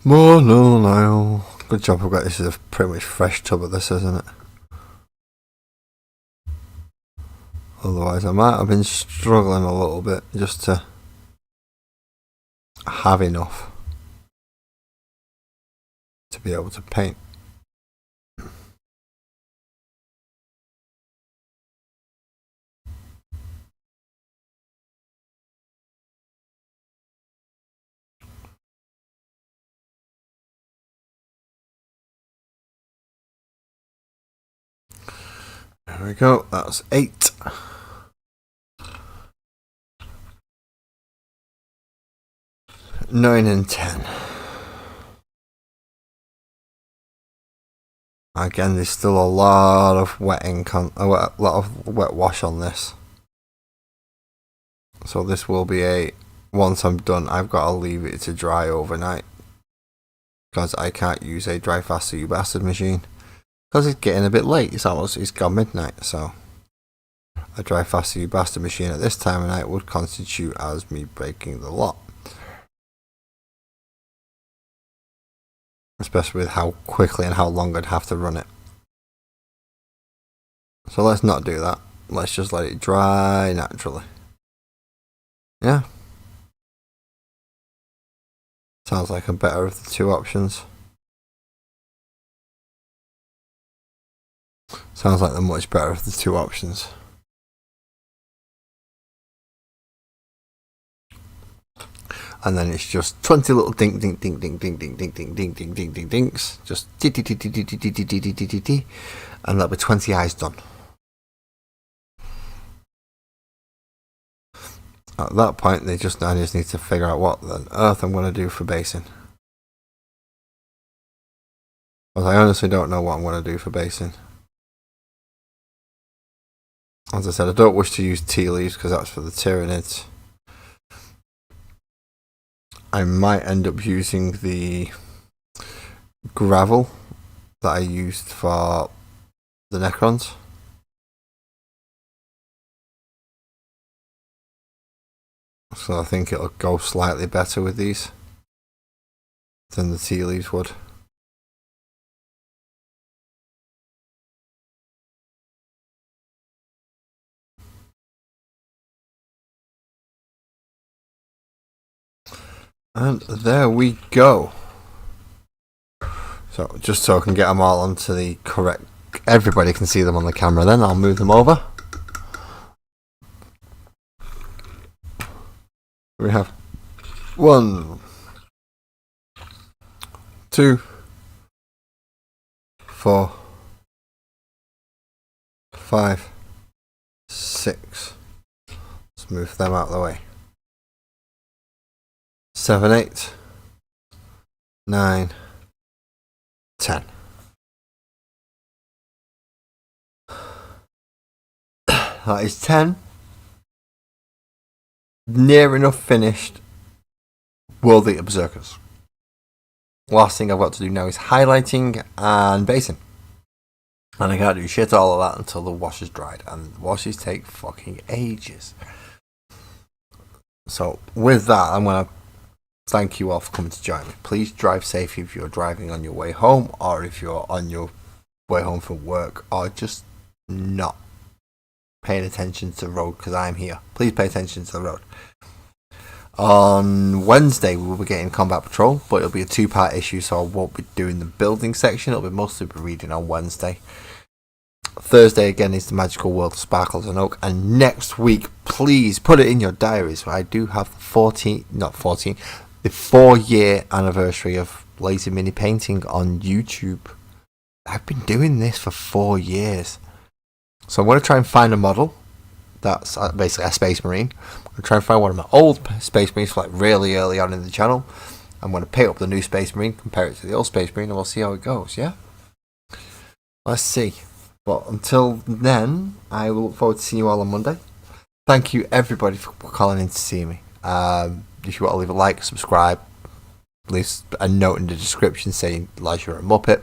More no. Good job I've got this is a pretty much fresh tub of this, isn't it? Otherwise I might have been struggling a little bit just to have enough to be able to paint. There we go, that's 8. Nine and 10. Again, there's still a lot of wet ink on, a lot of wet wash on this. So this will be once I'm done, I've got to leave it to dry overnight. Because I can't use a dry faster you bastard machine. Because it's getting a bit late, it's gone midnight, so a dry faster you bastard machine at this time of night would constitute as me breaking the lot. Especially with how quickly and how long I'd have to run it. So let's not do that. Let's just let it dry naturally. Yeah. Sounds like a better of the two options. Sounds like the much better of the two options. And then it's just 20 little dink dink dink dink dink dink dink dink dink dink dink dink dinks. Just and that'll be 20 eyes done. At that point I just need to figure out what on earth I'm going to do for basing. Because I honestly don't know what I'm going to do for basing. As I said, I don't wish to use tea leaves because that's for the Tyranids. I might end up using the gravel that I used for the Necrons. So I think it'll go slightly better with these than the tea leaves would. And there we go. So just so I can get them all onto the correct, everybody can see them on the camera, then I'll move them over. We have 1, 2, 4, 5, 6. Let's move them out of the way. 7, 8, 9, 10. That is 10. Near enough finished Worldeater Berserkers. Last thing I've got to do now is highlighting and basing. And I can't do shit all of that until the wash is dried. And washes take fucking ages. So with that, I'm going to thank you all for coming to join me. Please drive safe if you're driving on your way home, or if you're on your way home from work, or just not paying attention to the road because I'm here. Please pay attention to the road. On Wednesday we will be getting Combat Patrol, but it'll be a 2-part issue, so I won't be doing the building section. It'll be mostly reading on Wednesday. Thursday again is the Magical World of Sparkles and Oak, and next week, please put it in your diaries. I do have the 4-year anniversary of Lazy Mini Painting on YouTube. I've been doing this for 4 years. So I'm going to try and find a model that's basically a Space Marine. I'm going to try and find one of my old Space Marines, like really early on in the channel. I'm going to pick up the new Space Marine, compare it to the old Space Marine, and we'll see how it goes, yeah? Let's see. But until then, I will look forward to seeing you all on Monday. Thank you everybody for calling in to see me. If you want to leave a like, subscribe, leave a note in the description saying Elijah a Muppet,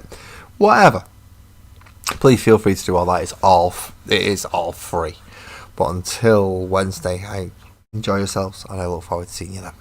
whatever. Please feel free to do all that. It is all free. But until Wednesday, enjoy yourselves, and I look forward to seeing you then.